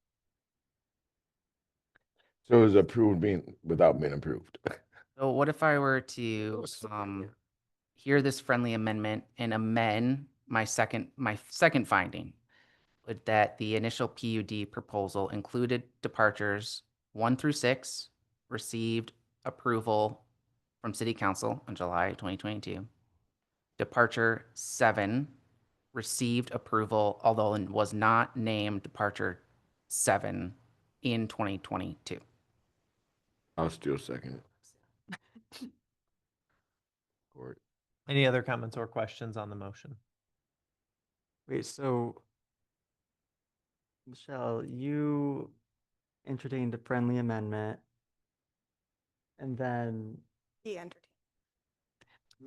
So it was approved without being approved. so what if I were to hear this friendly amendment and amend my second finding? With that the initial PUD proposal included departures 1 through 6, received approval from City Council in July 2022. Departure 7 received approval, although it was not named Departure 7 in 2022. I'll still second it. Support. Any other comments or questions on the motion? Wait, so Michelle, you entertained a friendly amendment and then He entertained.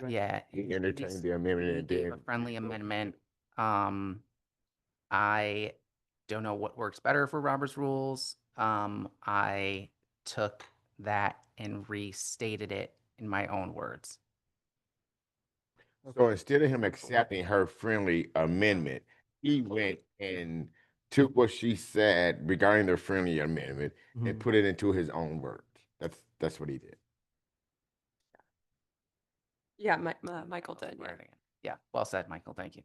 Yeah. He entertained the amendment He and gave then. a friendly amendment. I don't know what works better for Robert's rules. I took that and restated it in my own words. So instead of him accepting her friendly amendment, he went and took what she said regarding the friendly amendment and put it into his own words. That's what he did. Yeah, Michael did. Yeah. Yeah, well said, Michael. Thank you.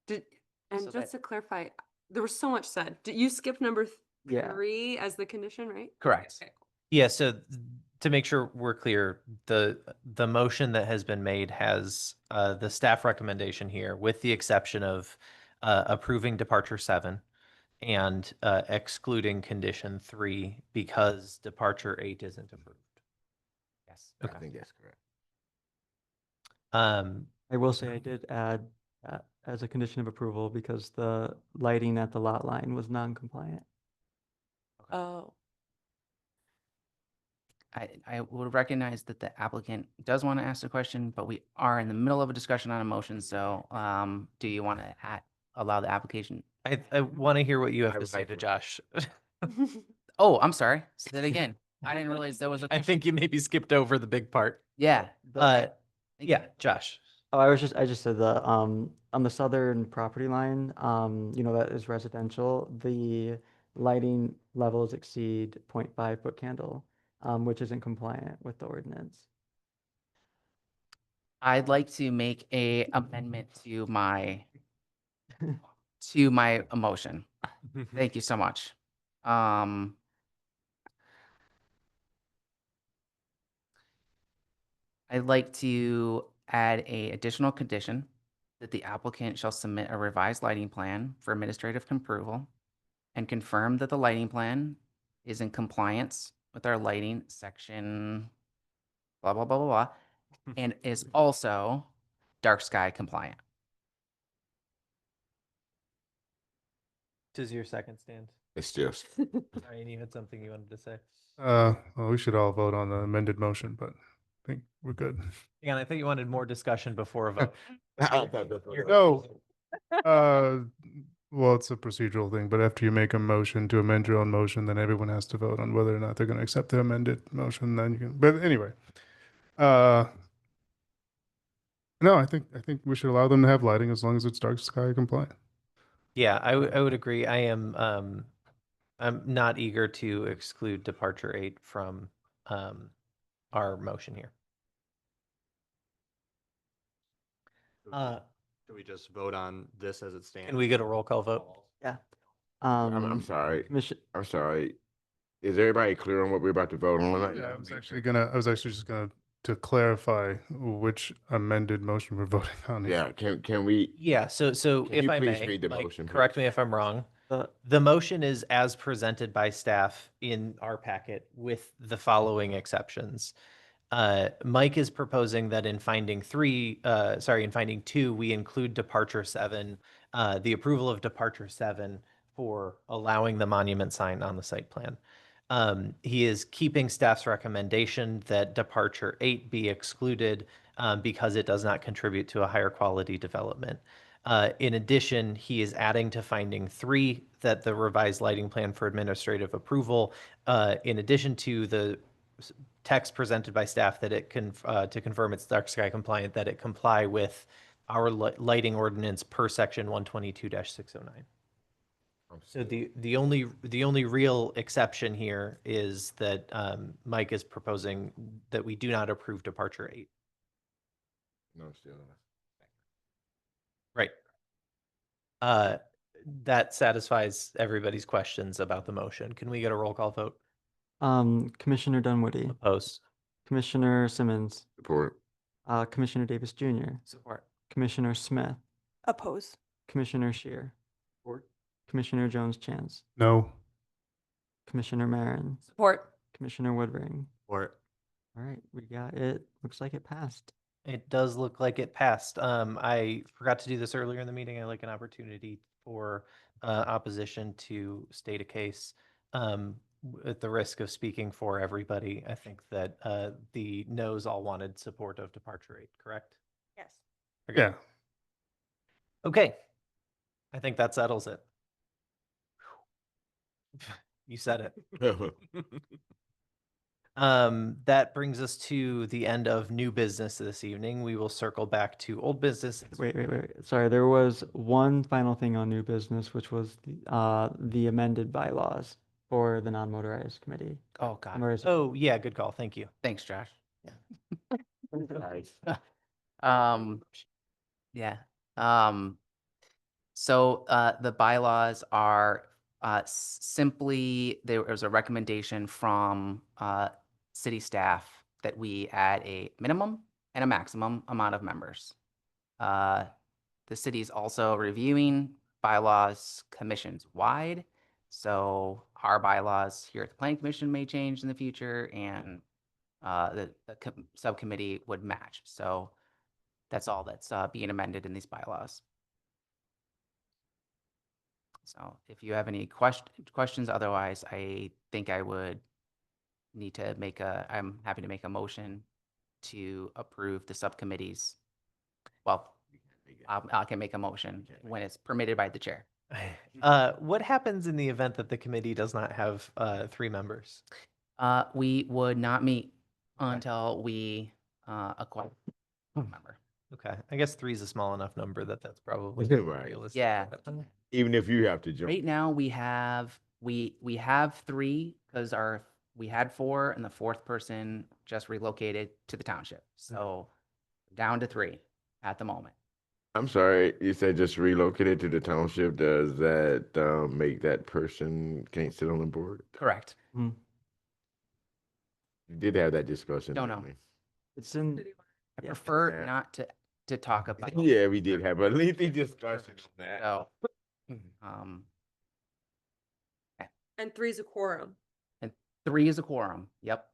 And So just that- to clarify, there was so much said. Did you skip number Yeah. 3 as the condition, right? Correct. Okay, cool. Yeah, so to make sure we're clear, the motion that has been made has the staff recommendation here, with the exception of approving departure 7 and excluding condition 3 because departure 8 isn't approved. Yes. I think that's correct. I will say I did add that as a condition of approval because the lighting at the lot line was non-compliant. Oh, I would recognize that the applicant does want to ask a question, but we are in the middle of a discussion on a motion. So do you want to allow the application? I want to hear what you have I to would say like to to- Josh. Oh, I'm sorry. Say that again. I didn't realize there was a. I think you maybe skipped over the big part. Yeah. Yeah, Josh. Oh, I just said the on the southern property line, that is residential, the lighting levels exceed 0.5 foot candle, which isn't compliant with the ordinance. I'd like to make a amendment to my motion. Thank you so much. I'd like to add a additional condition that the applicant shall submit a revised lighting plan for administrative approval and confirm that the lighting plan is in compliance with our lighting section, blah, blah, blah, blah, blah, and is also dark sky compliant. does your second stand? It's just, Ryan, you had something you wanted to say? Well, we should all vote on the amended motion, but I think we're good. Again, I think you wanted more discussion before a vote. No, well, it's a procedural thing, but after you make a motion to amend your own motion, then everyone has to vote on whether or not they're going to accept the amended motion, then you can, but anyway. No, I think we should allow them to have lighting as long as it's dark sky compliant. Yeah, I would agree. I'm not eager to exclude departure 8 from our motion here. Can we just vote on this as it stands? Can we get a roll call vote? Yeah. I'm sorry. Commission, I'm sorry. Is everybody clear on what we're about to vote on? Yeah, I was actually just gonna to clarify which amended motion we're voting on. here. Yeah, can we? Yeah, so Can if you I please may, read the Mike, motion, correct please? me if I'm wrong. uh, The motion is as presented by staff in our packet with the following exceptions. Mike is proposing that in finding 2, we include departure 7, the approval of departure 7 for allowing the monument sign on the site plan. He is keeping staff's recommendation that departure 8 be excluded because it does not contribute to a higher quality development. In addition, he is adding to finding 3 that the revised lighting plan for administrative approval, in addition to the text presented by staff that it can, to confirm it's dark sky compliant, that it comply with our lighting ordinance per section 122-609. So the only real exception here is that Mike is proposing that we do not approve departure 8. No, still. Right. That satisfies everybody's questions about the motion. Can we get a roll call vote? Commissioner Dunwoody, Opposed? Commissioner Simmons, Support. Commissioner Davis Jr., Support. Commissioner Smith, Oppose. Commissioner Shear, Commissioner Jones Chance, No. Commissioner Marin, Support. Commissioner Woodring. Or All right, we got it. Looks like it passed. It does look like it passed. I forgot to do this earlier in the meeting. I like an opportunity for opposition to state a case. At the risk of speaking for everybody, I think that the noes all wanted support of departure 8, correct? Yes. Okay. Yeah. Okay. I think that settles it. You said it. That brings us to the end of new business this evening. We will circle back to old business. Wait. Sorry, there was one final thing on new business, which was the amended bylaws for the non-motorized committee. Oh, God. Where is it? Oh, yeah, good call. Thank you. Thanks, Josh. Yeah. So the bylaws are simply, there was a recommendation from city staff that we add a minimum and a maximum amount of members. The city's also reviewing bylaws commissions wide. So our bylaws here at the Planning Commission may change in the future, and the subcommittee would match. So that's all that's being amended in these bylaws. So if you have any questions, otherwise, I think I would need to I'm happy to make a motion to approve the subcommittees. Well, I can make a motion when it's permitted by the chair. What happens in the event that the committee does not have 3 members? We would not meet until we acquire a member. Okay, I guess 3 is a small enough number that that's probably Right. realistic. Yeah. Even if you have to jump. Right now, we have 3 because we had 4 and the 4th person just relocated to the township. So down to 3 at the moment. I'm sorry, you said just relocated to the township. Does that make that person can't sit on the board? Correct. You did have that discussion. Don't didn't know. we? It's in. I Yeah. prefer not to talk about. Yeah, we did have a lengthy discussion on that. So, And 3 is a quorum. and 3 is a quorum. Yep.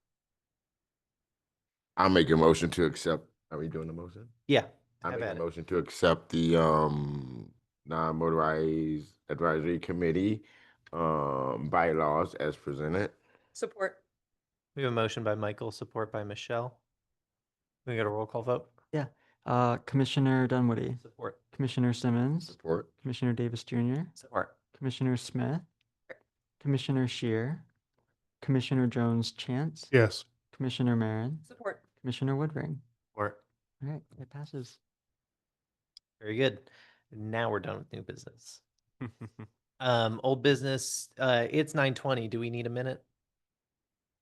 I'll make a motion to accept. Are we doing the motion? Yeah. I have make a at it. motion to accept the non-motorized advisory committee bylaws as presented. Support. We have a motion by Michael, support by Michelle. We got a roll call vote? Yeah. Commissioner Dunwoody, Support. Commissioner Simmons, Support. Commissioner Davis Jr., Support. Commissioner Smith, Commissioner Shear, Commissioner Jones Chance, Yes. Commissioner Marin, Support. Commissioner Woodring. Or All right, it passes. Very good. Now we're done with new business. Old business, it's 9:20. Do we need a minute?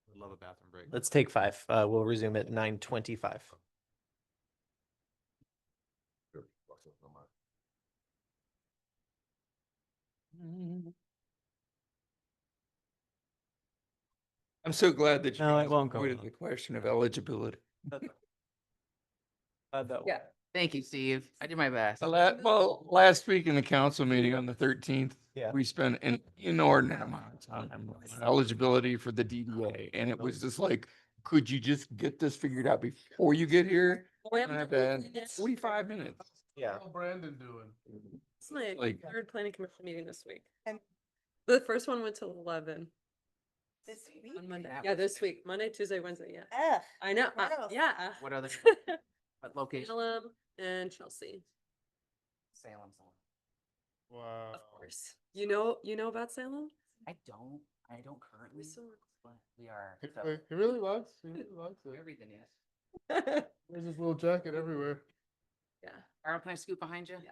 would love a bathroom break. Let's take 5. We'll resume at 9:25. I'm so glad that you No, it guys won't go avoided long. the question of eligibility. Yeah. Thank you, Steve. I did my best. Well, last week in the council meeting on the 13th, Yeah. we spent an inordinate amount of time on eligibility for the DDA. And it was just like, could you just get this figured out before you get here? We And I've had 45 minutes. Yeah. How's Brandon doing? It's my Like- third planning commission meeting this week. And- The first one went till 11 This week? on Monday. Yeah, this week, Monday, Tuesday, Wednesday, yeah. Ugh. I know, Gross. yeah. What other, what location? Salem and Chelsea, Salem. Wow. of course. You know about Salem? I don't currently, So- but we are. He, so- he really likes. He really likes it. Everything is. There's his little jacket everywhere. Yeah. Arnold, can I scoot behind you? Yeah.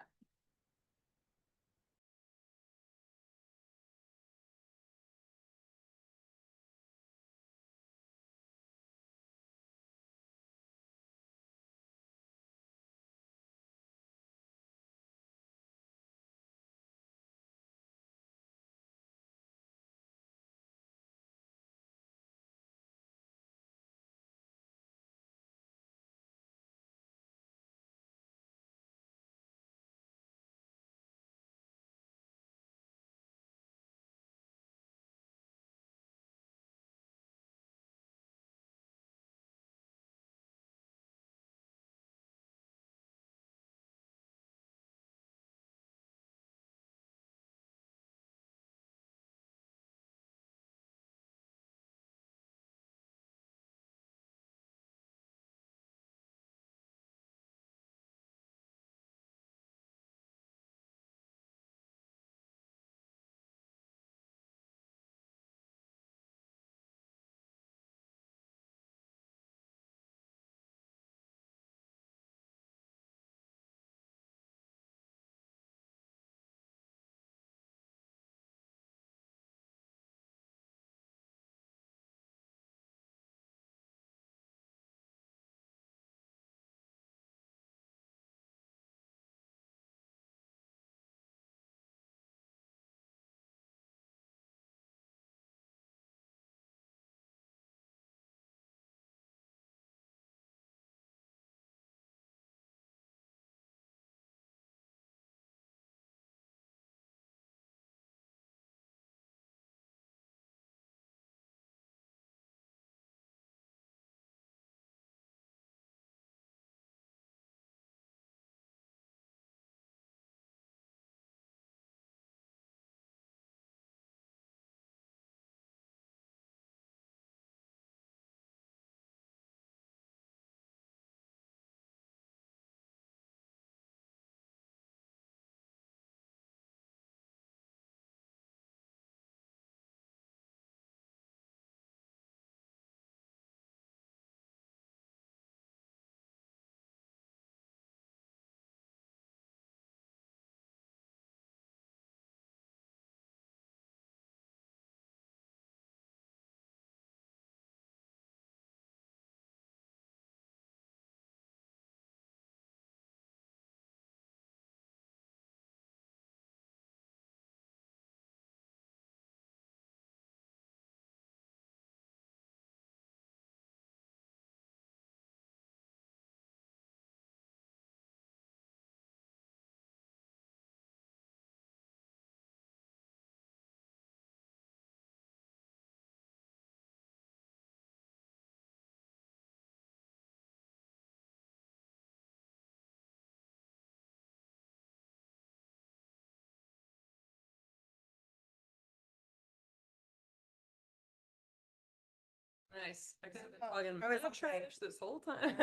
Nice. I got the plug in. I was I've trying- finished this whole time.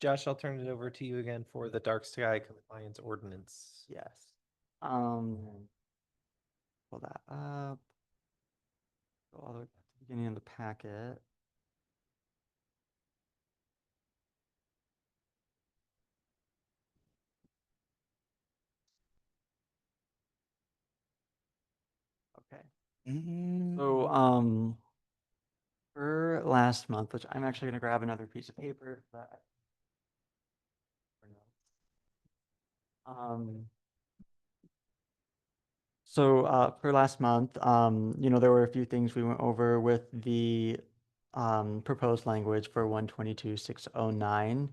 Josh, I'll turn it over to you again for the dark sky compliance ordinance. Yes. Pull that up. Go all the way back to the beginning of the packet. Okay. So, for last month, which I'm actually gonna grab another piece of paper that. For last month, there were a few things we went over with the proposed language for 122.609.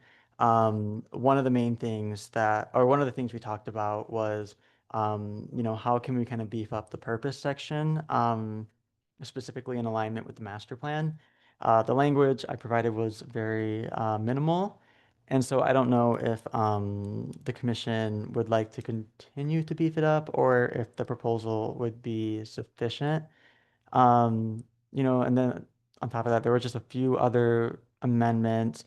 One of the main things one of the things we talked about was, how can we kind of beef up the purpose section, specifically in alignment with the master plan. The language I provided was very minimal. And so I don't know if the commission would like to continue to beef it up or if the proposal would be sufficient. And then on top of that, there were just a few other amendments,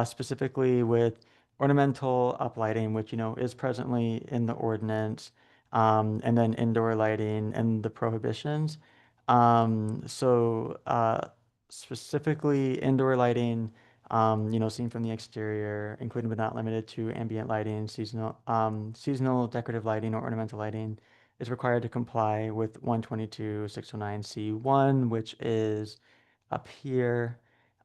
specifically with ornamental uplighting, which, is presently in the ordinance, and then indoor lighting and the prohibitions. Specifically indoor lighting, seen from the exterior, including but not limited to ambient lighting, seasonal decorative lighting or ornamental lighting is required to comply with 122.609C1, which is up here.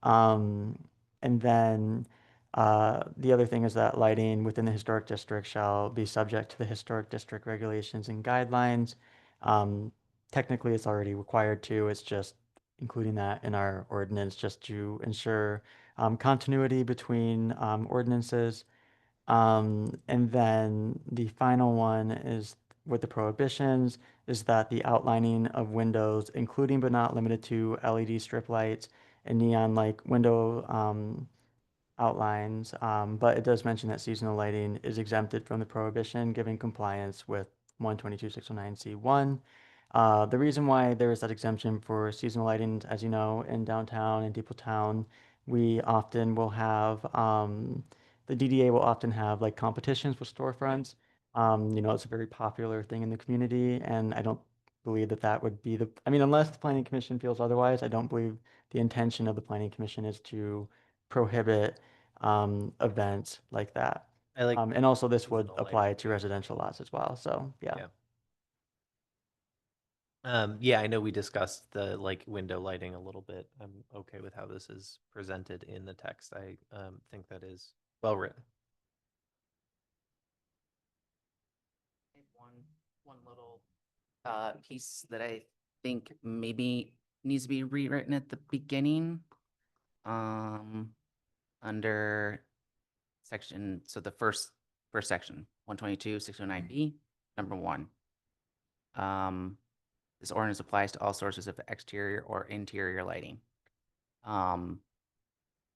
And then the other thing is that lighting within the historic district shall be subject to the historic district regulations and guidelines. Technically, it's already required to. It's just including that in our ordinance just to ensure continuity between ordinances. And then the final one is with the prohibitions is that the outlining of windows, including but not limited to LED strip lights and neon like window outlines. But it does mention that seasonal lighting is exempted from the prohibition, giving compliance with 122.609C1. The reason why there is that exemption for seasonal lighting, as you know, in downtown and Depot Town, we often will have, the DDA will often have like competitions with storefronts. It's a very popular thing in the community, and I don't believe that would be unless the Planning Commission feels otherwise, I don't believe the intention of the Planning Commission is to prohibit events like that. And also this would apply to residential lots as well, so, yeah. Yeah, I know we discussed the window lighting a little bit. I'm okay with how this is presented in the text. I think that is well written. One little piece that I think maybe needs to be rewritten at the beginning. Under section, so the first section, 122.609B, number 1. This ordinance applies to all sources of exterior or interior lighting. I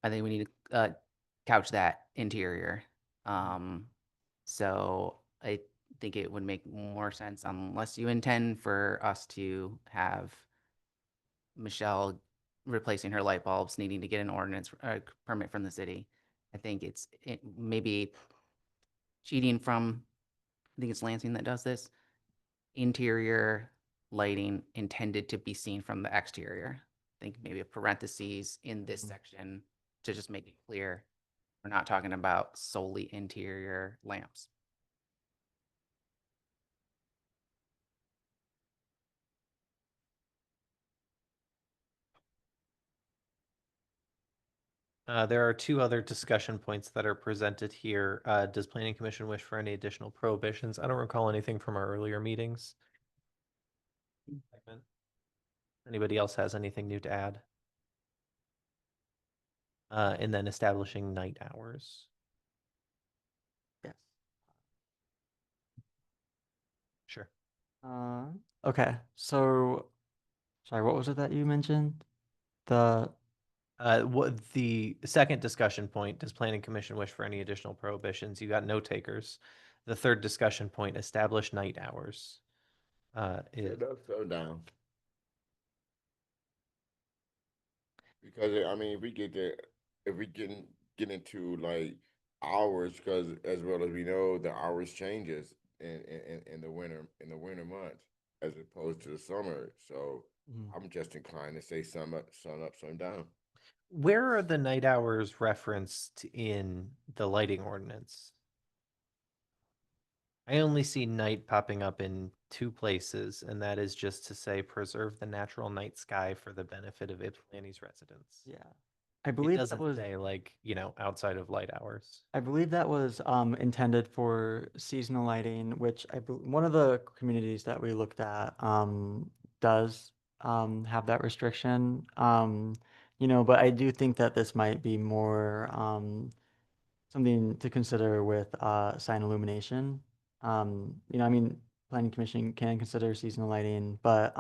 think we need to couch that interior. So I think it would make more sense unless you intend for us to have Michelle replacing her light bulbs, needing to get an ordinance permit from the city. I think it maybe cheating from, I think it's Lansing that does this, interior lighting intended to be seen from the exterior. I think maybe a parentheses in this section to just make it clear we're not talking about solely interior lamps. There are 2 other discussion points that are presented here. Does Planning Commission wish for any additional prohibitions? I don't recall anything from our earlier meetings. Anybody else has anything new to add? And then establishing night hours. Yes. Sure. Okay, so, sorry, what was it that you mentioned? What the second discussion point, does Planning Commission wish for any additional prohibitions? You got no takers. The third discussion point, establish night hours. Is, Slow down. Because I mean, if we get there, if we get into like hours, because as well as we know, the hours changes in the winter months as opposed to the summer. So I'm just inclined to say sun up, sun down. where are the night hours referenced in the lighting ordinance? I only see night popping up in two places, and that is just to say preserve the natural night sky for the benefit of Ypsilanti's residents. Yeah. I It believe that doesn't was, say like, outside of light hours. I believe that was intended for seasonal lighting, which one of the communities that we looked at does have that restriction. But I do think that this might be more something to consider with sign illumination. I mean, planning commission can consider seasonal lighting, but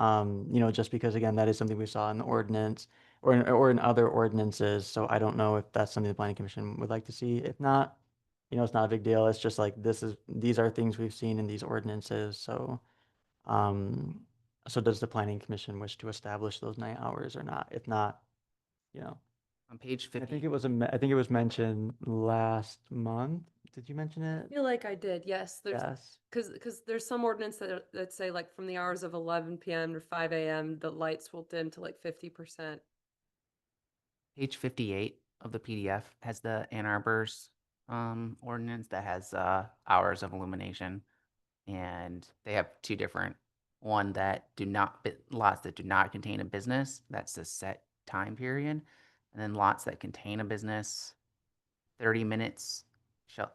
just because again, that is something we saw in the ordinance or in other ordinances. So I don't know if that's something the planning commission would like to see. If not, it's not a big deal. It's just like these are things we've seen in these ordinances. So does the planning commission wish to establish those night hours or not? If not, On page I 50. think it was mentioned last month. Did you mention I it? feel like I did, yes. There's Yes. because there's some ordinance that say like from the hours of 11 p.m. to 5 a.m. the lights will dim to like 50%. Page 58 of the PDF has the Ann Arbor's ordinance that has hours of illumination. And they have two different, one that lots that do not contain a business, that's a set time period. And then lots that contain a business, 30 minutes shall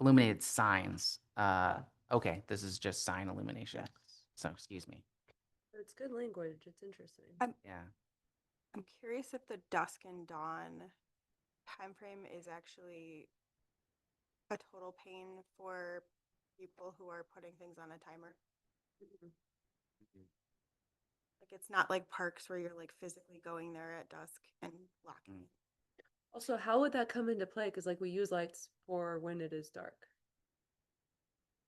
illuminated signs. Okay, this is just sign illumination. So excuse me. It's good language. It's interesting. Yeah. I'm curious if the dusk and dawn timeframe is actually a total pain for people who are putting things on a timer. Like it's not like parks where you're like physically going there at dusk and locking. Also, how would that come into play? Because like we use lights for when it is dark.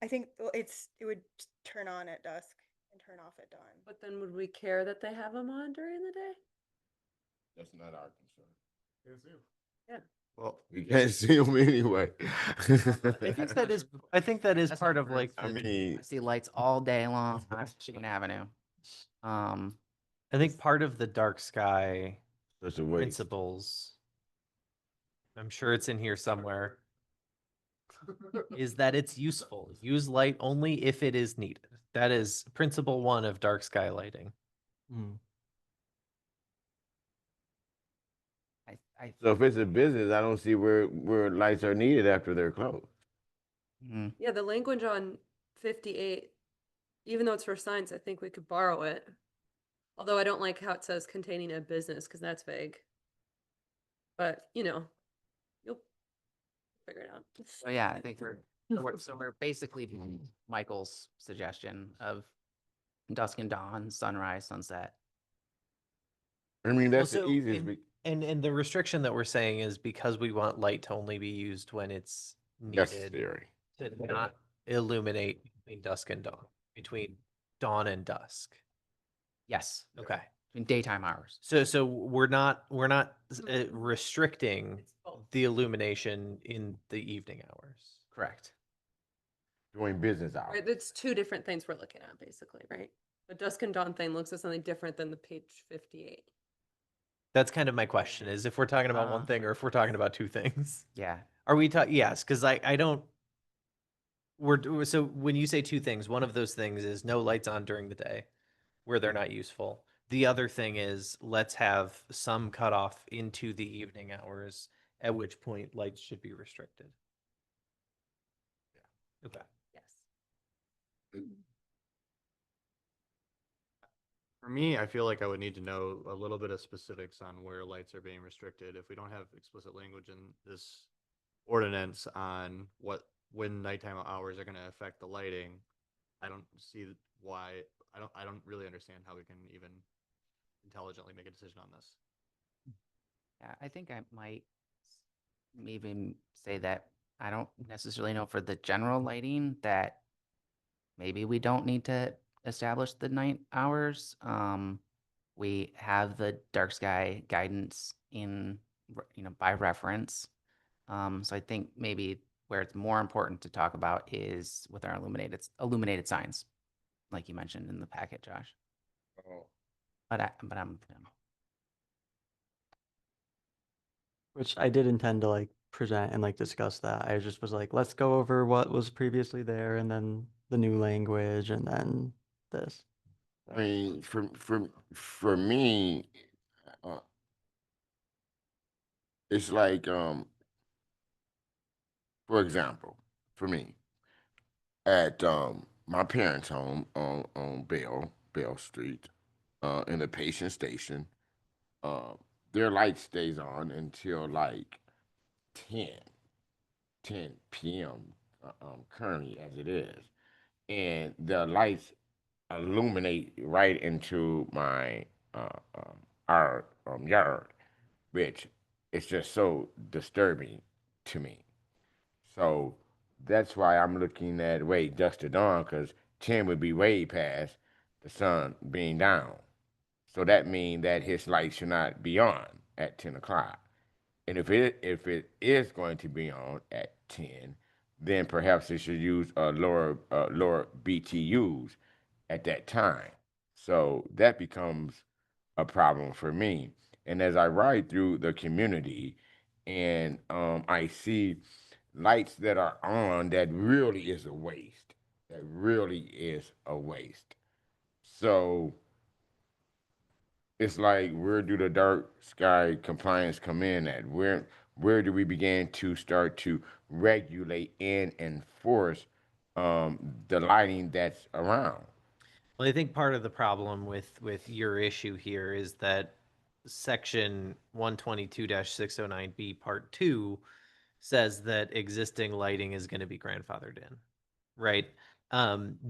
I think it would turn on at dusk and turn off at dawn. But then would we care that they have them on during the day? That's not our concern. Yeah. Well, we can't see them anyway. I think that is That's part not of like, I mean, I see lights all day long on Michigan Avenue. I think part of the dark sky such a waste. principles, I'm sure it's in here somewhere, is that it's useful. Use light only if it is needed. That is principle one of dark sky lighting. So if it's a business, I don't see where lights are needed after they're closed. Yeah, the language on 58, even though it's for signs, I think we could borrow it. Although I don't like how it says containing a business because that's vague. But, you'll figure it out. So yeah, I think we're basically doing Michael's suggestion of dusk and dawn, sunrise, sunset. I mean, that's Well, the easiest. And the restriction that we're saying is because we want light to only be used when it's needed Necessary. to not illuminate between dusk and dawn, between dawn and dusk. Yes. Okay. In daytime hours. So we're not restricting the illumination in the evening hours. Correct. During business hours. Right, it's two different things we're looking at, basically, right? The dusk and dawn thing looks at something different than the page 58. That's kind of my question is if we're talking about one thing or if we're talking about two things. Yeah. Are we talking? Yes, because I don't. So when you say two things, one of those things is no lights on during the day where they're not useful. The other thing is let's have some cutoff into the evening hours, at which point lights should be restricted. Yeah. Okay. Yes. For me, I feel like I would need to know a little bit of specifics on where lights are being restricted. If we don't have explicit language in this ordinance on when nighttime hours are going to affect the lighting, I don't see why. I don't really understand how we can even intelligently make a decision on this. Yeah, I think I might even say that I don't necessarily know for the general lighting that maybe we don't need to establish the night hours. We have the dark sky guidance in, by reference. So I think maybe where it's more important to talk about is with our illuminated signs, like you mentioned in the packet, Josh. Oh. But I'm Which I did intend to like present and like discuss that. I just was like, let's go over what was previously there and then the new language and then this. I mean, for me, uh, it's like, for example, for me, at my parents' home on Bell Street, in the patient station, uh, their light stays on until like 10, 10 p.m. Currently as it is, and the lights illuminate right into my our yard, which is just so disturbing to me. So that's why I'm looking at wait dusk to dawn, because 10 would be way past the sun being down. So that means that his light should not be on at 10 o'clock. And if it is going to be on at 10, then perhaps it should use lower BTUs at that time. So that becomes a problem for me. And as I ride through the community and I see lights that are on, that really is a waste. That really is a waste. So it's like, where do the dark sky compliance come in at? Where do we begin to start to regulate and enforce the lighting that's around? Well, I think part of the problem with your issue here is that section 122-609B part 2 says that existing lighting is going to be grandfathered in, right?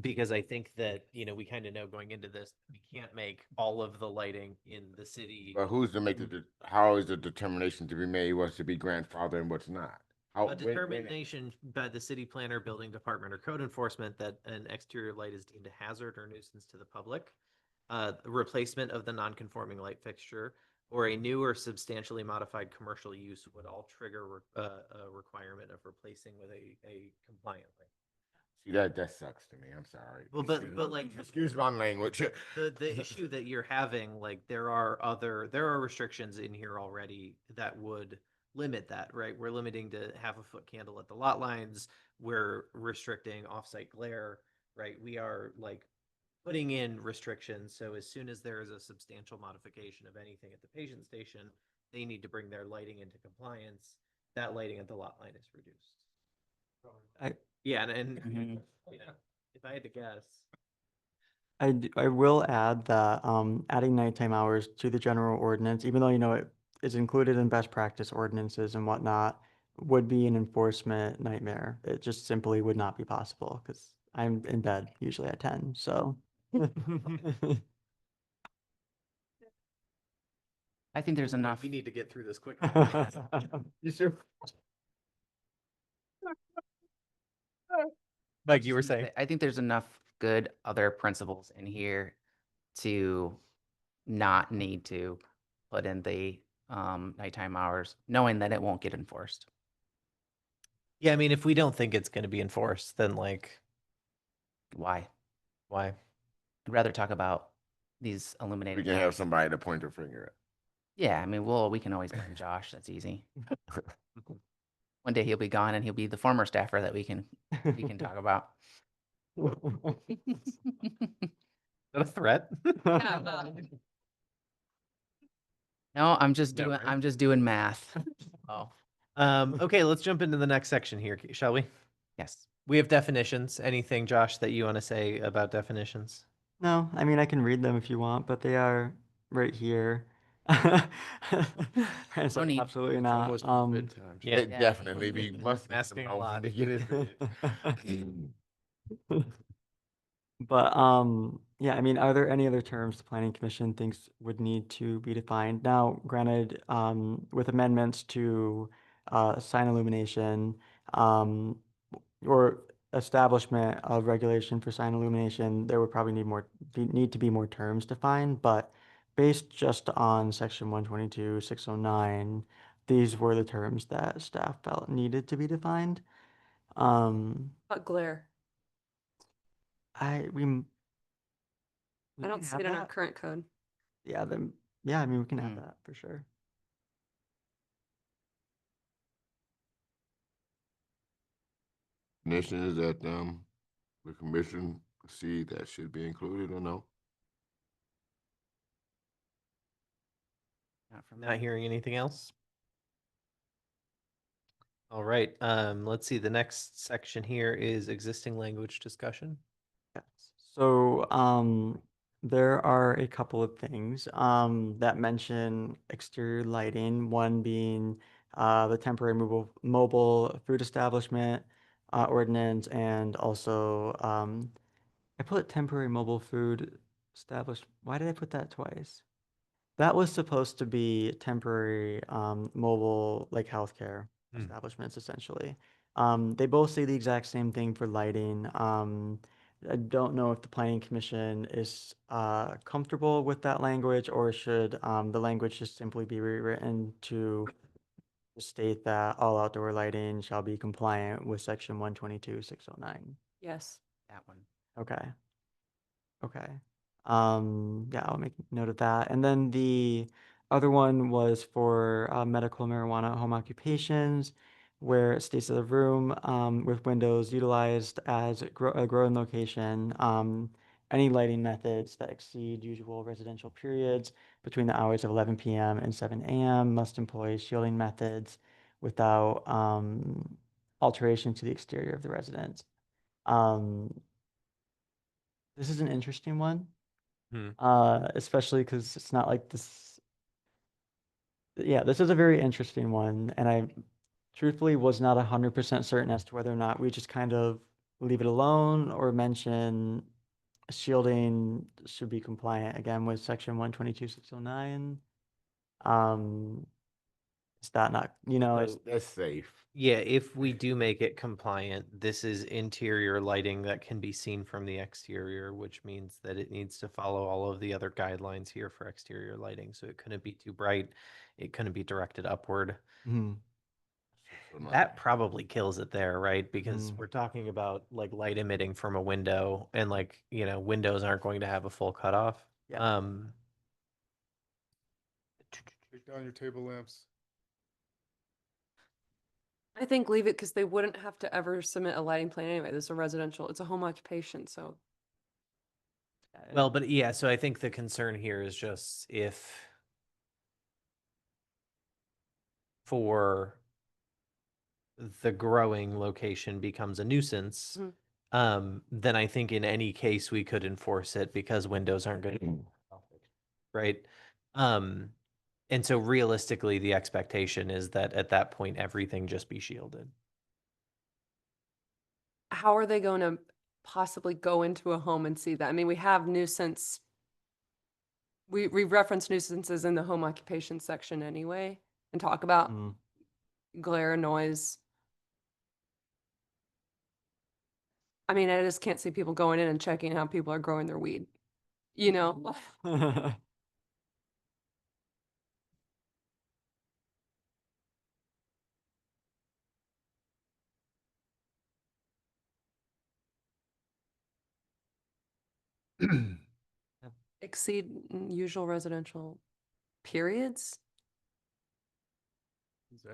Because I think that, we kind of know going into this, we can't make all of the lighting in the city. But who's to make how is the determination to be made what's to be grandfathered and what's not? How, A determination by the city planner, building department, or code enforcement that an exterior light is deemed a hazard or nuisance to the public, replacement of the non-conforming light fixture, or a new or substantially modified commercial use would all trigger a requirement of replacing with a compliant light. See, that sucks to me. I'm sorry. Well, but like, excuse my language. the issue that you're having, like, there are restrictions in here already that would limit that, right? We're limiting to half a foot candle at the lot lines. We're restricting offsite glare, right? We are like putting in restrictions. So as soon as there is a substantial modification of anything at the patient station, they need to bring their lighting into compliance. That lighting at the lot line is reduced. Yeah, and if I had to guess. I will add that adding nighttime hours to the general ordinance, even though it is included in best practice ordinances and whatnot, would be an enforcement nightmare. It just simply would not be possible because I'm in bed usually at 10. So I think there's enough. We need to get through this quick. You sure? Like you were saying. I think there's enough good other principles in here to not need to put in the nighttime hours, knowing that it won't get enforced. Yeah, I mean, if we don't think it's going to be enforced, then like, Why? why? I'd rather talk about these illuminated. We can have signs. somebody to point their finger at. Yeah, I mean, we can always blame Josh. That's easy. One day he'll be gone and he'll be the former staffer that we can talk about. Is that a threat? No, I'm just No, doing right? I'm just doing math. Oh, Okay, let's jump into the next section here, shall we? yes. We have definitions. Anything, Josh, that you want to say about definitions? No, I mean I can read them if you want, but they are right here. It's No like, need. absolutely It's not. almost bedtime. Yeah. It definitely be must Asking a lot. to get into it. But yeah, I mean, are there any other terms the planning commission thinks would need to be defined? Now, granted, with amendments to sign illumination, or establishment of regulation for sign illumination, there would probably need to be more terms defined, but based just on section 122, 609, these were the terms that staff felt needed to be defined. But glare. We I can don't see have it in our that. current code. Yeah, I mean, we can have that for sure. Conditions that the commission see that should be included or no? Not hearing anything else? All right, let's see, the next section here is existing language discussion. So, there are a couple of things that mention exterior lighting, one being the temporary mobile food establishment ordinance, and also I put temporary mobile food establishment. Why did I put that twice? That was supposed to be temporary mobile like healthcare establishments essentially. They both say the exact same thing for lighting. I don't know if the planning commission is comfortable with that language, or should the language just simply be rewritten to state that all outdoor lighting shall be compliant with section 122-609. Yes. That one. Okay. Okay. Yeah, I'll make note of that. And then the other one was for medical marijuana at home occupations, where it states that the room with windows utilized as a growing location, any lighting methods that exceed usual residential periods between the hours of 11 p.m. and 7 a.m. must employ shielding methods without alteration to the exterior of the residence. This is an interesting one, especially because it's not like this. Yeah, this is a very interesting one, and I truthfully was not 100% certain as to whether or not we just kind of leave it alone or mention shielding should be compliant again with section 122-609. Is that not, That's safe. Yeah, if we do make it compliant, this is interior lighting that can be seen from the exterior, which means that it needs to follow all of the other guidelines here for exterior lighting. So it couldn't be too bright. It couldn't be directed upward. That probably kills it there, right? Because we're talking about like light emitting from a window, and like, windows aren't going to have a full cutoff. Yeah. Take down your table lamps. I think leave it because they wouldn't have to ever submit a lighting plan anyway. This is a residential, it's a home occupation, so. Well, but yeah, so I think the concern here is just if for the growing location becomes a nuisance, then I think in any case we could enforce it because windows aren't going to, right? And so realistically, the expectation is that at that point, everything just be shielded. How are they going to possibly go into a home and see that? I mean, we have nuisance. We reference nuisances in the home occupation section anyway, and talk about glare, noise. I mean, I just can't see people going in and checking how people are growing their weed, Exceed usual residential periods?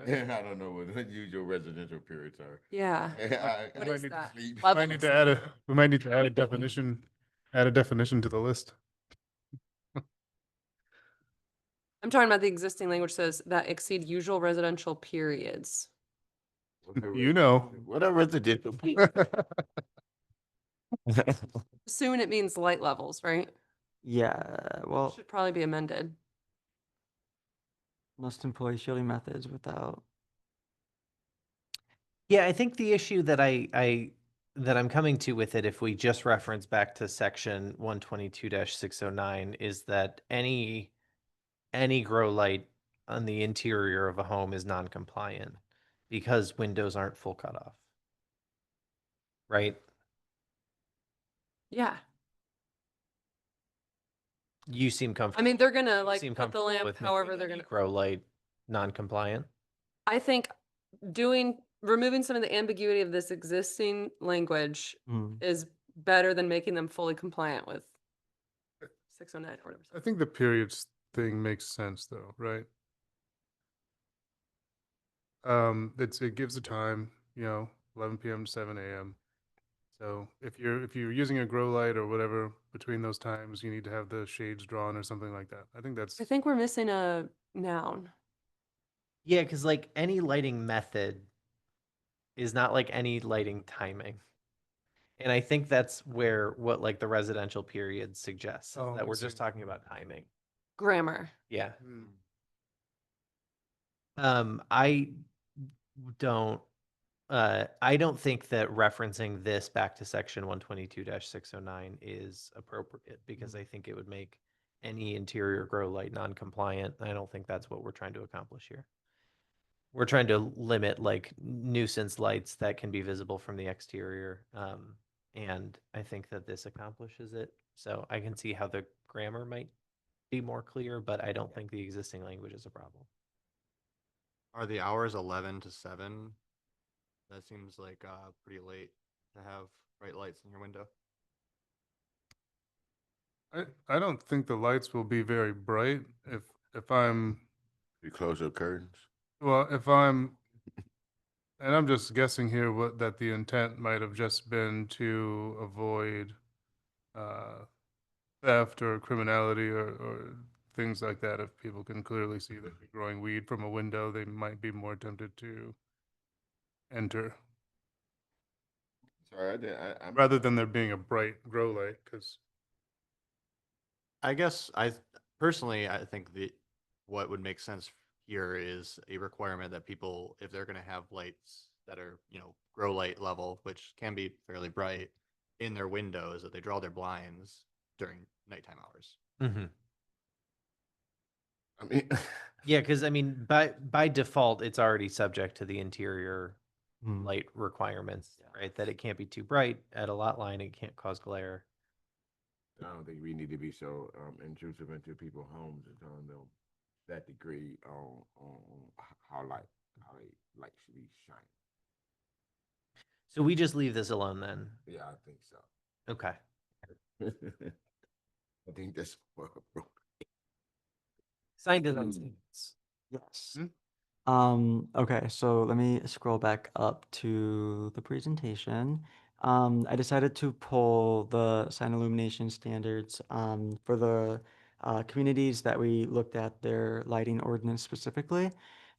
I don't know what unusual residential periods are. Yeah. What is that? We might need to add a definition, to the list. I'm talking about the existing language says that exceed usual residential periods. What are residential? Soon it means light levels, right? Yeah, well, Should probably be amended. must employ shielding methods without. Yeah, I think the issue that that I'm coming to with it, if we just reference back to section 122-609, is that any grow light on the interior of a home is non-compliant. because windows aren't full cutoff. Right? Yeah. You seem I comfortable. mean, they're gonna like seem put the comfortable lamp with however making they're any gonna. grow light non-compliant. I think removing some of the ambiguity of this existing language is better than making them fully compliant with 609 or whatever. I think the periods thing makes sense though, right? It gives the time, 11 p.m. to 7 a.m. So if you're using a grow light or whatever between those times, you need to have the shades drawn or something like that. I think that's I think we're missing a noun. Yeah, because like any lighting method is not like any lighting timing. And I think that's where what like the residential period suggests, is Oh, that I we're see. just talking about timing. Grammar. Yeah. Hmm. I don't I don't think that referencing this back to section 122-609 is appropriate because I think it would make any interior grow light non-compliant. I don't think that's what we're trying to accomplish here. We're trying to limit like nuisance lights that can be visible from the exterior. And I think that this accomplishes it. So I can see how the grammar might be more clear, but I don't think the existing language is a problem. Are the hours 11 to 7? That seems like pretty late to have bright lights in your window. I don't think the lights will be very bright if I'm You close your curtains. well, and I'm just guessing here that the intent might have just been to avoid theft or criminality or things like that. If people can clearly see that you're growing weed from a window, they might be more tempted to enter Sorry, I'm rather than there being a bright grow light. Because I guess personally, I think what would make sense here is a requirement that people, if they're going to have lights that are, grow light level, which can be fairly bright in their windows, that they draw their blinds during nighttime hours. Mm-hmm. I mean, Yeah, because I mean, by default, it's already subject to the interior light requirements, right? That it can't be too bright at a lot line, it can't cause glare. I don't think we need to be so intrusive into people's homes and telling them that degree on how light should be shining. So we just leave this alone then. Yeah, I think so. Okay. I think that's what. Sign design. Yes. Okay, so let me scroll back up to the presentation. I decided to pull the sign illumination standards for the communities that we looked at their lighting ordinance specifically.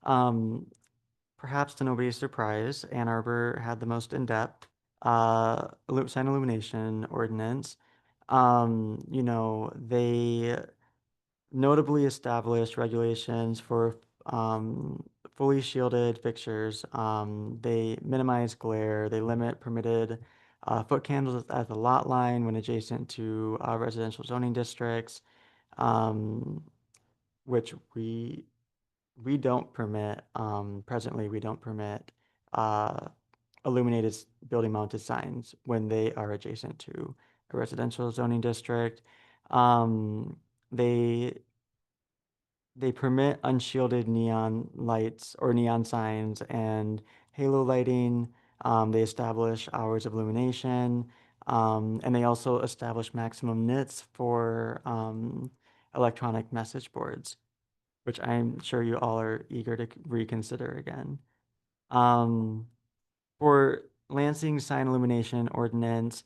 Perhaps to nobody's surprise, Ann Arbor had the most in-depth sign illumination ordinance. They notably established regulations for fully shielded fixtures. They minimize glare. They limit permitted foot candles at the lot line when adjacent to residential zoning districts, which we don't permit. Presently, we don't permit illuminated building mounted signs when they are adjacent to a residential zoning district. They permit unshielded neon lights or neon signs and halo lighting. They establish hours of illumination. And they also establish maximum nits for electronic message boards, which I'm sure you all are eager to reconsider again. For Lansing sign illumination ordinance,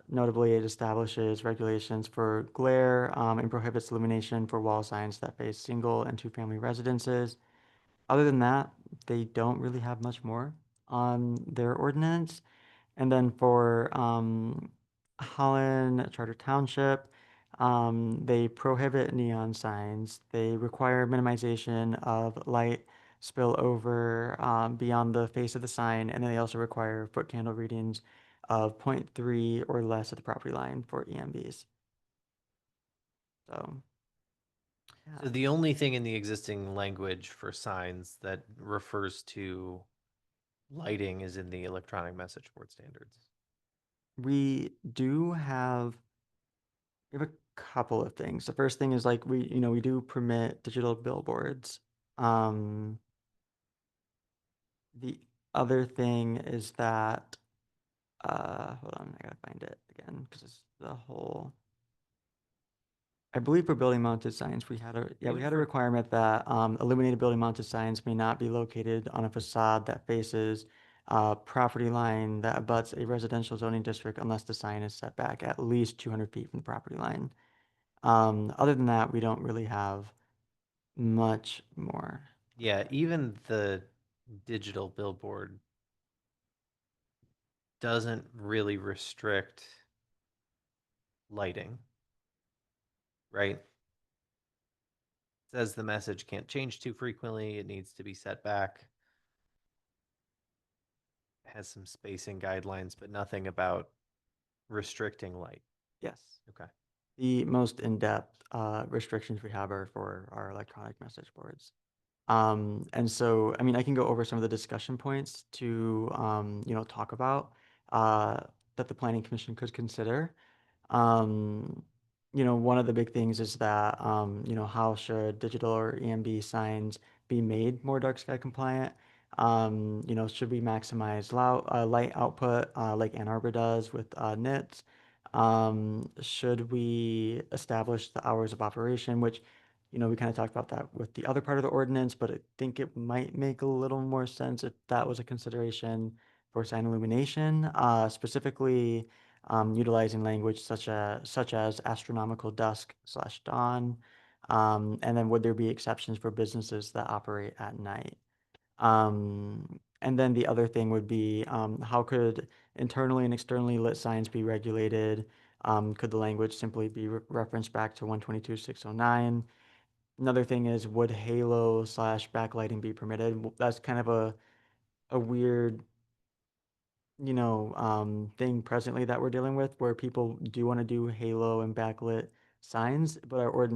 notably, it establishes regulations for glare and prohibits illumination for wall signs that face single and two-family residences. Other than that, they don't really have much more on their ordinance. And then for Holland Charter Township, they prohibit neon signs. They require minimization of light spill over beyond the face of the sign, and then they also require foot candle readings of 0.3 or less at the property line for EMBs. So So the only thing in the existing language for signs that refers to lighting is in the electronic message board standards. We do have, we have a couple of things. The first thing is like we do permit digital billboards. The other thing is that, hold on, I gotta find it again because it's the whole. I believe for building mounted signs, we had a requirement that illuminated building mounted signs may not be located on a facade that faces property line that abuts a residential zoning district unless the sign is set back at least 200 feet from the property line. Other than that, we don't really have much more. Yeah, even the digital billboard doesn't really restrict lighting, right? Says the message can't change too frequently, it needs to be set back. Has some spacing guidelines, but nothing about restricting light. Yes. Okay. The most in-depth restrictions we have are for our electronic message boards. And so, I mean, I can go over some of the discussion points to, talk about that the Planning Commission could consider. One of the big things is that, how should digital or EMB signs be made more dark sky compliant? Should we maximize light output like Ann Arbor does with NITS? Should we establish the hours of operation, which, we kind of talked about that with the other part of the ordinance, but I think it might make a little more sense if that was a consideration for sign illumination, specifically utilizing language such as astronomical dusk/dawn. And then would there be exceptions for businesses that operate at night? And then the other thing would be how could internally and externally lit signs be regulated? Could the language simply be referenced back to 122.609? Another thing is, would halo/backlighting be permitted? That's kind of a weird, thing presently that we're dealing with, where people do want to do halo and backlit signs, but our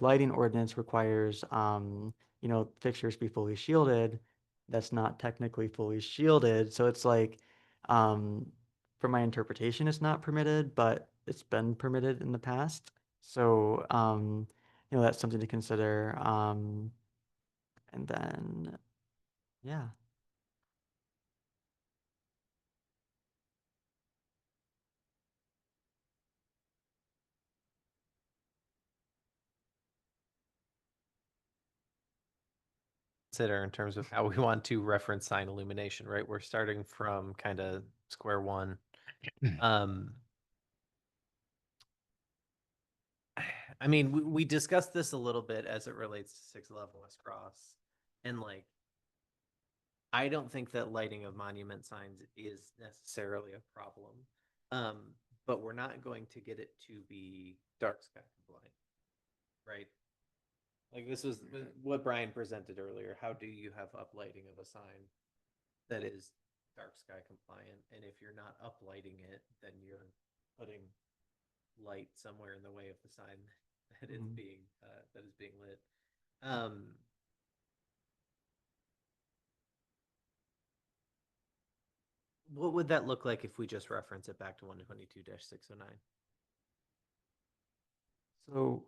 lighting ordinance requires, fixtures be fully shielded. That's not technically fully shielded, so it's like, from my interpretation, it's not permitted, but it's been permitted in the past. So, that's something to consider. And then, yeah. Consider in terms of how we want to reference sign illumination, right? We're starting from kind of square one. I mean, we discussed this a little bit as it relates to 611 West Cross, and like, I don't think that lighting of monument signs is necessarily a problem, but we're not going to get it to be dark sky compliant, right? Like this was what Brian presented earlier. How do you have uplighting of a sign that is dark sky compliant? And if you're not uplighting it, then you're putting light somewhere in the way of the sign that is being lit. What would that look like if we just reference it back to 122-609? So,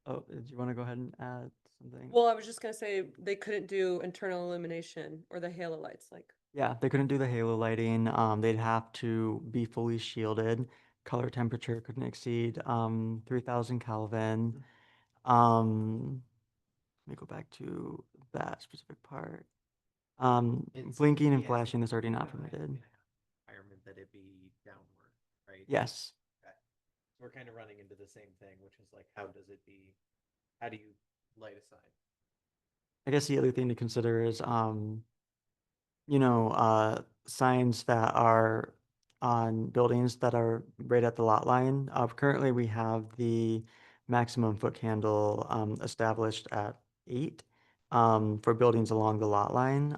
do you want to go ahead and add something? Well, I was just gonna say they couldn't do internal illumination or the halo lights, like. Yeah, they couldn't do the halo lighting. They'd have to be fully shielded. Color temperature couldn't exceed 3000 Kelvin. Let me go back to that specific part. Blinking and flashing is already not permitted. Requirement that it be downward, right? Yes. Okay. So we're kind of running into the same thing, which is like, how do you light a sign? I guess the other thing to consider is, signs that are on buildings that are right at the lot line. Currently, we have the maximum foot candle established at 8 for buildings along the lot line.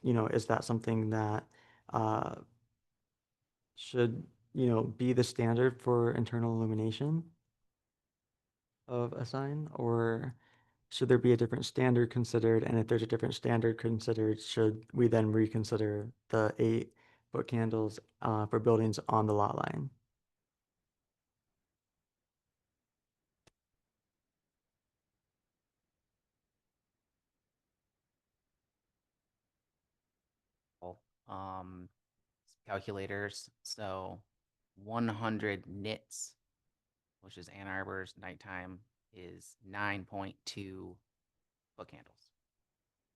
Is that something that should, be the standard for internal illumination of a sign? Or should there be a different standard considered? And if there's a different standard considered, should we then reconsider the 8-foot candles for buildings on the lot line? um, calculators. So 100 nits, which is Ann Arbor's nighttime, is 9.2 foot candles.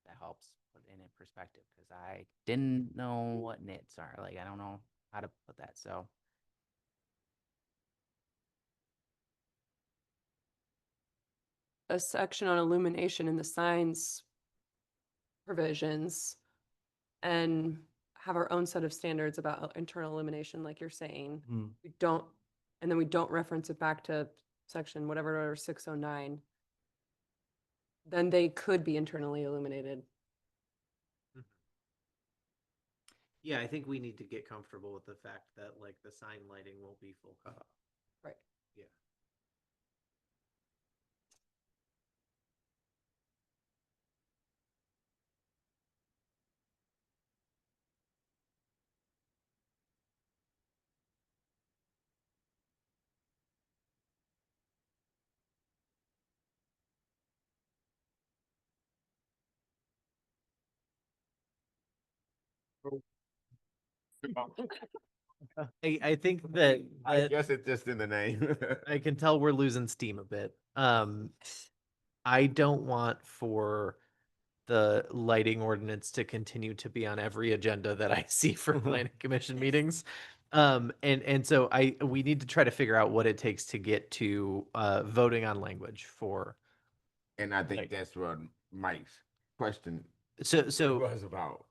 That helps put it in perspective because I didn't know what nits are. Like, I don't know how to put that. So A section on illumination in the signs provisions and have our own set of standards about internal illumination, like you're saying. Mhm. We don't, and then we don't reference it back to section whatever, 609. Then they could be internally illuminated. Yeah, I think we need to get comfortable with the fact that like the sign lighting will be full cutoff. Right. Yeah. I think that, I guess it's just in the name. I can tell we're losing steam a bit. I don't want for the lighting ordinance to continue to be on every agenda that I see for planning commission meetings. And so we need to try to figure out what it takes to get to voting on language for. And I think that's what Mike's question So was about.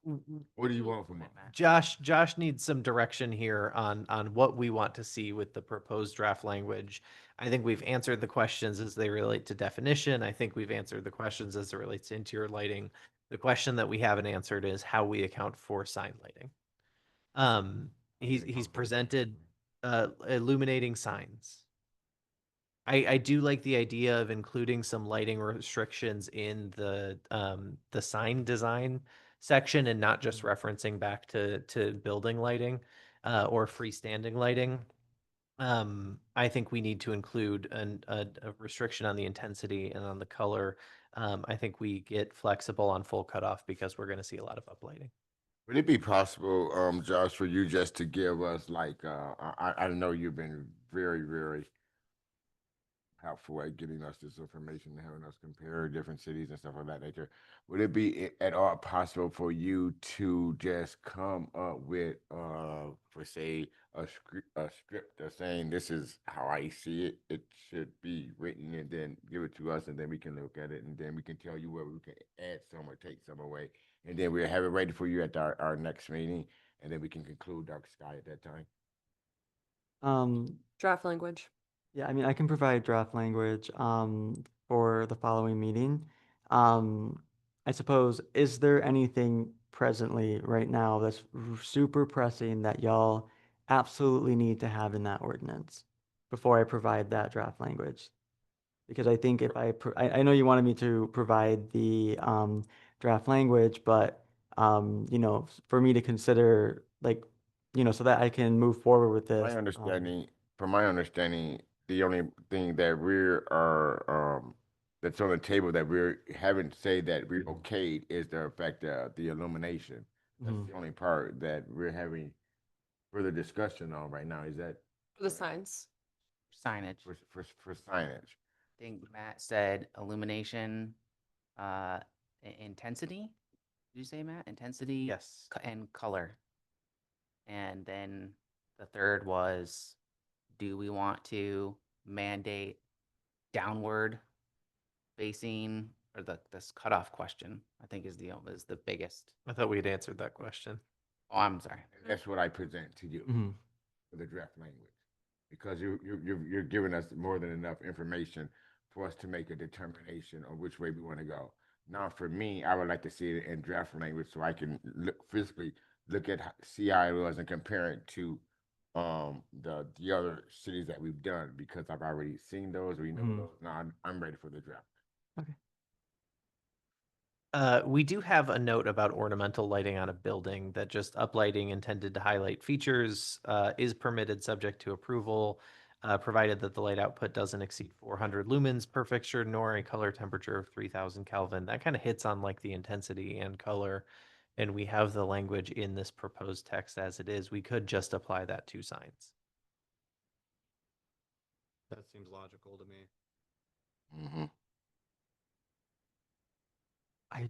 What do you want from us? Josh needs some direction here on what we want to see with the proposed draft language. I think we've answered the questions as they relate to definition. I think we've answered the questions as it relates to interior lighting. The question that we haven't answered is how we account for sign lighting. He's presented illuminating signs. I do like the idea of including some lighting restrictions in the sign design section and not just referencing back to building lighting or freestanding lighting. I think we need to include a restriction on the intensity and on the color. I think we get flexible on full cutoff because we're going to see a lot of uplighting. Would it be possible, Josh, for you just to give us like, I know you've been very, very helpful at getting us this information and having us compare different cities and stuff of that nature. Would it be at all possible for you to just come up with, for say, a script of saying this is how I see it, it should be written, and then give it to us, and then we can look at it, and then we can tell you where we can add some or take some away, and then we'll have it ready for you at our next meeting, and then we can conclude Dark Sky at that time. Draft language. Yeah, I mean, I can provide draft language for the following meeting. I suppose, is there anything presently right now that's super pressing that y'all absolutely need to have in that ordinance before I provide that draft language? Because I think if I know you wanted me to provide the draft language, but you know, for me to consider, like, you know, so that I can move forward with this. From my understanding, the only thing that that's on the table that we haven't said that we're okayed is the fact that the illumination. That's the only part that we're having further discussion on right now. Is that For the signs. signage. for signage? I think Matt said illumination, intensity. Did you say, Matt? Intensity? Yes. And color. And then the third was, do we want to mandate downward facing, or this cutoff question, I think is the biggest. I thought we had answered that question. Oh, I'm sorry. That's what I present to you for the draft language, because you're giving us more than enough information for us to make a determination on which way we want to go. Now, for me, I would like to see it in draft language so I can physically look at CIOs and compare it to the other cities that we've done, because I've already seen those. We know those. Now I'm ready for the draft. Okay. We do have a note about ornamental lighting on a building that just uplighting intended to highlight features is permitted subject to approval, provided that the light output doesn't exceed 400 lumens per fixture, nor a color temperature of 3000 Kelvin. That kind of hits on like the intensity and color, and we have the language in this proposed text as it is. We could just apply that to signs. That seems logical to me. Mm-hmm. I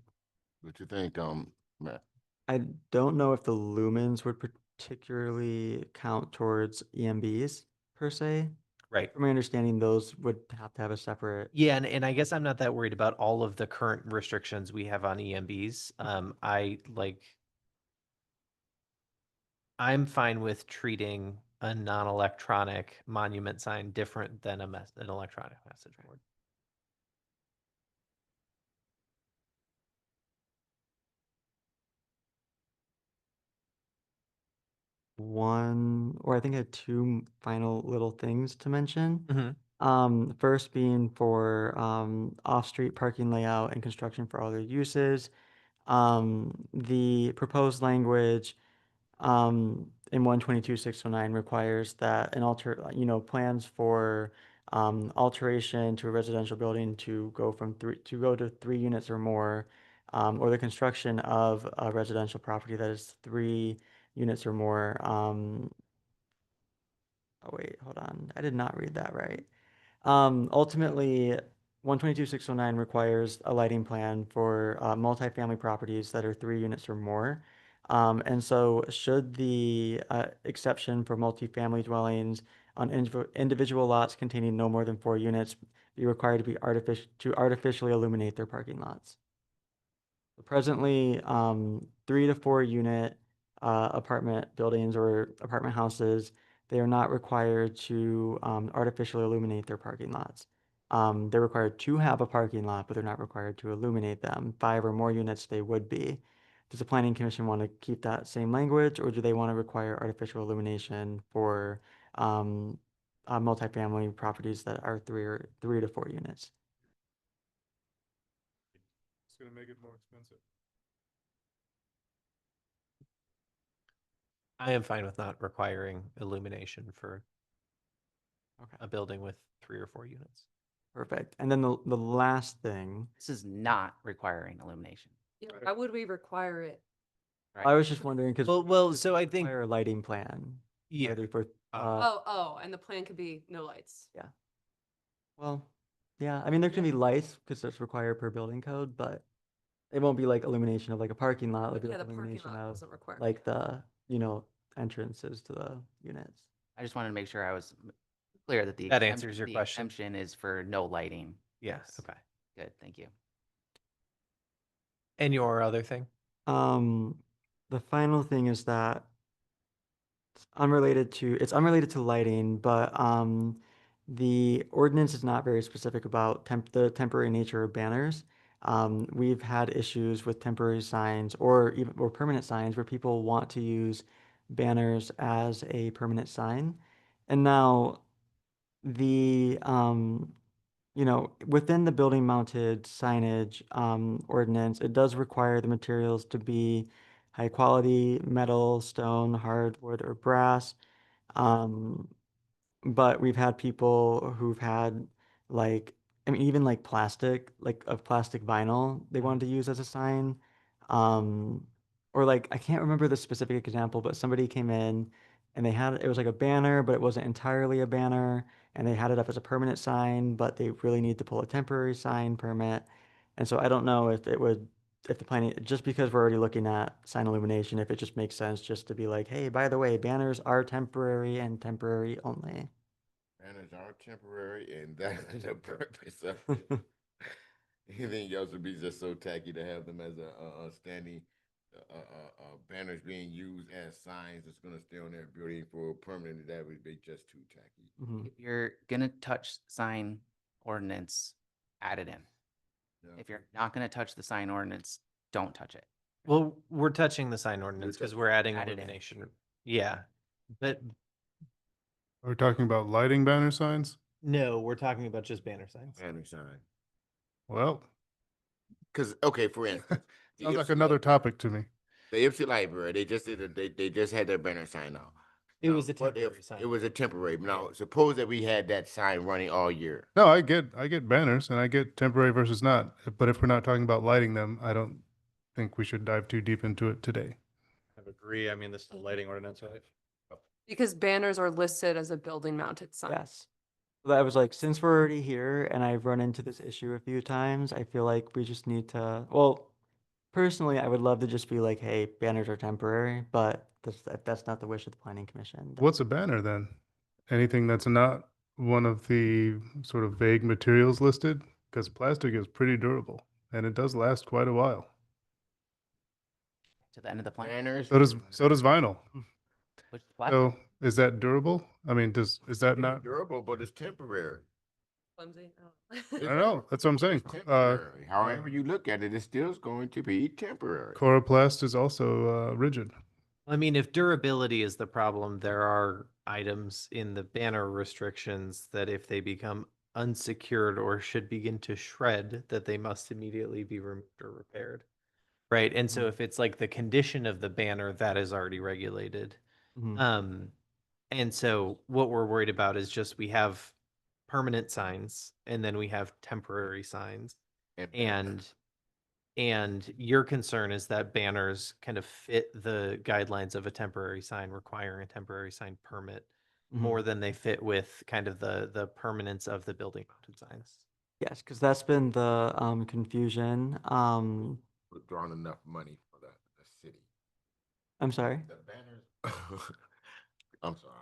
What you think, Matt? I don't know if the lumens would particularly count towards EMBs per se. Right. From my understanding, those would have to have a separate. Yeah, and I guess I'm not that worried about all of the current restrictions we have on EMBs. I'm fine with treating a non-electronic monument sign different than an electronic message board. One, or I think I had two final little things to mention. Mhm. First being for off-street parking layout and construction for other uses. The proposed language in 122.609 requires that plans for alteration to a residential building to go to 3 units or more, or the construction of a residential property that is 3 units or more. Oh wait, hold on. I did not read that right. Ultimately, 122.609 requires a lighting plan for multifamily properties that are 3 units or more. And so should the exception for multifamily dwellings on individual lots containing no more than 4 units be required to artificially illuminate their parking lots? Presently, 3 to 4 unit apartment buildings or apartment houses, they are not required to artificially illuminate their parking lots. They're required to have a parking lot, but they're not required to illuminate them. 5 or more units, they would be. Does the Planning Commission want to keep that same language, or do they want to require artificial illumination for multifamily properties that are 3 to 4 units? It's gonna make it more expensive. I am fine with not requiring illumination for a building with 3 or 4 units. Perfect. And then the last thing, This is not requiring illumination. Yeah, why would we require it? I was just wondering because so I think a lighting plan. Yeah. Whether for And the plan could be no lights. yeah. Well, yeah. I mean, there can be lights because that's required per building code, but it won't be like illumination of like a parking lot. It'll be Yeah, like the parking illumination lot of wasn't required. like the entrances to the units. I just wanted to make sure I was clear that That answers your the question. exemption is for no lighting. Yes. Okay. Good, thank you. And your other thing? The final thing is that it's unrelated to lighting, but the ordinance is not very specific about the temporary nature of banners. We've had issues with temporary signs or permanent signs where people want to use banners as a permanent sign. And now the within the building mounted signage ordinance, it does require the materials to be high quality metal, stone, hardwood, or brass. But we've had people who've had like, I mean, even like plastic, like of plastic vinyl they wanted to use as a sign. Or like, I can't remember the specific example, but somebody came in and it was like a banner, but it wasn't entirely a banner. And they had it up as a permanent sign, but they really need to pull a temporary sign permit. And so I don't know if the planning, just because we're already looking at sign illumination, if it just makes sense just to be like, hey, by the way, banners are temporary and temporary only. Banners are temporary, and that is the purpose of it. Anything else would be just so tacky to have them as a standing banners being used as signs that's going to stay on their building for permanent. That would be just too tacky. If you're gonna touch sign ordinance, add it in. Yeah. If you're not gonna touch the sign ordinance, don't touch it. Well, we're touching the sign ordinance because we're adding Add it in. illumination. Yeah. But Are we talking about lighting banner signs? no, we're talking about just banner signs. Banner sign. Well, because, okay, for instance. the Sounds like Ipsy another Library- topic to me. The Ipsy Library, they just did, they just had their banner sign out. It was a What if temporary sign. It was a temporary, now, suppose that we had that sign running all year. No, I get banners and I get temporary versus not, but if we're not talking about lighting them, I don't think we should dive too deep into it today. I agree. I mean, this is the lighting ordinance, right? Because banners are listed as a building mounted sign. Yes. So I was like, since we're already here and I've run into this issue a few times, I feel like we just need to, well, personally, I would love to just be like, hey, banners are temporary, but that's not the wish of the planning commission. What's a banner then? Anything that's not one of the sort of vague materials listed? Because plastic is pretty durable and it does last quite a while. To the end of the plan. Banners. So does vinyl. Which is plastic. So is that durable? I mean, is that It's not? durable, but it's temporary. Flimsy. I don't know. That's what I'm saying. It's temporary. However you look at it, it's still going to be temporary. Coroplast is also rigid. I mean, if durability is the problem, there are items in the banner restrictions that if they become unsecured or should begin to shred, that they must immediately be removed or repaired. Right. And so if it's like the condition of the banner, that is already regulated. Mhm. And so what we're worried about is just we have permanent signs and then we have temporary signs. And your concern is that banners kind of fit the guidelines of a temporary sign requiring a temporary sign permit more than they fit with kind of the permanence of the building mounted signs. Yes, because that's been the confusion. Withdrawn enough money for the city. I'm sorry. The banners. I'm sorry.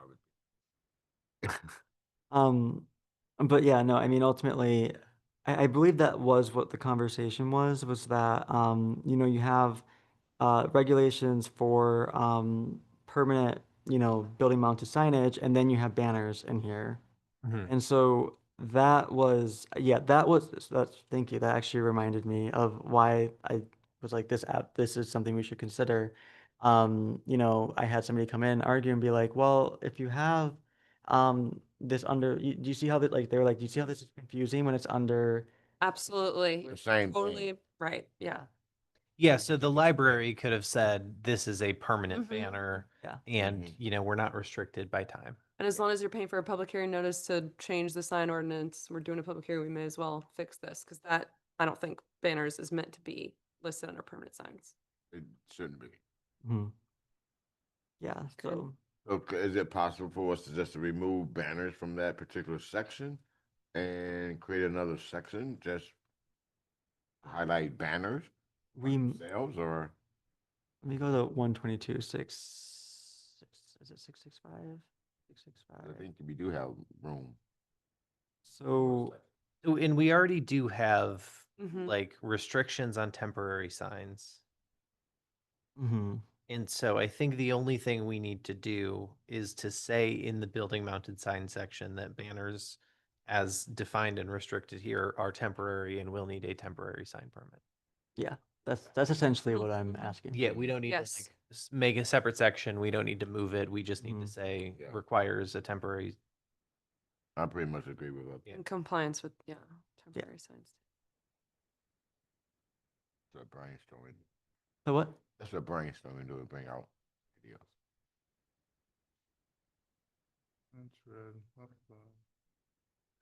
But yeah, no, I mean, ultimately, I believe that was what the conversation was that, you know, you have regulations for permanent, you know, building mounted signage, and then you have banners in here. And so that was, yeah, that's, thank you. That actually reminded me of why I was like, this is something we should consider. You know, I had somebody come in, argue and be like, well, if you have this under, do you see how that, like, they were like, do you see how this is confusing when it's under? Absolutely. The same thing. Totally right. Yeah. Yeah, so the library could have said this is a permanent Mhm. banner Yeah. and, you know, we're not restricted by time. And as long as you're paying for a public hearing notice to change the sign ordinance, we're doing a public hearing, we may as well fix this, because that, I don't think banners is meant to be listed under permanent signs. It shouldn't be. Yeah, so. Okay, is it possible for us to just remove banners from that particular section and create another section, just highlight banners themselves, or? Let me go to 122, 6, is it 665? 665. I think we do have room. So, And we already do have Mhm. like restrictions on temporary signs. mhm. And so I think the only thing we need to do is to say in the building mounted sign section that banners as defined and restricted here are temporary and will need a temporary sign permit. Yeah, that's essentially what I'm asking. Yeah, we don't need to Yes. like make a separate section. We don't need to move it. We just need to Mhm. say Yeah. requires a temporary. I pretty much agree with that. In compliance with, temporary signs. That's what brainstorming. So what? That's what brainstorming do, bring out ideas.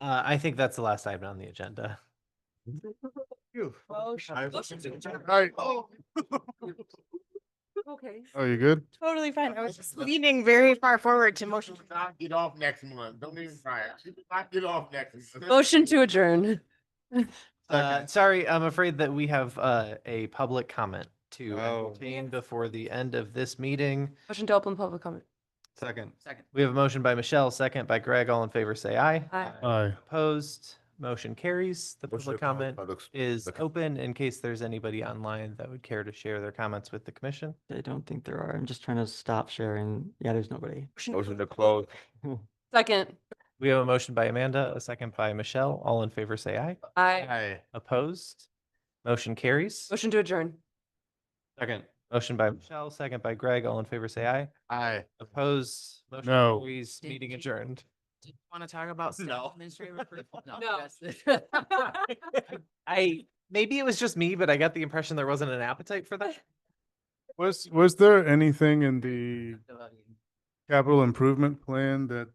I think that's the last item on the agenda. Right. Okay. Oh, you good? Totally fine. I was just leaning very far forward to motion. Knock it off next month. Don't even try it. Knock it off next month. Motion to adjourn. Sorry, I'm afraid that we have a public comment to Oh. entertain before the end of this meeting. Motion to open public comment. Second. We have a motion by Michelle, second by Greg. All in favor, say aye. Aye. Aye. Opposed, motion carries. The Motion public to close comment public- is public- open in case there's anybody online that would care to share their comments with the commission. I don't think there are. I'm just trying to stop sharing. Yeah, there's nobody. Motion to close. Second. We have a motion by Amanda, a second by Michelle. All in favor, say aye. Aye. Opposed, motion carries. Motion to adjourn. Second. Motion by Michelle, second by Greg. All in favor, say aye. Aye. Opposed, motion No. carries, meeting adjourned. Want to talk about No. administrative approval? No. I maybe it was just me, but I got the impression there wasn't an appetite for that. Was there anything in the capital improvement plan that